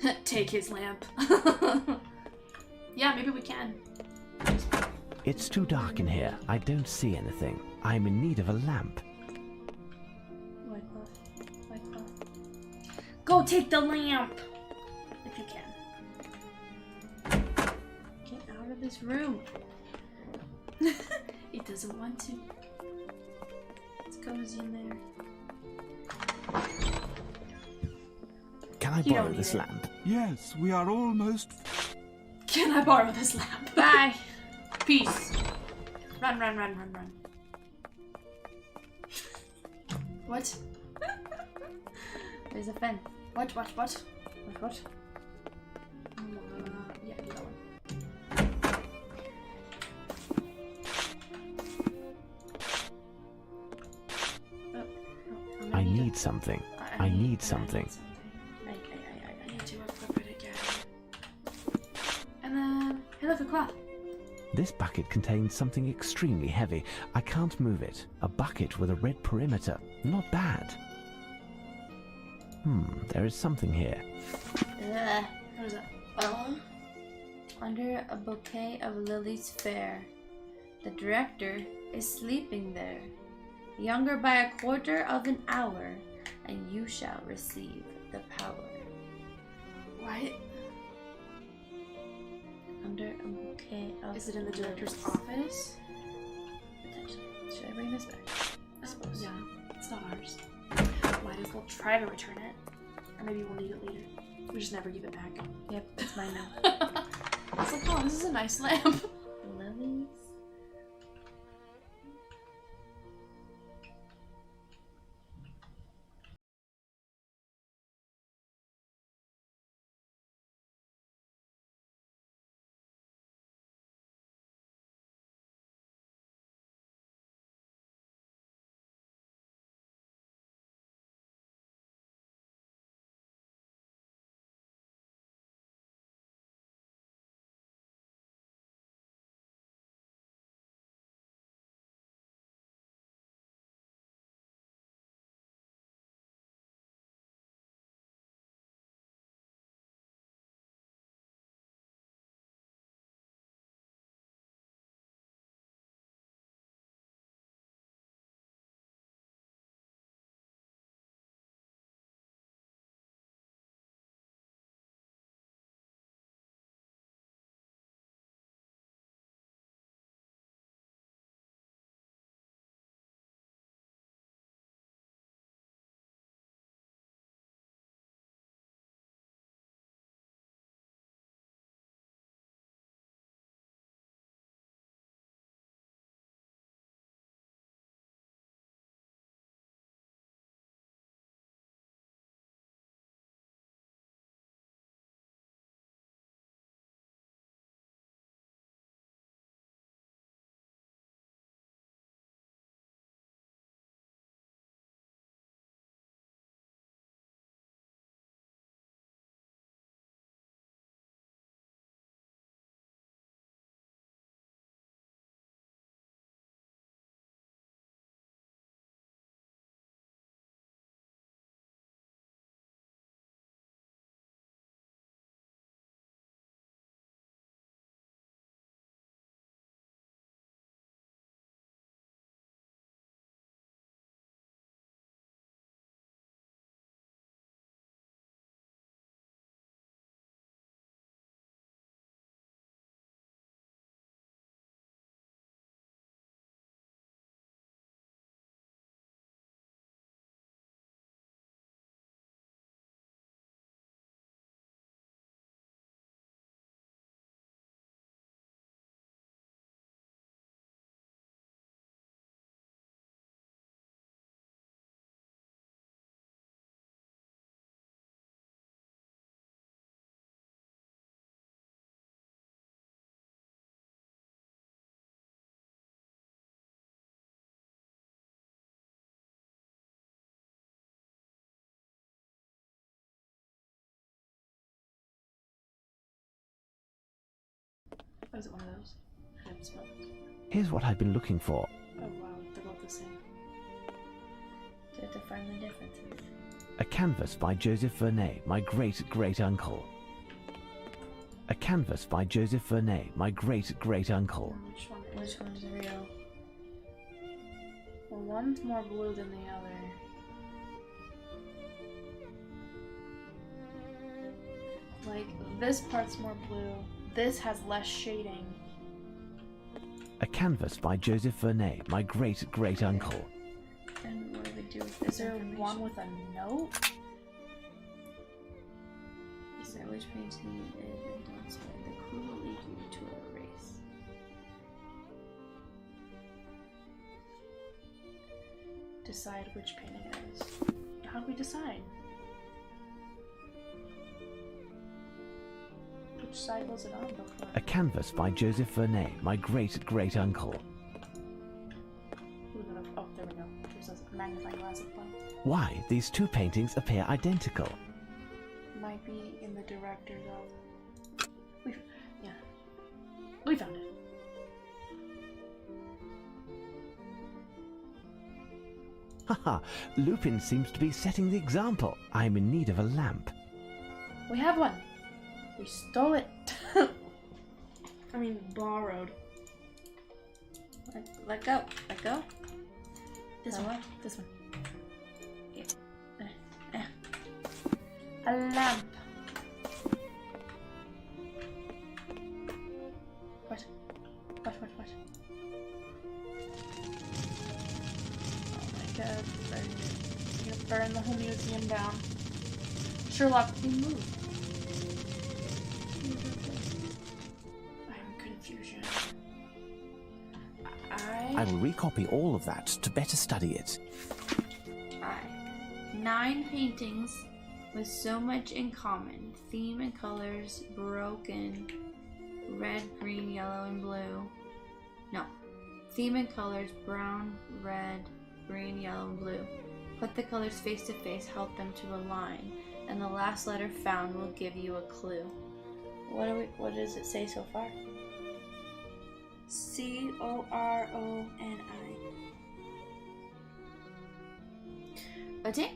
Speaker 1: nothing.
Speaker 2: Take his lamp. Yeah, maybe we can.
Speaker 9: It's too dark in here. I don't see anything. I'm in need of a lamp.
Speaker 1: White cloth. White cloth.
Speaker 2: Go take the lamp! If you can.
Speaker 1: Get out of this room.
Speaker 2: He doesn't want to.
Speaker 1: It's cozy in there.
Speaker 9: Can I
Speaker 1: You
Speaker 9: borrow
Speaker 1: don't need
Speaker 9: this
Speaker 1: it.
Speaker 9: lamp?
Speaker 8: Yes, we are almost.
Speaker 2: Can I borrow this lamp?
Speaker 1: Bye.
Speaker 2: Peace. Run, run, run, run, run. What?
Speaker 1: There's a fence.
Speaker 2: What?
Speaker 1: What?
Speaker 2: Yeah, you got one.
Speaker 9: I need something. I need something.
Speaker 2: I need to equip it again. And then, hey, look, a cloth.
Speaker 9: This bucket contains something extremely heavy. I can't move it. A bucket with a red perimeter. Not bad. There is something here.
Speaker 2: What is that? Oh.
Speaker 1: Under a bouquet of lilies fair. The director is sleeping there. Younger by a quarter of an hour, and you shall receive the power.
Speaker 2: What?
Speaker 1: Under a bouquet of
Speaker 2: Is it in the director's
Speaker 1: lilies.
Speaker 2: office?
Speaker 1: Potentially. Should I bring this back? I suppose.
Speaker 2: Yeah, it's not ours. Might as well try to return it. Or maybe we'll need it later. We just never give it back.
Speaker 1: Yep, it's mine now.
Speaker 2: It's like, oh, this is a nice lamp.
Speaker 1: Lilies.
Speaker 2: Was it one of those? I haven't spelled it.
Speaker 9: Here's what I've been looking for.
Speaker 2: Oh wow, they're both the same.
Speaker 1: To define the differences.
Speaker 9: A canvas by Joseph Vernet, my great-great-uncle. A canvas by Joseph Vernet, my great-great-uncle.
Speaker 2: Which one's real? Well, one's more blue than the other. Like, this part's more blue. This has less shading.
Speaker 9: A canvas by Joseph Vernet, my great-great-uncle.
Speaker 1: And what do we do with
Speaker 2: Is
Speaker 1: this
Speaker 2: there
Speaker 1: information?
Speaker 2: one with a note?
Speaker 1: Is there which painting it is and don't spell? The clue will lead you to a race.
Speaker 2: Decide which painting it is. How do we decide? Which side was it on before?
Speaker 9: A canvas by Joseph Vernet, my great-great-uncle.
Speaker 2: Oh, there we go. There's a magnifying glass up above.
Speaker 9: Why, these two paintings appear identical.
Speaker 2: Might be in the director's of. We found it.
Speaker 9: Haha, Lupin seems to be setting the example. I'm in need of a lamp.
Speaker 2: We have one. We stole it. I mean, borrowed.
Speaker 1: Let go. Let go.
Speaker 2: This
Speaker 1: That
Speaker 2: one. This one. A lamp. What? What? Oh my god. You're gonna burn the whole museum down. Sherlock, you move. I'm confusion.
Speaker 4: I will recopy all of that to better study it.
Speaker 1: 9 paintings with so much in common. Theme and colors broken. Red, green, yellow, and blue. No. Theme and colors brown, red, green, yellow, and blue. Put the colors face to face, help them to align, and the last letter found will give you a clue. What does it say so far? C-O-R-O-N-I. Okay.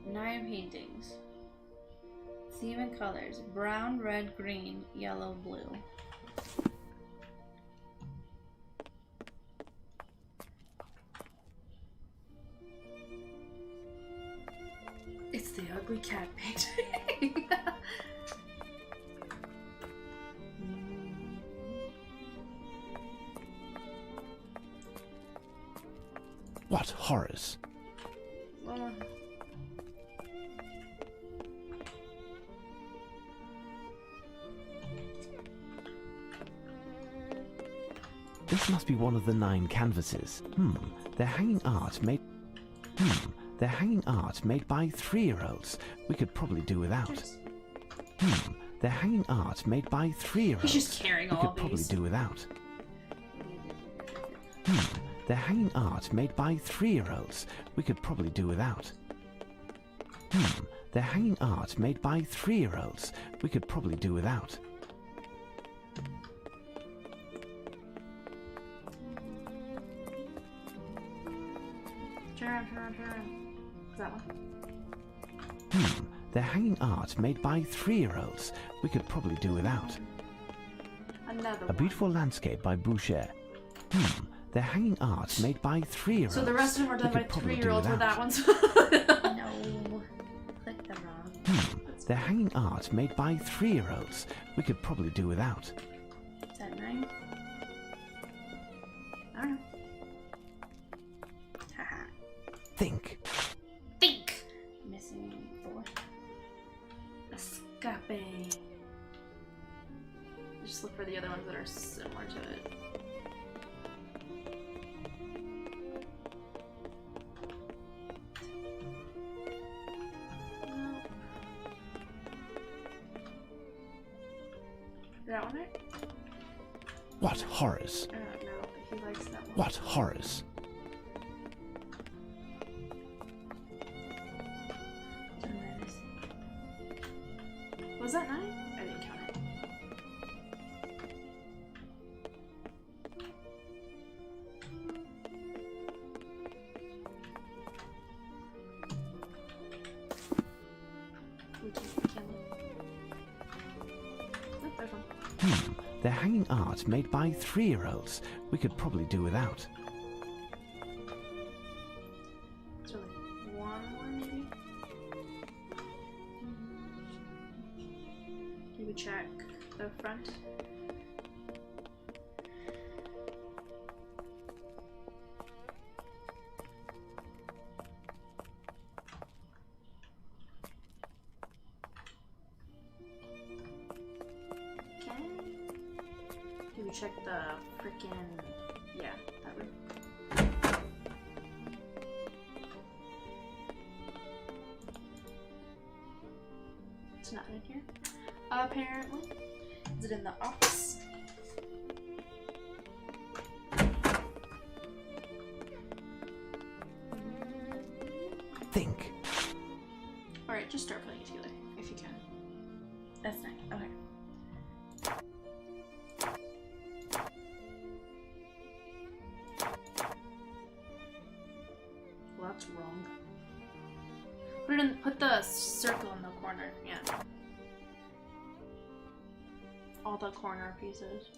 Speaker 1: 9 paintings. Theme and colors. Brown, red, green, yellow, blue.
Speaker 2: It's the ugly cat painting.
Speaker 9: What horrors! This must be one of the 9 canvases. They're hanging art made... They're hanging art made by 3-year-olds. We could probably do without. They're hanging art made by 3-year-olds.
Speaker 2: He's just carrying
Speaker 9: we
Speaker 2: all
Speaker 9: could probably
Speaker 2: these.
Speaker 9: do without. They're hanging art made by 3-year-olds. We could probably do without. They're hanging art made by 3-year-olds. We could probably do without.
Speaker 2: Turn. Is that one?
Speaker 9: They're hanging art made by 3-year-olds. We could probably do without.
Speaker 2: Another
Speaker 9: A
Speaker 2: one.
Speaker 9: beautiful landscape by Boucher. They're hanging art made by 3-year-olds.
Speaker 2: So the rest of them are done
Speaker 9: We
Speaker 2: by
Speaker 9: could probably do
Speaker 2: 3-year-olds, where
Speaker 9: without.
Speaker 2: that one's.
Speaker 1: No. Click the wrong.
Speaker 9: They're hanging art made by 3-year-olds. We could probably do without.
Speaker 1: Is that 9?
Speaker 2: I don't know.
Speaker 1: Haha.
Speaker 9: Think.
Speaker 2: Think!
Speaker 1: Missing 4.
Speaker 2: Escape. Just look for the other ones that are similar to it. That one right?
Speaker 9: What horrors!
Speaker 2: I don't know. He likes that one.
Speaker 9: What horrors!
Speaker 2: Was that 9? I didn't count it.
Speaker 9: hanging art made by 3-year-olds. We could probably do without.
Speaker 2: It's really one more, maybe? Maybe check the front. Check the freaking, yeah, that room. It's not in here, apparently. Is it in the office?
Speaker 9: Think.
Speaker 2: Alright, just start putting it together, if you can.
Speaker 1: That's nice. Okay.
Speaker 2: That's wrong. Put the circle in the corner, yeah. All the corner pieces.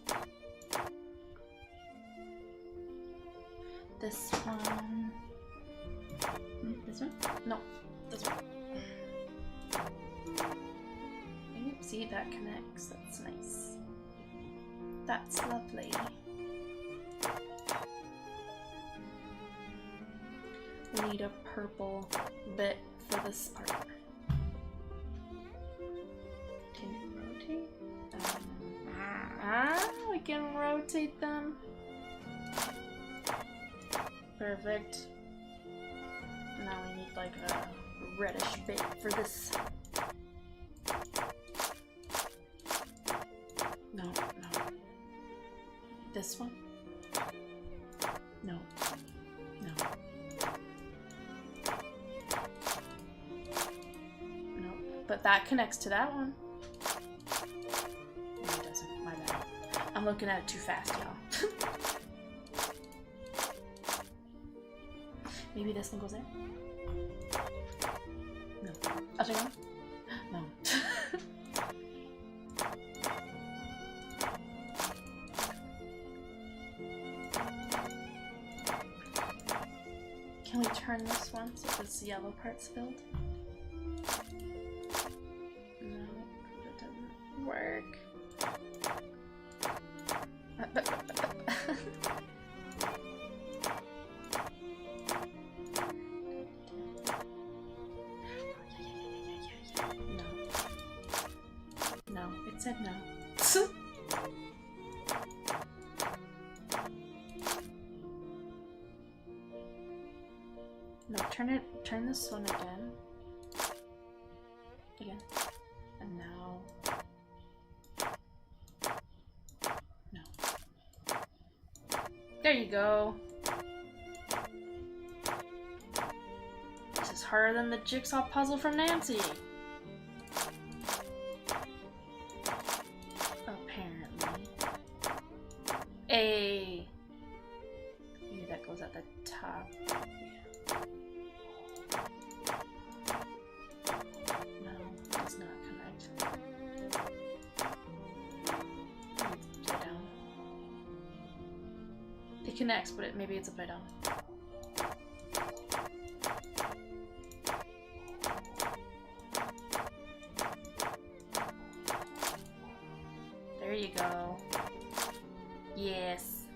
Speaker 2: This one.
Speaker 1: This one?
Speaker 2: No, this one. See, that connects. That's nice. That's lovely. We need a purple bit for this part. Can you rotate? We can rotate them. Perfect. Now we need like a reddish bit for this. No. This one? No. But that connects to that one. No, it doesn't. My bad. I'm looking at it too fast, y'all. Maybe this one goes there? No. Other one? No. Can we turn this one so this yellow part's filled? Work. No, it said no. No, turn this one again. And now. There you go. This is harder than the jigsaw puzzle from Nancy. Apparently. Maybe that goes at the top. No, it does not connect. It connects, but maybe it's upside down. There you go. Yes.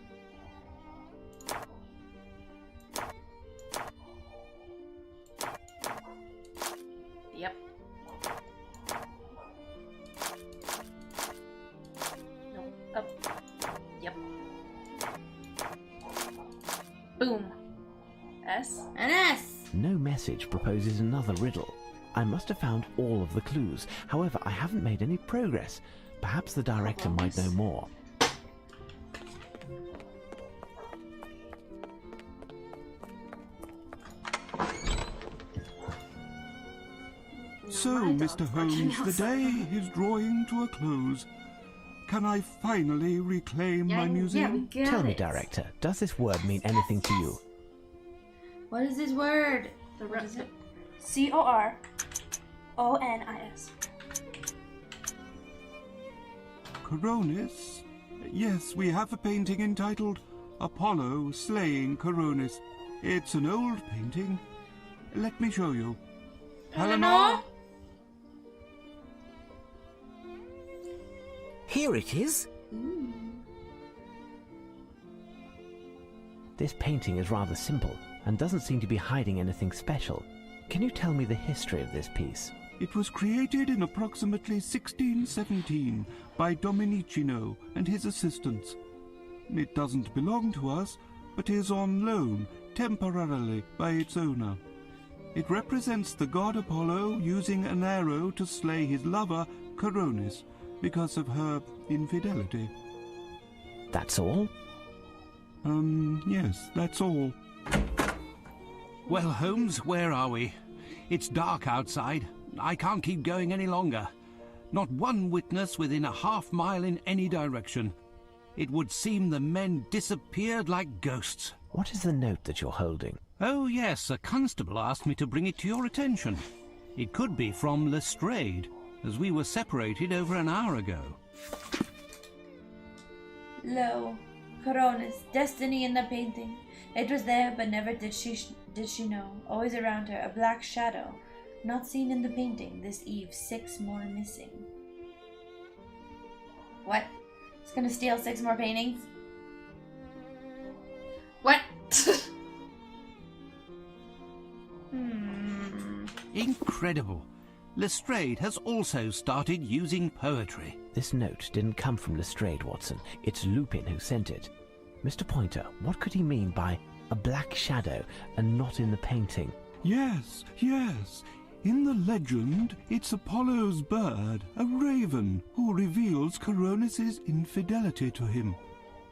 Speaker 2: Yep. No. Up. Yep. Boom. S?
Speaker 1: An S!
Speaker 9: No message proposes another riddle. I must have found all of the clues. However, I haven't made any progress. Perhaps the director might know more.
Speaker 8: So, Mr. Holmes, the day is drawing to a close. Can I finally reclaim my museum?
Speaker 9: Tell me, director, does this word mean anything to you?
Speaker 1: What is this word?
Speaker 2: What is it? C-O-R-O-N-I-S.
Speaker 8: Coronis Yes, we have a painting entitled Apollo Slaying Coronis. It's an old painting. Let me show you. Helena?
Speaker 5: Here it is.
Speaker 9: This painting is rather simple and doesn't seem to be hiding anything special. Can you tell me the history of this piece?
Speaker 8: It was created in approximately 1617 by Domenichino and his assistants. It doesn't belong to us, but is on loan temporarily by its owner. It represents the god Apollo using an arrow to slay his lover, Coronis, because of her infidelity.
Speaker 9: That's all?
Speaker 8: Yes, that's all.
Speaker 3: Well, Holmes, where are we? It's dark outside. I can't keep going any longer. Not one witness within a half-mile in any direction. It would seem the men disappeared like ghosts.
Speaker 9: What is the note that you're holding?
Speaker 3: Oh, yes, a constable asked me to bring it to your attention. It could be from Lestrade, as we were separated over an hour ago.
Speaker 1: Lo, Coronis, destiny in the painting. It was there, but never did she know. Always around her, a black shadow. Not seen in the painting. This eve, 6 more missing. What? It's gonna steal 6 more paintings?
Speaker 2: What?
Speaker 3: Incredible. Lestrade has also started using poetry.
Speaker 9: This note didn't come from Lestrade, Watson. It's Lupin who sent it. Mr. Pointer, what could he mean by a black shadow and not in the painting?
Speaker 8: Yes. In the legend, it's Apollo's bird, a raven, who reveals Coronis's infidelity to him.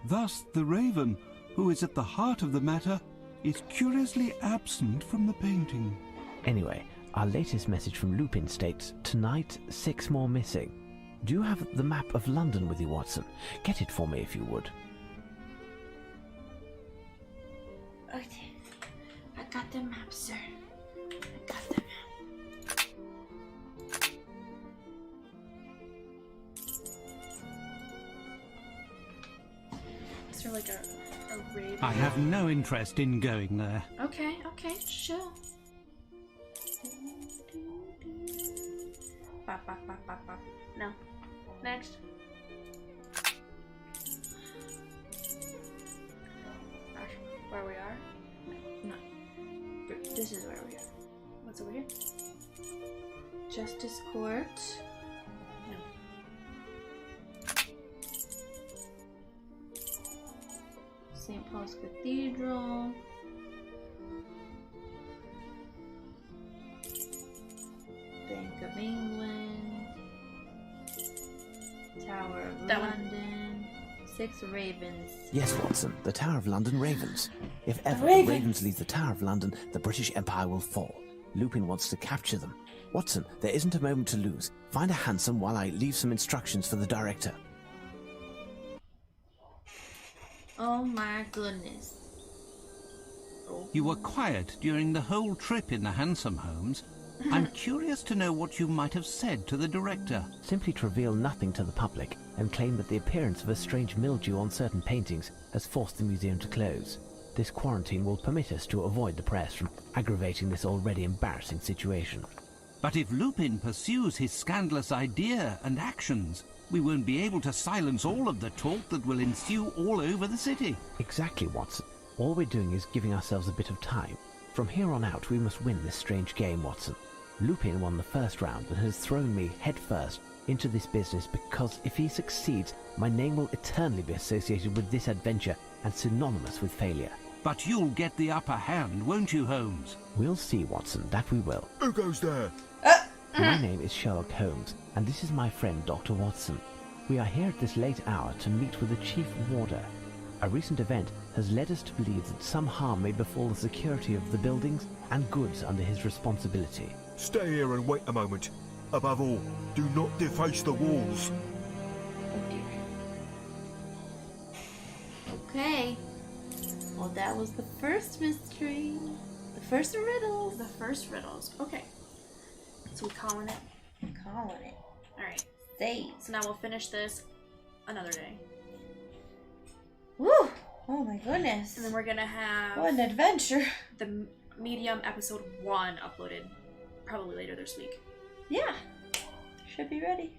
Speaker 8: Thus, the raven, who is at the heart of the matter, is curiously absent from the painting.
Speaker 9: Anyway, our latest message from Lupin states, tonight, 6 more missing. Do you have the map of London with you, Watson? Get it for me if you would.
Speaker 1: Okay. I got the map, sir. I got the map.
Speaker 2: Is there like a raven?
Speaker 3: I have no interest in going there.
Speaker 2: Okay, chill. Bop, bop, bop, bop, bop. No. Next. Where we are?
Speaker 1: No. This is where we are.
Speaker 2: What's over here?
Speaker 1: Justice Court.
Speaker 2: No.
Speaker 1: St. Paul's Cathedral. Bank of England. Tower of London. 6 ravens.
Speaker 4: Yes, Watson, the Tower of London ravens. If ever the
Speaker 1: ravens.
Speaker 4: ravens leave the Tower of London, the British Empire will fall. Lupin wants to capture them. Watson, there isn't a moment to lose. Find a hansom while I leave some instructions for the director.
Speaker 1: Oh my goodness.
Speaker 3: You were quiet during the whole trip in the hansom, Holmes. I'm curious to know what you might have said to the director.
Speaker 9: Simply to reveal nothing to the public and claim that the appearance of a strange mildew on certain paintings has forced the museum to close. This quarantine will permit us to avoid the press from aggravating this already embarrassing situation.
Speaker 3: But if Lupin pursues his scandalous idea and actions, we won't be able to silence all of the talk that will ensue all over the city.
Speaker 9: Exactly, Watson. All we're doing is giving ourselves a bit of time. From here on out, we must win this strange game, Watson. Lupin won the first round and has thrown me headfirst into this business because if he succeeds, my name will eternally be associated with this adventure and synonymous with failure.
Speaker 3: But you'll get the upper hand, won't you, Holmes?
Speaker 9: We'll see, Watson, that we will.
Speaker 10: Who goes there?
Speaker 9: My name is Sherlock Holmes, and this is my friend Dr. Watson. We are here at this late hour to meet with the Chief Warder. A recent event has led us to believe that some harm may befall the security of the buildings and goods under his responsibility.
Speaker 10: Stay here and wait a moment. Above all, do not deface the walls.
Speaker 1: Oh dear. Okay. Well, that was the first mystery. The first riddle.
Speaker 2: The first riddles. Okay. So we calling it?
Speaker 1: Calling it.
Speaker 2: Alright.
Speaker 1: Save.
Speaker 2: So now we'll finish this another day.
Speaker 1: Woo! Oh my goodness.
Speaker 2: And then we're gonna have
Speaker 1: what an adventure.
Speaker 2: the Medium episode 1 uploaded probably later this week.
Speaker 1: Yeah. Should be ready.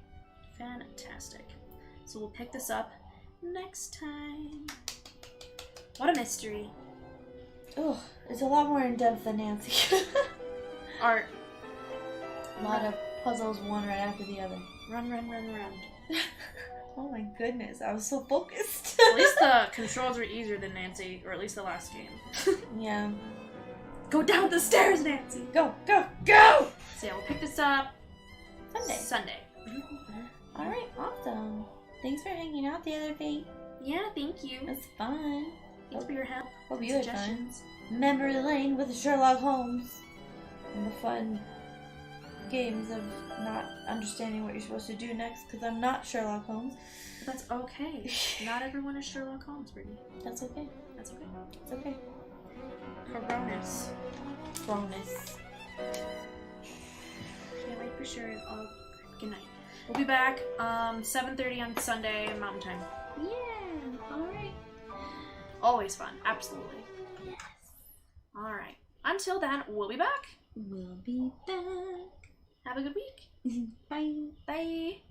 Speaker 2: Fantastic. So we'll pick this up next time. What a mystery.
Speaker 1: Oh, it's a lot more in depth than Nancy.
Speaker 2: Art.
Speaker 1: A lot of puzzles, one right after the other.
Speaker 2: Run.
Speaker 1: Oh my goodness, I was so focused.
Speaker 2: At least the controls were easier than Nancy, or at least the last game.
Speaker 1: Yeah.
Speaker 2: Go down the stairs, Nancy!
Speaker 1: Go!
Speaker 2: So yeah, we'll pick this up Sunday.
Speaker 1: Alright, awesome. Thanks for hanging out the other day.
Speaker 2: Yeah, thank you.
Speaker 1: It's fun.
Speaker 2: Thanks for your help.
Speaker 1: Hope you had fun.
Speaker 2: Suggestions.
Speaker 1: Memory lane with Sherlock Holmes. And the fun games of not understanding what you're supposed to do next, because I'm not Sherlock Holmes.
Speaker 2: But that's okay. Not everyone is Sherlock Holmes, Brittany.
Speaker 1: That's okay.
Speaker 2: That's okay.
Speaker 1: It's okay.
Speaker 2: Cronus. Can't wait for sure. Good night. We'll be back 7:30 on Sunday Mountain Time.
Speaker 1: Yeah. Alright.
Speaker 2: Always fun. Absolutely.
Speaker 1: Yes.
Speaker 2: Alright. Until then, we'll be back.
Speaker 1: We'll be back.
Speaker 2: Have a good week.
Speaker 1: Bye.
Speaker 2: Bye.